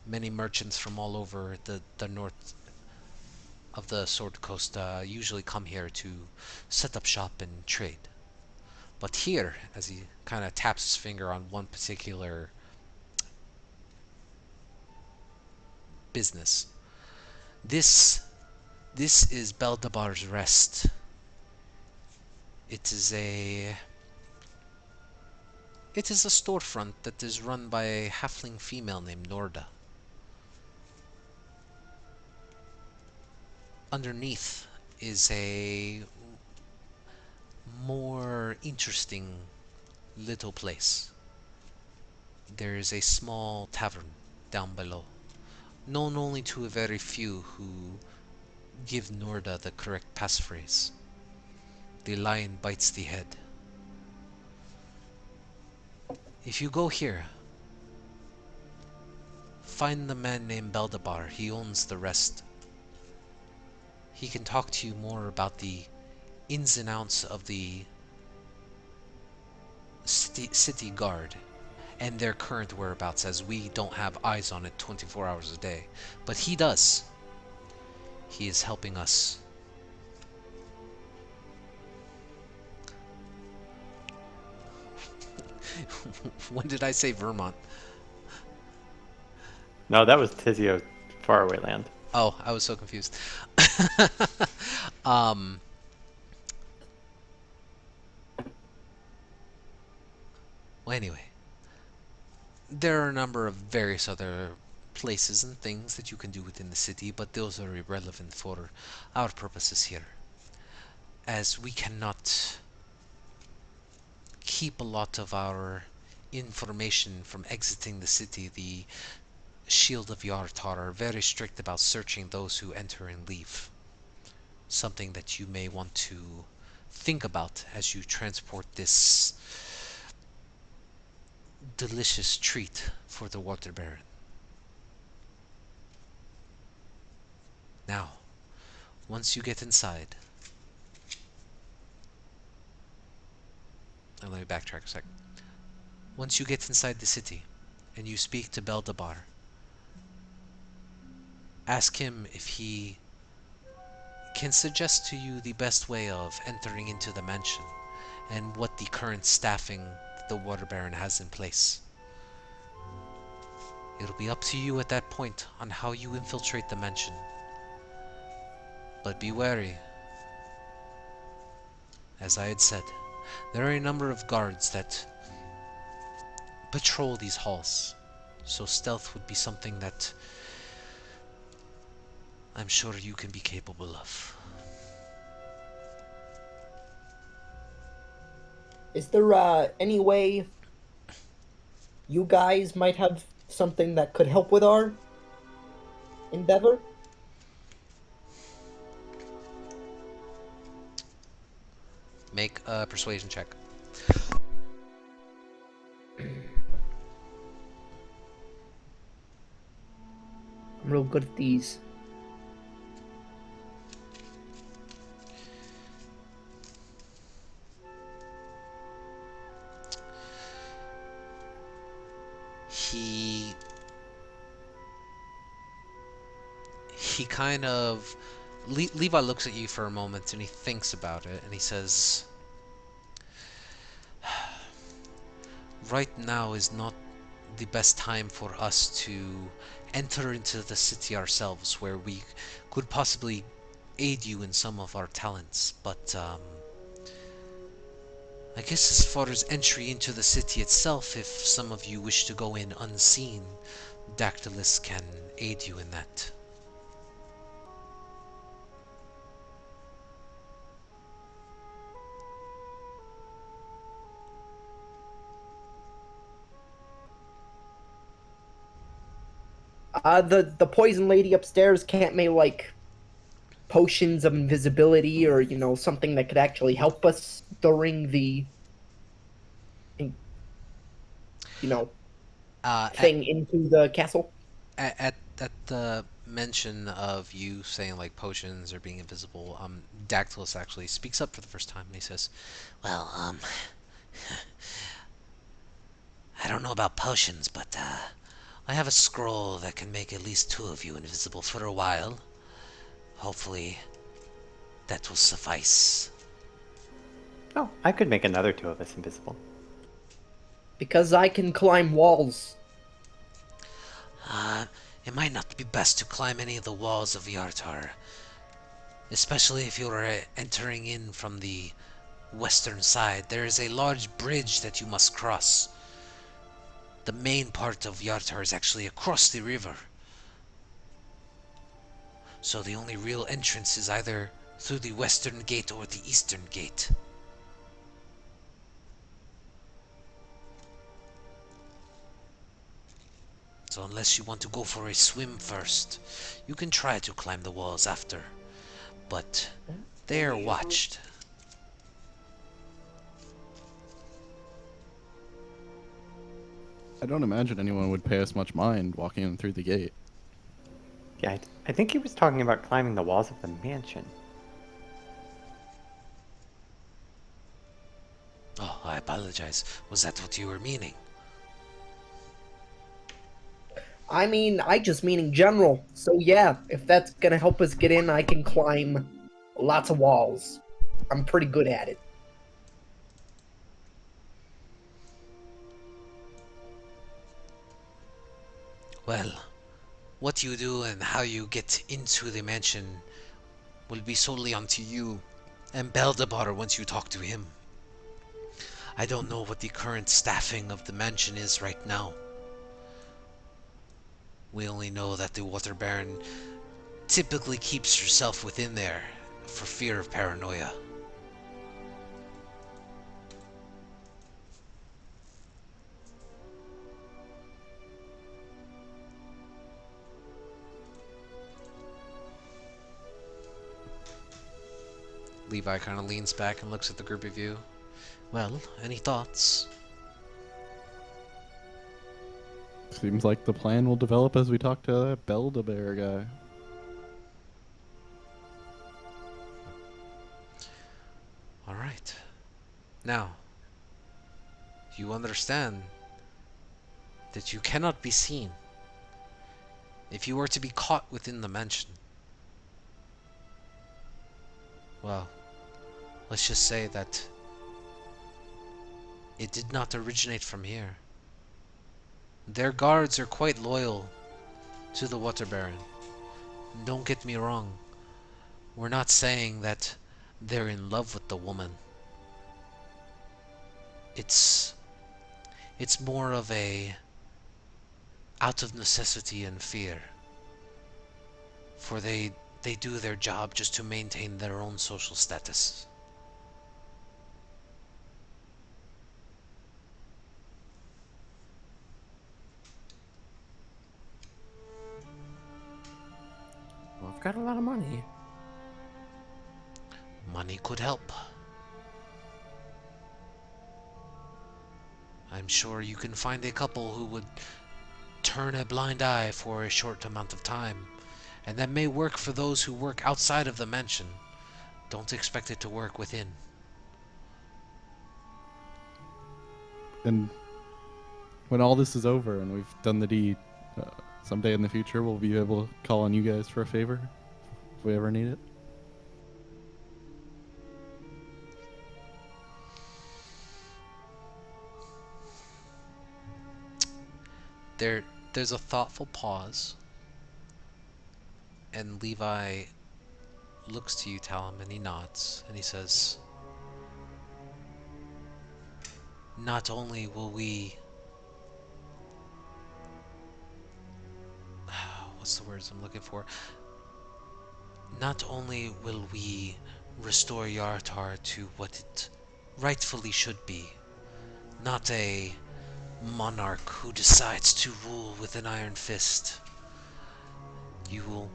Many merchants from all over the north of the Sword Coast usually come here to set up shop and trade. But here, as he kind of taps his finger on one particular business, this this is Beldabar's Rest. It is a storefront that is run by a halfling female named Norda. Underneath is a more interesting little place. There is a small tavern down below, known only to a very few who give Norda the correct passphrase. The lion bites the head. If you go here, find the man named Beldabar. He owns the rest. He can talk to you more about the ins and outs of the city guard and their current whereabouts, as we don't have eyes on it 24 hours a day. But he does. He is helping us. When did I say Vermont? No, that was Tizio's faraway land. Oh, I was so confused. um, well, anyway, there are a number of various other places and things that you can do within the city, but those are irrelevant for our purposes here, as we cannot keep a lot of our information from exiting the city. The Shield of Yartar are very strict about searching those who enter and leave. Something that you may want to think about as you transport this delicious treat for the Water Baron. Now, once you get inside, and let me backtrack a sec. Once you get inside the city and you speak to Beldabar, ask him if he can suggest to you the best way of entering into the mansion and what the current staffing the Water Baron has in place. It'll be up to you at that point on how you infiltrate the mansion. But be wary. As I had said, there are a number of guards that patrol these halls, so stealth would be something that I'm sure you can be capable of. Is there any way you guys might have something that could help with our endeavor? Make a persuasion check. I'm real good at these. He kind of Levi looks at you for a moment and he thinks about it and he says, right now is not the best time for us to enter into the city ourselves, where we could possibly aid you in some of our talents, but I guess as far as entry into the city itself, if some of you wish to go in unseen, Dactylus can aid you in that. The poison lady upstairs can't make like potions of invisibility or something that could actually help us during the you know Uh, at, thing into the castle. at the mention of you saying like potions or being invisible, Dactylus actually speaks up for the first time and he says, "Well, I don't know about potions, but I have a scroll that can make at least two of you invisible for a while. Hopefully, that will suffice." Oh, I could make another two of us invisible. Because I can climb walls. It might not be best to climb any of the walls of Yartar, especially if you're entering in from the western side. There is a large bridge that you must cross. The main part of Yartar is actually across the river, so the only real entrance is either through the western gate or the eastern gate. So unless you want to go for a swim first, you can try to climb the walls after, but they are watched. I don't imagine anyone would pay us much mind walking in through the gate. Yeah, I think he was talking about climbing the walls of the mansion. Oh, I apologize. Was that what you were meaning? I mean, I just mean in general. So yeah, if that's gonna help us get in, I can climb lots of walls. I'm pretty good at it. Well, what you do and how you get into the mansion will be solely unto you and Beldabar once you talk to him. I don't know what the current staffing of the mansion is right now. We only know that the Water Baron typically keeps herself within there for fear of paranoia. Levi kind of leans back and looks at the group of you. Well, any thoughts? Seems like the plan will develop as we talk to that Beldabear guy. Alright. Now, you understand that you cannot be seen. If you were to be caught within the mansion, well, let's just say that it did not originate from here. Their guards are quite loyal to the Water Baron. Don't get me wrong. We're not saying that they're in love with the woman. It's it's more of a out of necessity and fear. For they do their job just to maintain their own social status. Well, I've got a lot of money. Money could help. I'm sure you can find a couple who would turn a blind eye for a short amount of time, and that may work for those who work outside of the mansion. Don't expect it to work within. And when all this is over and we've done the deed, someday in the future we'll be able to call on you guys for a favor if we ever need it. There's a thoughtful pause, and Levi looks to you, Talon, and he nods, and he says, "Not only will we..." What's the words I'm looking for? Not only will we restore Yartar to what it rightfully should be, not a monarch who decides to rule with an iron fist. You will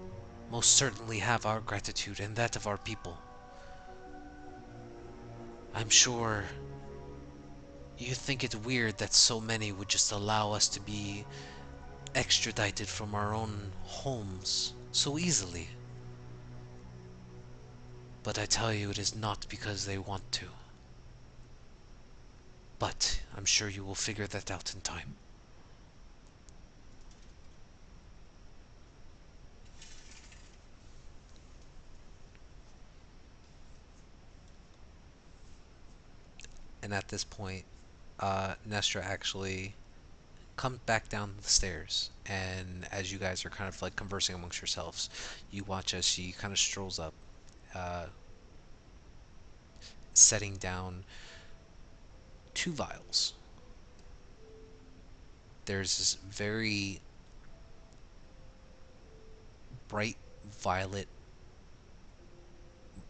most certainly have our gratitude and that of our people. I'm sure you think it weird that so many would just allow us to be extradited from our own homes so easily. But I tell you, it is not because they want to. But I'm sure you will figure that out in time. And at this point, Nestra actually comes back down the stairs, and as you guys are kind of like conversing amongst yourselves, you watch as she kind of strolls up, uh, setting down two vials. There's this very bright violet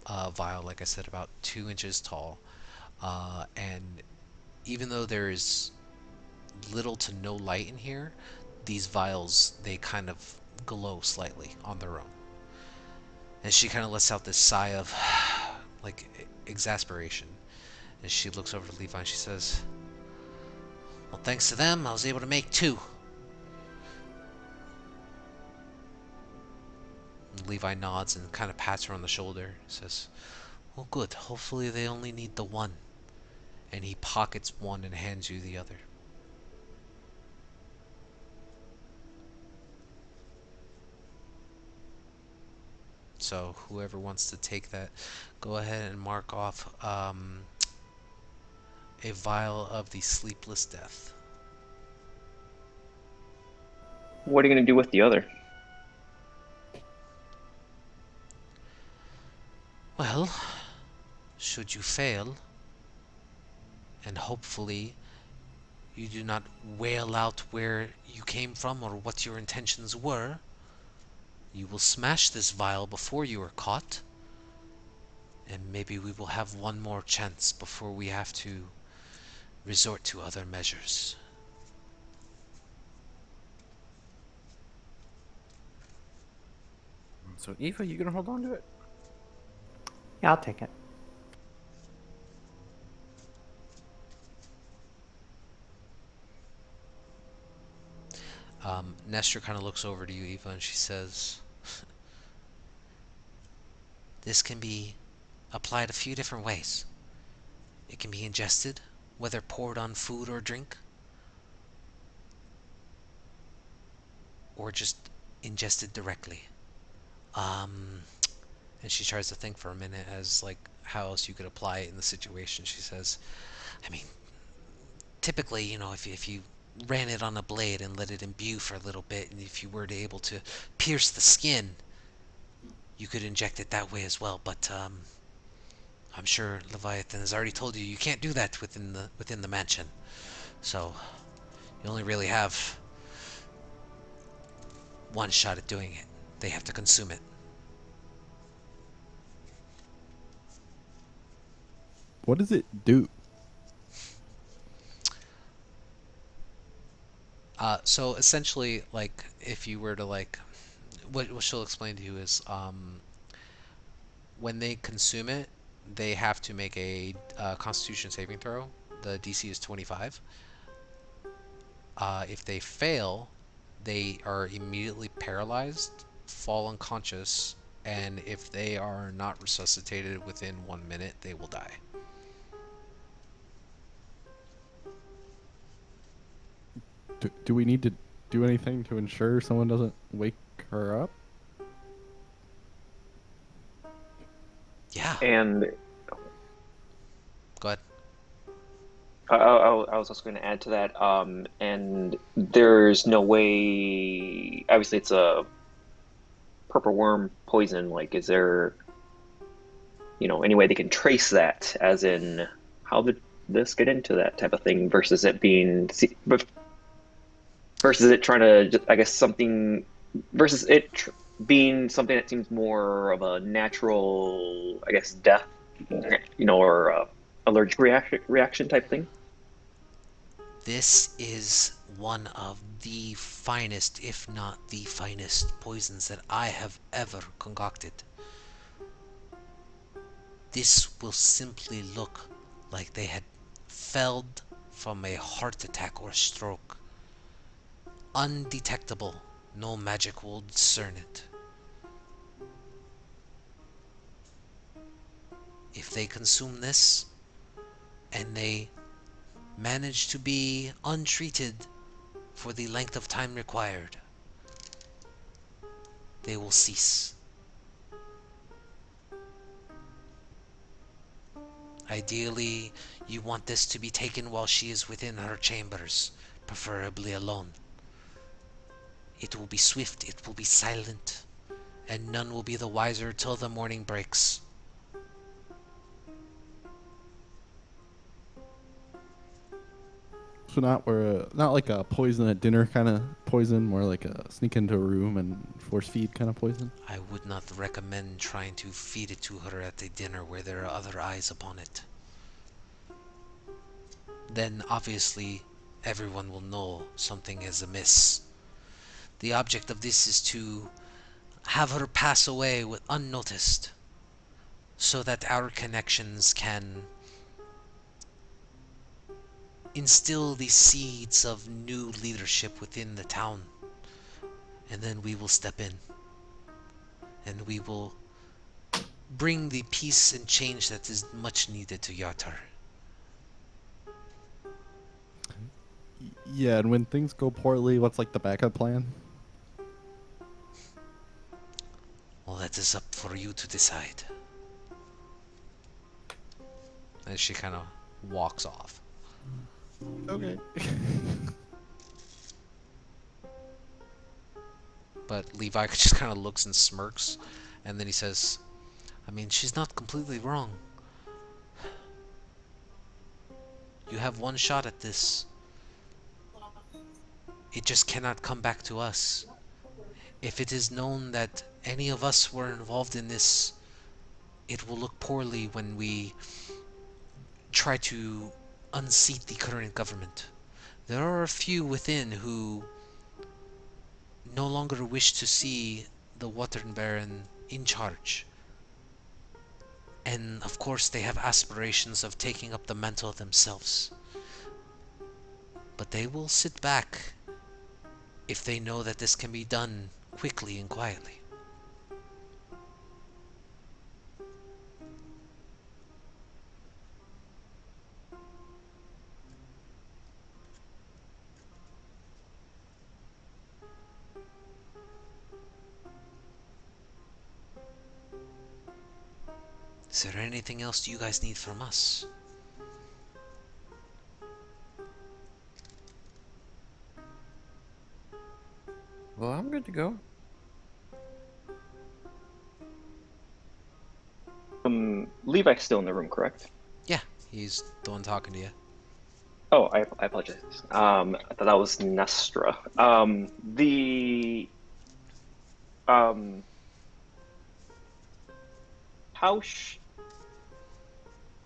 vial, like I said, about 2 inches tall, and even though there is little to no light in here, these vials, they kind of glow slightly on their own. And she kind of lets out this sigh of like exasperation, and she looks over to Levi and she says, "Well, thanks to them, I was able to make two." And Levi nods and kind of pats her on the shoulder. He says, "Well, good. Hopefully they only need the one." And he pockets one and hands you the other. So whoever wants to take that, go ahead and mark off a vial of the sleepless death. What are you gonna do with the other? Well, should you fail, and hopefully you do not wail out where you came from or what your intentions were, you will smash this vial before you are caught, and maybe we will have one more chance before we have to resort to other measures. So, Eva, you gonna hold on to it? Yeah, I'll take it. Nestor kind of looks over to you, Eva, and she says, "This can be applied a few different ways. It can be ingested, whether poured on food or drink, or just ingested directly. Um, and she tries to think for a minute as like how else you could apply it in the situation. She says, I mean, typically, if you ran it on a blade and let it imbue for a little bit, and if you were to able to pierce the skin, you could inject it that way as well. But I'm sure Leviathan has already told you you can't do that within the mansion. So you only really have one shot at doing it. They have to consume it. What does it do? So essentially, like, if you were to like, what she'll explain to you is, when they consume it, they have to make a Constitution saving throw. The DC is 25. If they fail, they are immediately paralyzed, fall unconscious, and if they are not resuscitated within 1 minute, they will die. Do we need to do anything to ensure someone doesn't wake her up? Yeah. And Go ahead. I was also going to add to that. And there's no way. Obviously, it's a purple worm poison. Like, is there, any way they can trace that? As in, how did this get into that type of thing? Versus it being, versus it trying to, I guess, something. Versus it being something that seems more of a natural, I guess, death, or allergic reaction type thing. This is one of the finest, if not the finest, poisons that I have ever concocted. This will simply look like they had felled from a heart attack or stroke. Undetectable. No magic will discern it. If they consume this and they manage to be untreated for the length of time required, they will cease. Ideally, you want this to be taken while she is within her chambers, preferably alone. It will be swift, it will be silent, and none will be the wiser till the morning breaks. So not like a poison at dinner kind of poison, more like a sneak into a room and force feed kind of poison. I would not recommend trying to feed it to her at a dinner where there are other eyes upon it. Then obviously everyone will know something is amiss. The object of this is to have her pass away unnoticed, so that our connections can instill the seeds of new leadership within the town. And then we will step in and we will bring the peace and change that is much needed to Yartar. Yeah, and when things go poorly, what's like the backup plan? Well, that is up for you to decide. And she kind of walks off. Okay. But Levi just kind of looks and smirks, and then he says, I mean, she's not completely wrong. You have one shot at this. It just cannot come back to us. If it is known that any of us were involved in this, it will look poorly when we try to unseat the current government. There are a few within who no longer wish to see the Water Baron in charge. And of course they have aspirations of taking up the mantle themselves. But they will sit back if they know that this can be done quickly and quietly. Is there anything else you guys need from us? Well, I'm good to go. Levi's still in the room, correct? Yeah, he's the one talking to you. Oh, I apologize. I thought that was Nestra. Um, how sh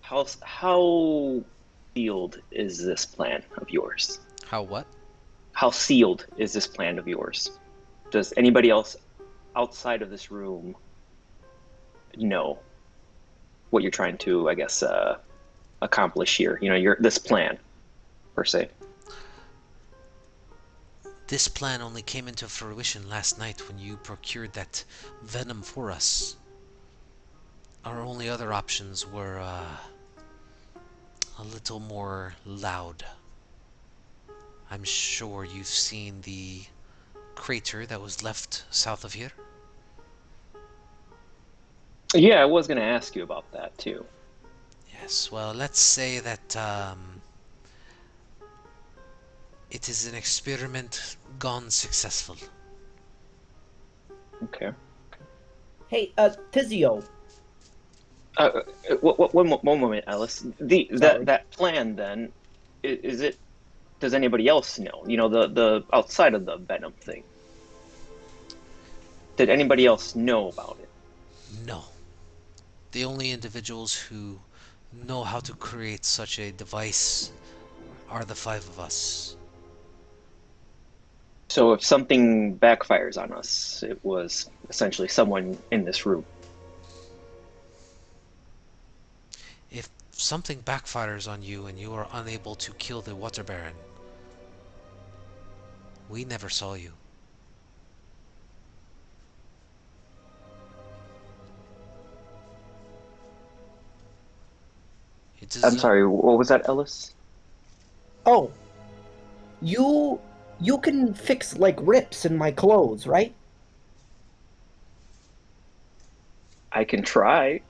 how sealed is this plan of yours? How what? How sealed is this plan of yours? Does anybody else outside of this room know what you're trying to, I guess, accomplish here? You know, this plan per se. This plan only came into fruition last night when you procured that venom for us. Our only other options were a little more loud. I'm sure you've seen the crater that was left south of here. Yeah, I was going to ask you about that too. Yes, well, let's say that it is an experiment gone successful. Okay. Hey, Tizio. One moment, Alice. Sorry. That plan then, is it? Does anybody else know? You know, the outside of the Venom thing. Did anybody else know about it? No. The only individuals who know how to create such a device are the five of us. So if something backfires on us, it was essentially someone in this room. If something backfires on you and you are unable to kill the Water Baron, we never saw you. It I'm is sorry, what was that, Ellis? Oh, you can fix like rips in my clothes, right? I can try.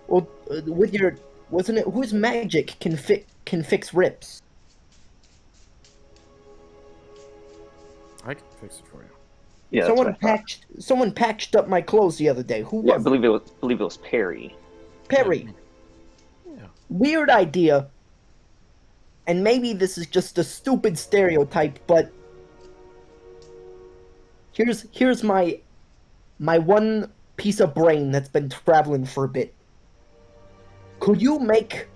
Well, with your wasn't it whose magic can fix rips? I can fix it for you. Yeah, that's what I thought. Someone patched up my clothes the other day. Who Yeah, I was it? believe it was Perry. Perry. Yeah. Weird idea. And maybe this is just a stupid stereotype, but here's my one piece of brain that's been traveling for a bit. Could you make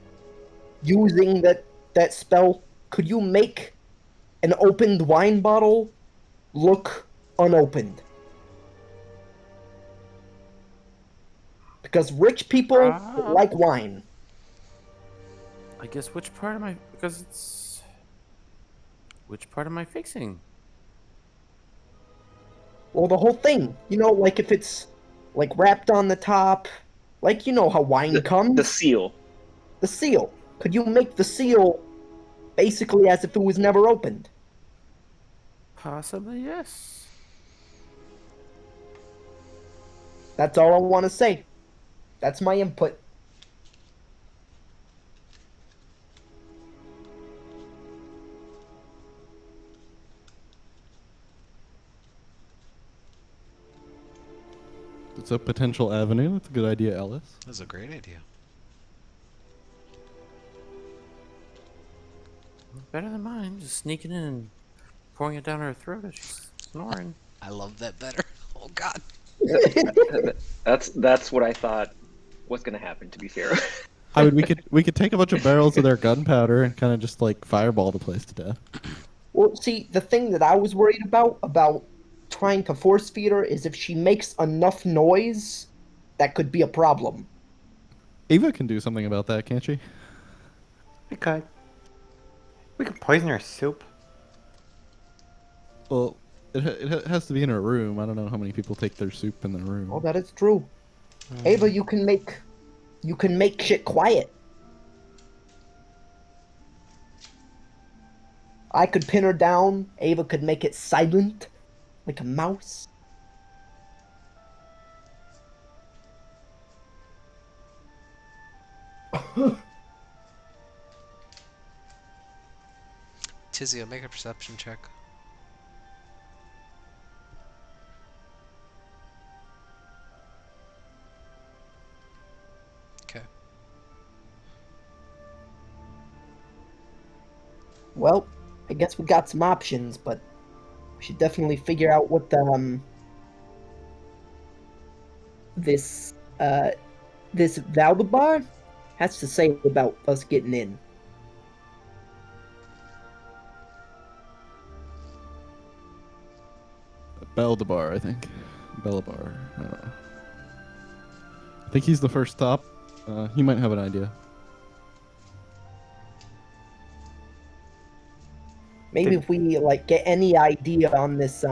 using that spell? Could you make an opened wine bottle look unopened? Because rich people like wine. I guess which part am I? Because it's which part am I fixing? Well, the whole thing. You know, like if it's like wrapped on the top, like you know how wine The comes. seal. The seal. Could you make the seal basically as if it was never opened? Possibly yes. That's all I want to say. That's my input. It's a potential avenue. That's a good idea, Ellis. That's a great idea. Better than mine. Just sneaking in and pouring it down her throat as she's snoring. I love that better. Oh God. That's what I thought was going to happen. To be fair. I mean, we could take a bunch of barrels of their gunpowder and kind of just like fireball the place to death. Well, see, the thing that I was worried about trying to force feed her is if she makes enough noise, that could be a problem. Ava can do something about that, can't she? We could. We could poison her soup. Well, it has to be in her room. I don't know how many people take their soup in their room. Oh, that is true. Ava, you can make shit quiet. I could pin her down. Ava could make it silent, like a mouse. Tizio, make a perception check. Well, I guess we got some options, but we should definitely figure out what the this this Valdebar has to say about us getting in. Beldabar, I think. Bellabar. I don't know. I think he's the first stop. He might have an idea. Maybe Did- if we like get any idea on this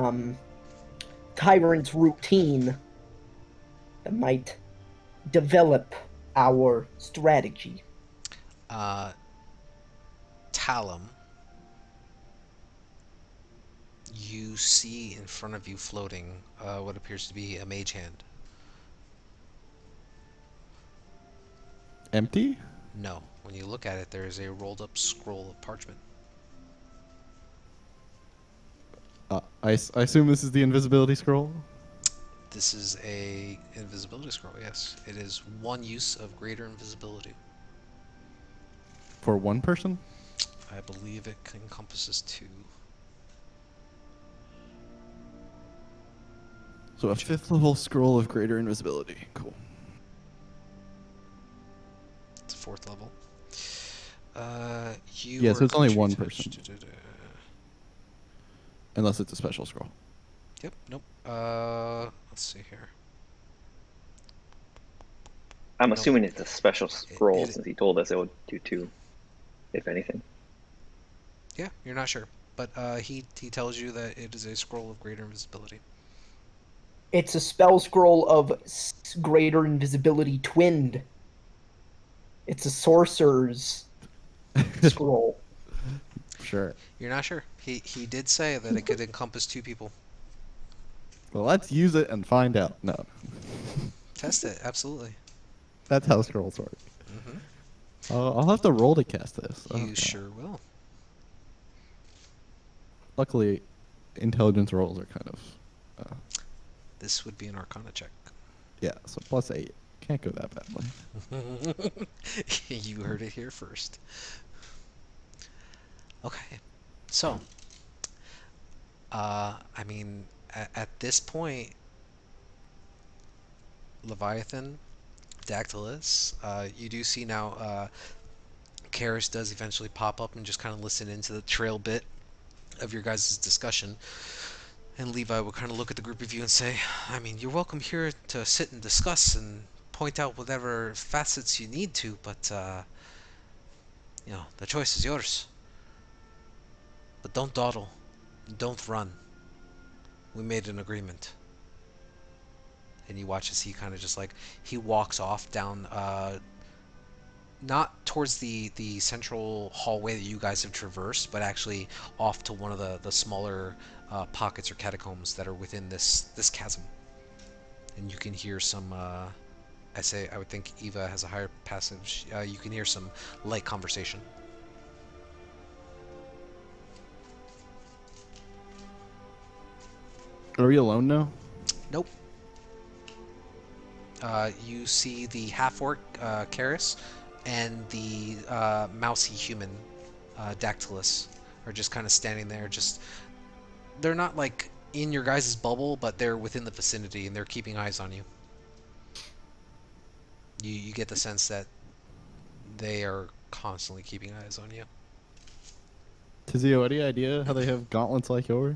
tyrant's routine, that might develop our strategy. Talum, you see in front of you floating what appears to be a mage hand. Empty? No, when you look at it, there is a rolled up scroll of parchment. I assume this is the invisibility scroll? This is a invisibility scroll, yes. It is one use of greater invisibility. For one person? I believe it encompasses two. So a 5th level scroll of greater invisibility. Cool. It's a 4th level. You Yeah, so were it's only creature one touch. person. Unless it's a special scroll. Yep, nope. Let's see here. I'm Nope. assuming it's a special scroll it- since he told us it would do 2, if anything. Yeah, you're not sure. But he tells you that it is a scroll of greater invisibility. It's a spell scroll of greater invisibility twinned. It's a sorcerer's scroll. Sure. You're not sure. He did say that it could encompass two people. Well, let's use it and find out. No. Test it, absolutely. That's how scrolls work. Hmm. I'll have to roll to cast this. You Okay. sure will. Luckily, intelligence rolls are kind of... This would be an Arcana check. yeah, so +8. Can't go that badly. You heard it here first. Okay, so, I mean, at this point, Leviathan, Dactylus, you do see now, Karis does eventually pop up and just kind of listen into the trail bit of your guys' discussion. And Levi will kind of look at the group of you and say, I mean, you're welcome here to sit and discuss and point out whatever facets you need to, but, the choice is yours. But don't dawdle. Don't run. We made an agreement. And you watch as he kind of just like, he walks off down, not towards the central hallway that you guys have traversed, but actually off to one of the smaller pockets or catacombs that are within this chasm. And you can hear some, I would think Eva has a higher passage. You can hear some light conversation. Are we alone now? Nope. You see the half-orc Karis and the mousy human Dactylus are just kind of standing there. They're not like in your guys' bubble, but they're within the vicinity and they're keeping eyes on you. You get the sense that they are constantly keeping eyes on you. Tizio, any idea how they have gauntlets like yours?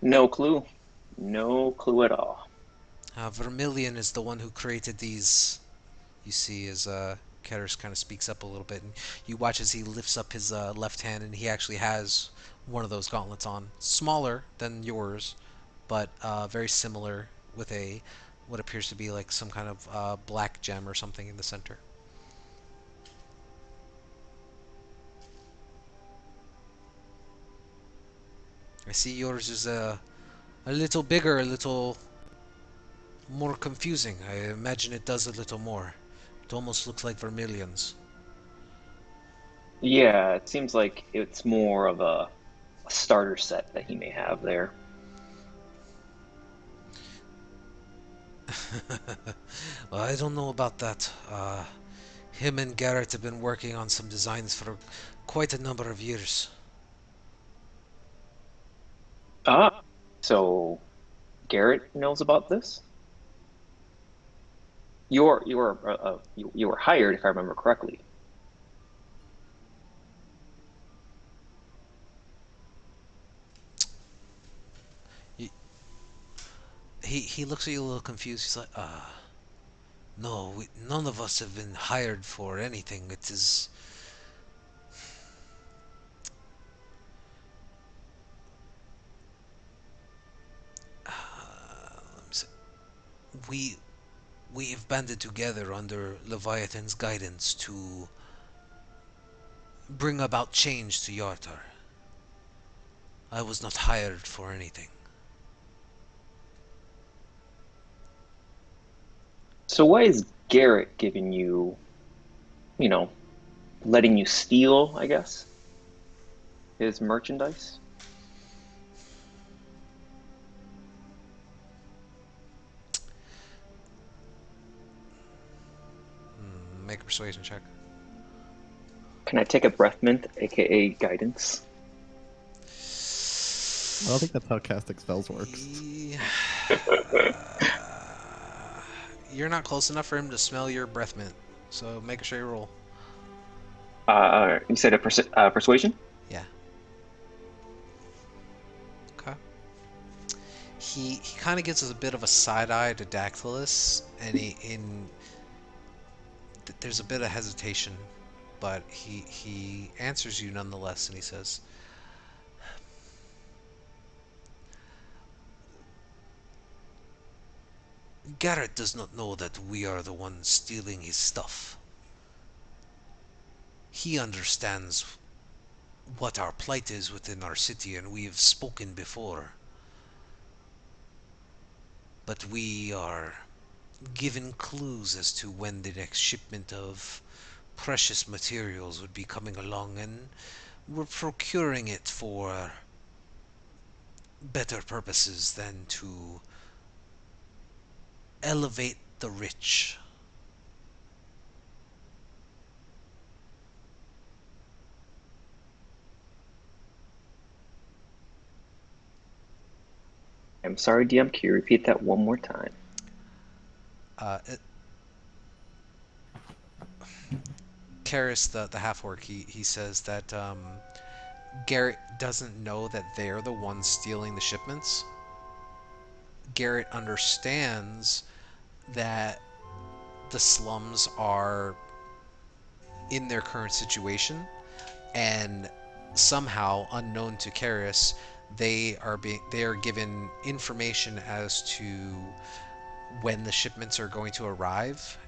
No clue. No clue at all. Vermilion is the one who created these. You see as Karis kind of speaks up a little bit, and you watch as he lifts up his left hand, and he actually has one of those gauntlets on. Smaller than yours, but very similar, with what appears to be like some kind of black gem or something in the center. I see yours is a little bigger, a little more confusing. I imagine it does a little more. It almost looks like Vermilion's. Yeah, it seems like it's more of a starter set that he may have there. Well, I don't know about that. Him and Garrett have been working on some designs for quite a number of years. Ah, so Garrett knows about this? You were hired, if I remember correctly. He, he looks at you a little confused. He's like, no, none of us have been hired for anything. It is. Let me see. We we have banded together under Leviathan's guidance to bring about change to Yartar. I was not hired for anything. So why is Garrett giving you, you know, letting you steal, I guess, his merchandise? Make a persuasion check. Can I take a breath mint, aka guidance? I don't think that's how casting spells works. You're not close enough for him to smell your breath mint, so make a straight roll. You said a persuasion? Yeah. Okay. He kind of gives us a bit of a side eye to Dactylus, and there's a bit of hesitation, but he answers you nonetheless, and he says, Garrett does not know that we are the ones stealing his stuff. He understands what our plight is within our city, and we have spoken before. But we are given clues as to when the next shipment of precious materials would be coming along, and we're procuring it for better purposes than to elevate the rich. I'm sorry, DM. Can you repeat that one more time? Uh, Karis, the half orc, he says that Garrett doesn't know that they're the ones stealing the shipments. Garrett understands that the slums are in their current situation, and somehow, unknown to Karis, they are given information as to when the shipments are going to arrive,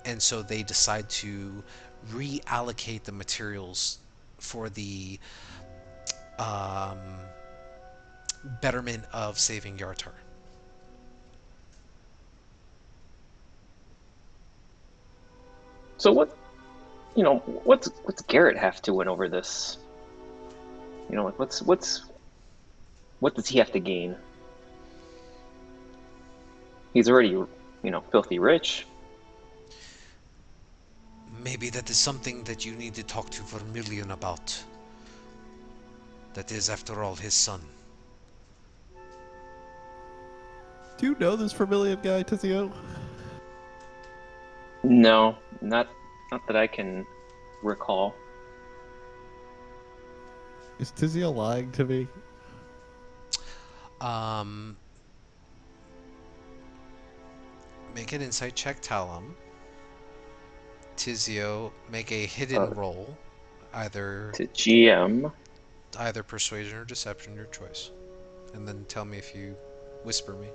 and so they decide to reallocate the materials for the um, betterment of saving Yartar. So what's Garrett have to win over this? Like what does he have to gain? He's already, filthy rich. Maybe that is something that you need to talk to Vermilion about. That is, after all, his son. Do you know this familiar guy, Tizio? No, not that I can recall. Is Tizio lying to me? Um, Make an insight check, Talum. Tizio, make a hidden Uh, roll, either to GM. persuasion or deception, your choice, and then tell me if you whisper me.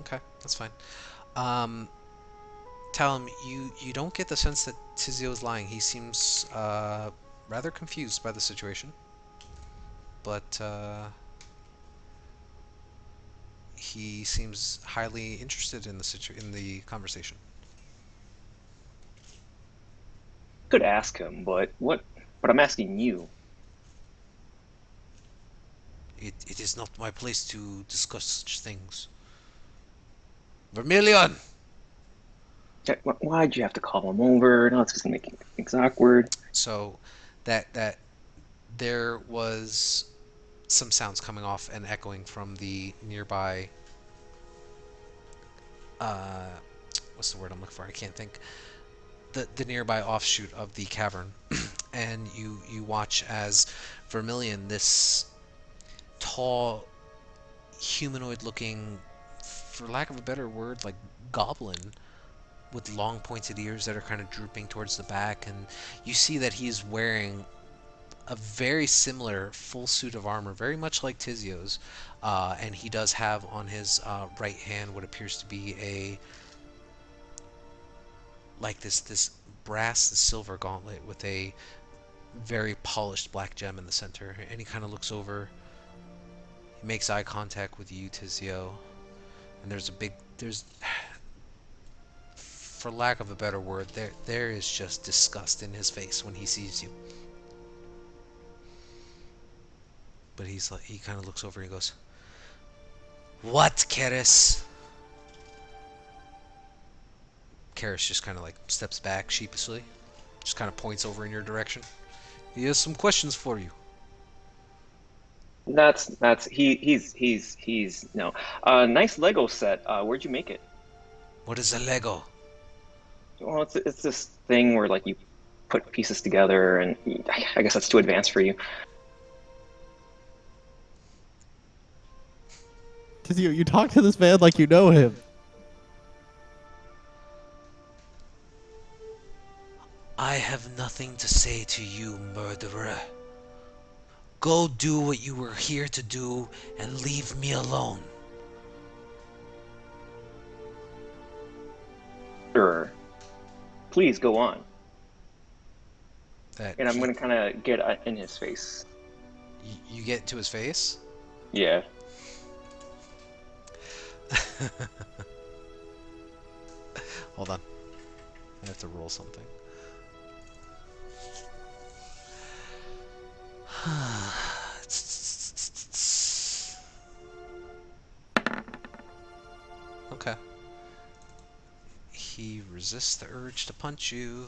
Okay, that's fine. Um, Talum, you don't get the sense that Tizio is lying. He seems rather confused by the situation, but he seems highly interested in in the conversation. Could ask him, but what? But I'm asking you. It is not my place to discuss such things. Vermilion! Why'd you have to call him over? No, it's just making things awkward. So that there was some sounds coming off and echoing from the nearby uh what's the word I'm looking for? I can't think. The nearby offshoot of the cavern. And you watch as Vermilion, this tall humanoid looking, for lack of a better word, like goblin with long pointed ears that are kind of drooping towards the back, and you see that he's wearing a very similar full suit of armor, very much like Tizio's, and he does have on his right hand what appears to be a like this brass and silver gauntlet with a very polished black gem in the center. And he kind of looks over, he makes eye contact with you, Tizio, and there's for lack of a better word, there is just disgust in his face when he sees you. But he's like, he kind of looks over and he goes, "What, Karis?" Karis just kind of like steps back sheepishly, just kind of points over in your direction. He has some questions for you. He's no. Nice Lego set. Where'd you make it? What is a Lego? Well, it's this thing where like you put pieces together, and I guess that's too advanced for you. Tizio, you talk to this man like you know him. I have nothing to say to you, murderer. Go do what you were here to do and leave me alone. Sure. Please go on. That And I'm gonna kind of get in his face. you get to his face? Yeah. Hold on. I have to roll something. Okay. He resists the urge to punch you.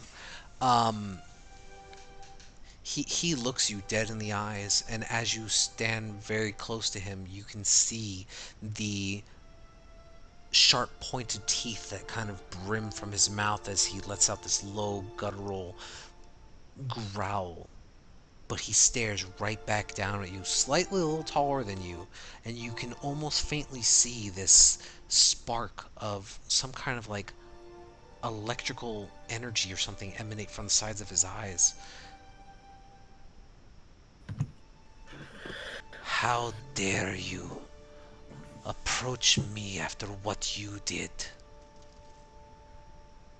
He looks you dead in the eyes, and as you stand very close to him, you can see the sharp pointed teeth that kind of brim from his mouth as he lets out this low guttural growl. But he stares right back down at you, slightly a little taller than you, and you can almost faintly see this spark of some kind of like electrical energy or something emanate from the sides of his eyes. How dare you approach me after what you did?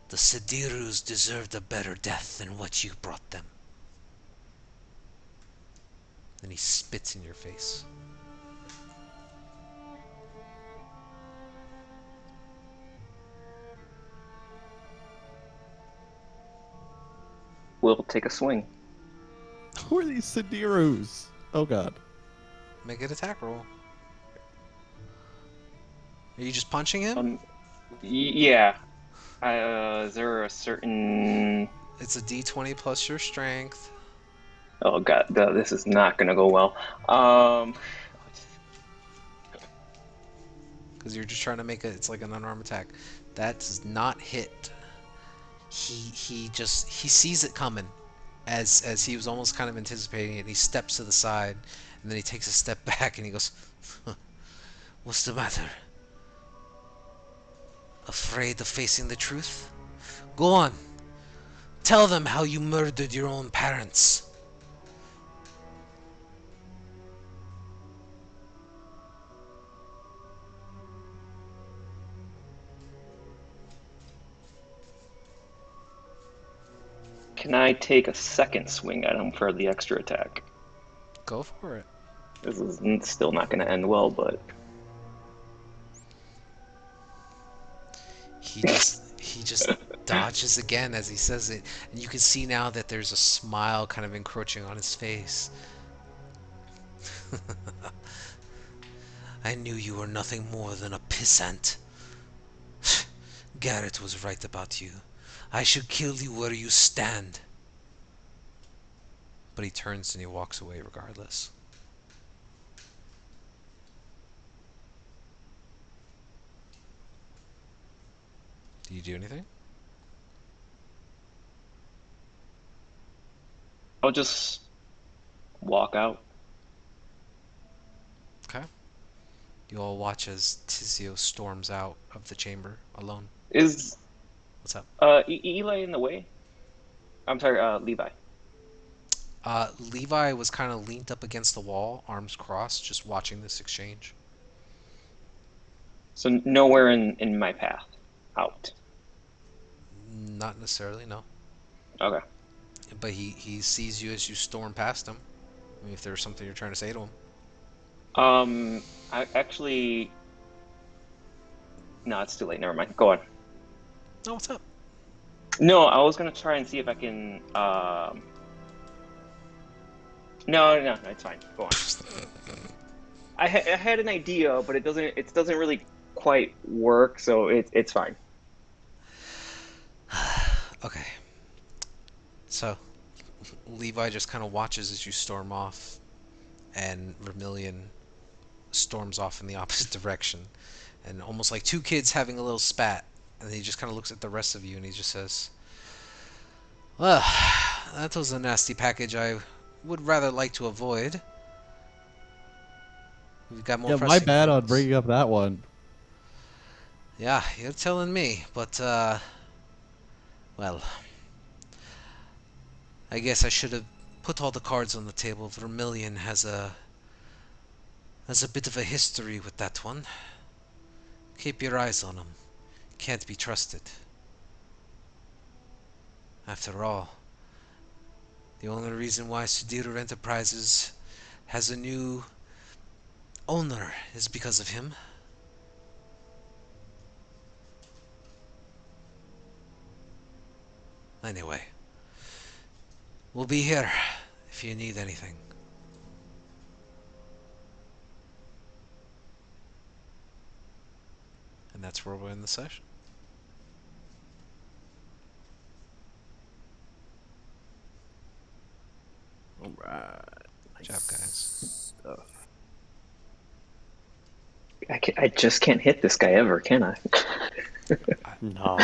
The Sidirus deserved a better death than what you brought them. Then he spits in your face. We'll take a swing. Who are these Sidirus? Oh god. Make an attack roll. Are you just punching him? Yeah. Is there a certain? It's a D20 plus your strength. Oh god, this is not gonna go well. Because you're just trying to make it. It's like an unarmed attack. That does not hit. He sees it coming, as he was almost kind of anticipating it. And he steps to the side, and then he takes a step back, and he goes, "What's the matter? Afraid of facing the truth? Go on. Tell them how you murdered your own parents." Can I take a second swing at him for the extra attack? Go for it. This is still not gonna end well, but He just dodges again as he says it, and you can see now that there's a smile kind of encroaching on his face. I knew you were nothing more than a pissant. Garrett was right about you. I should kill you where you stand. But he turns and he walks away regardless. Do you do anything? I'll just walk out. Okay. You all watch as Tizio storms out of the chamber alone. Is What's up? Eli in the way? I'm sorry, Levi. Levi was kind of leaned up against the wall, arms crossed, just watching this exchange. So nowhere in my path. Out. Not necessarily, no. Okay. But he sees you as you storm past him. I mean, if there's something you're trying to say to him. I actually. No, it's too late. Never mind. Go on. Oh, what's up? No, I was gonna try and see if I can. No, it's fine. Go on. I had an idea, but it doesn't really quite work, so it's fine. Okay. So, Levi just kind of watches as you storm off, and Vermilion storms off in the opposite direction, and almost like two kids having a little spat. And he just kind of looks at the rest of you, and he just says, "Well, that was a nasty package I would rather like to avoid. We've got more Yeah, my pressing bad on things." bringing up that one. Yeah, you're telling me, but, well, I guess I should have put all the cards on the table. Vermilion has a bit of a history with that one. Keep your eyes on him. Can't be trusted. After all, the only reason why Sudir Enterprises has a new owner is because of him. Anyway, we'll be here if you need anything. And that's where we'll end the session. All right. Good job, guys. Stuff. I just can't hit this guy ever, can I? No.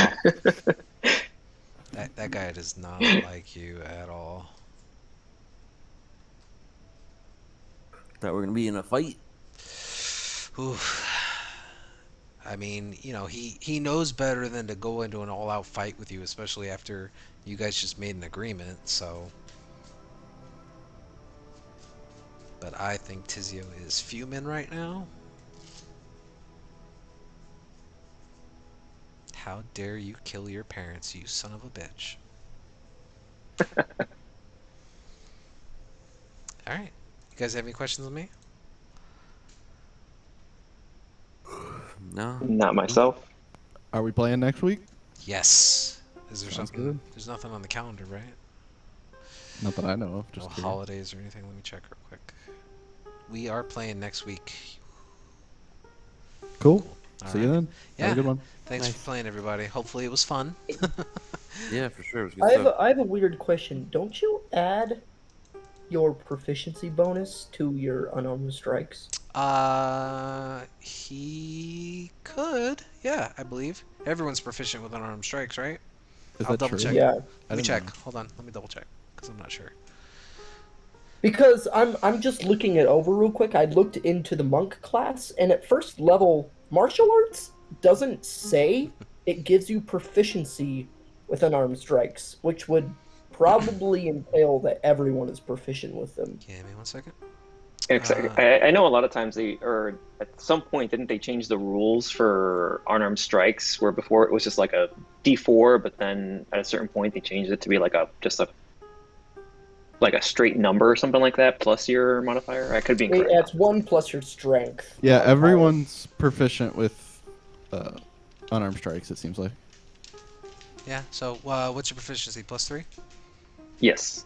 That guy does not like you at all. Thought we're gonna be in a fight. Oof. I mean, you know, he knows better than to go into an all-out fight with you, especially after you guys just made an agreement, so... But I think Tizio is fuming right now. How dare you kill your parents, you son of a bitch. Alright. You guys have any questions on me? No. Not myself. Are we playing next week? Yes. Is there Sounds something? good. There's nothing on the calendar, right? Not that I know of. No Just curious. holidays or anything. Let me check real quick. We are playing next week. Cool. All See you right. then. Yeah. Have a good one. Thanks Nice. for playing, everybody. Hopefully it was fun. Yeah, for sure. It was good I have stuff. I have a weird question. Don't you add your proficiency bonus to your unarmed strikes? He could. Yeah, I believe. Everyone's proficient with unarmed strikes, right? Is I'll that double true? check. Yeah, Let me didn't check. know. Hold on. Let me double check because I'm not sure. because I'm just looking it over real quick. I looked into the monk class, and at first level, martial arts doesn't say it gives you proficiency with unarmed strikes, which would probably entail that everyone is proficient with them. Give me one second. I know a lot of times or at some point, didn't they change the rules for unarmed strikes where before it was just like a D4, but then at a certain point they changed it to be like a straight number or something like that plus your modifier. I could be incorrect. It's 1 plus your strength. Yeah, modifier. everyone's proficient with unarmed strikes, it seems like. Yeah. So, what's your proficiency? +3? Yes.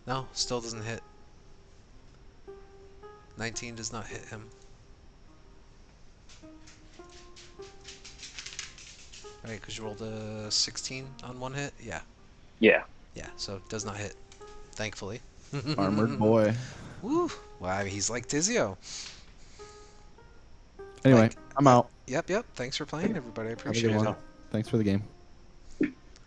No, still doesn't hit. 19 does not hit him. Right, because you rolled a 16 on one hit? Yeah. Yeah. Yeah, so does not hit. Thankfully. Armored boy. Woo! Wow, he's like Tizio. Anyway, Like, I'm out. Yep. Thanks for playing, everybody. I Have a appreciate good it. one. Thanks for the game.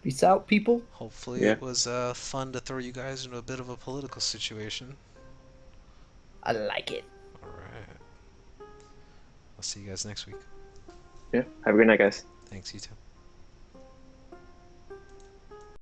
Peace out, people. Hopefully Yeah. it was fun to throw you guys into a bit of a political situation. I like it. Alright. I'll see you guys next week. Yeah. Have a good night, guys. Thanks, you too.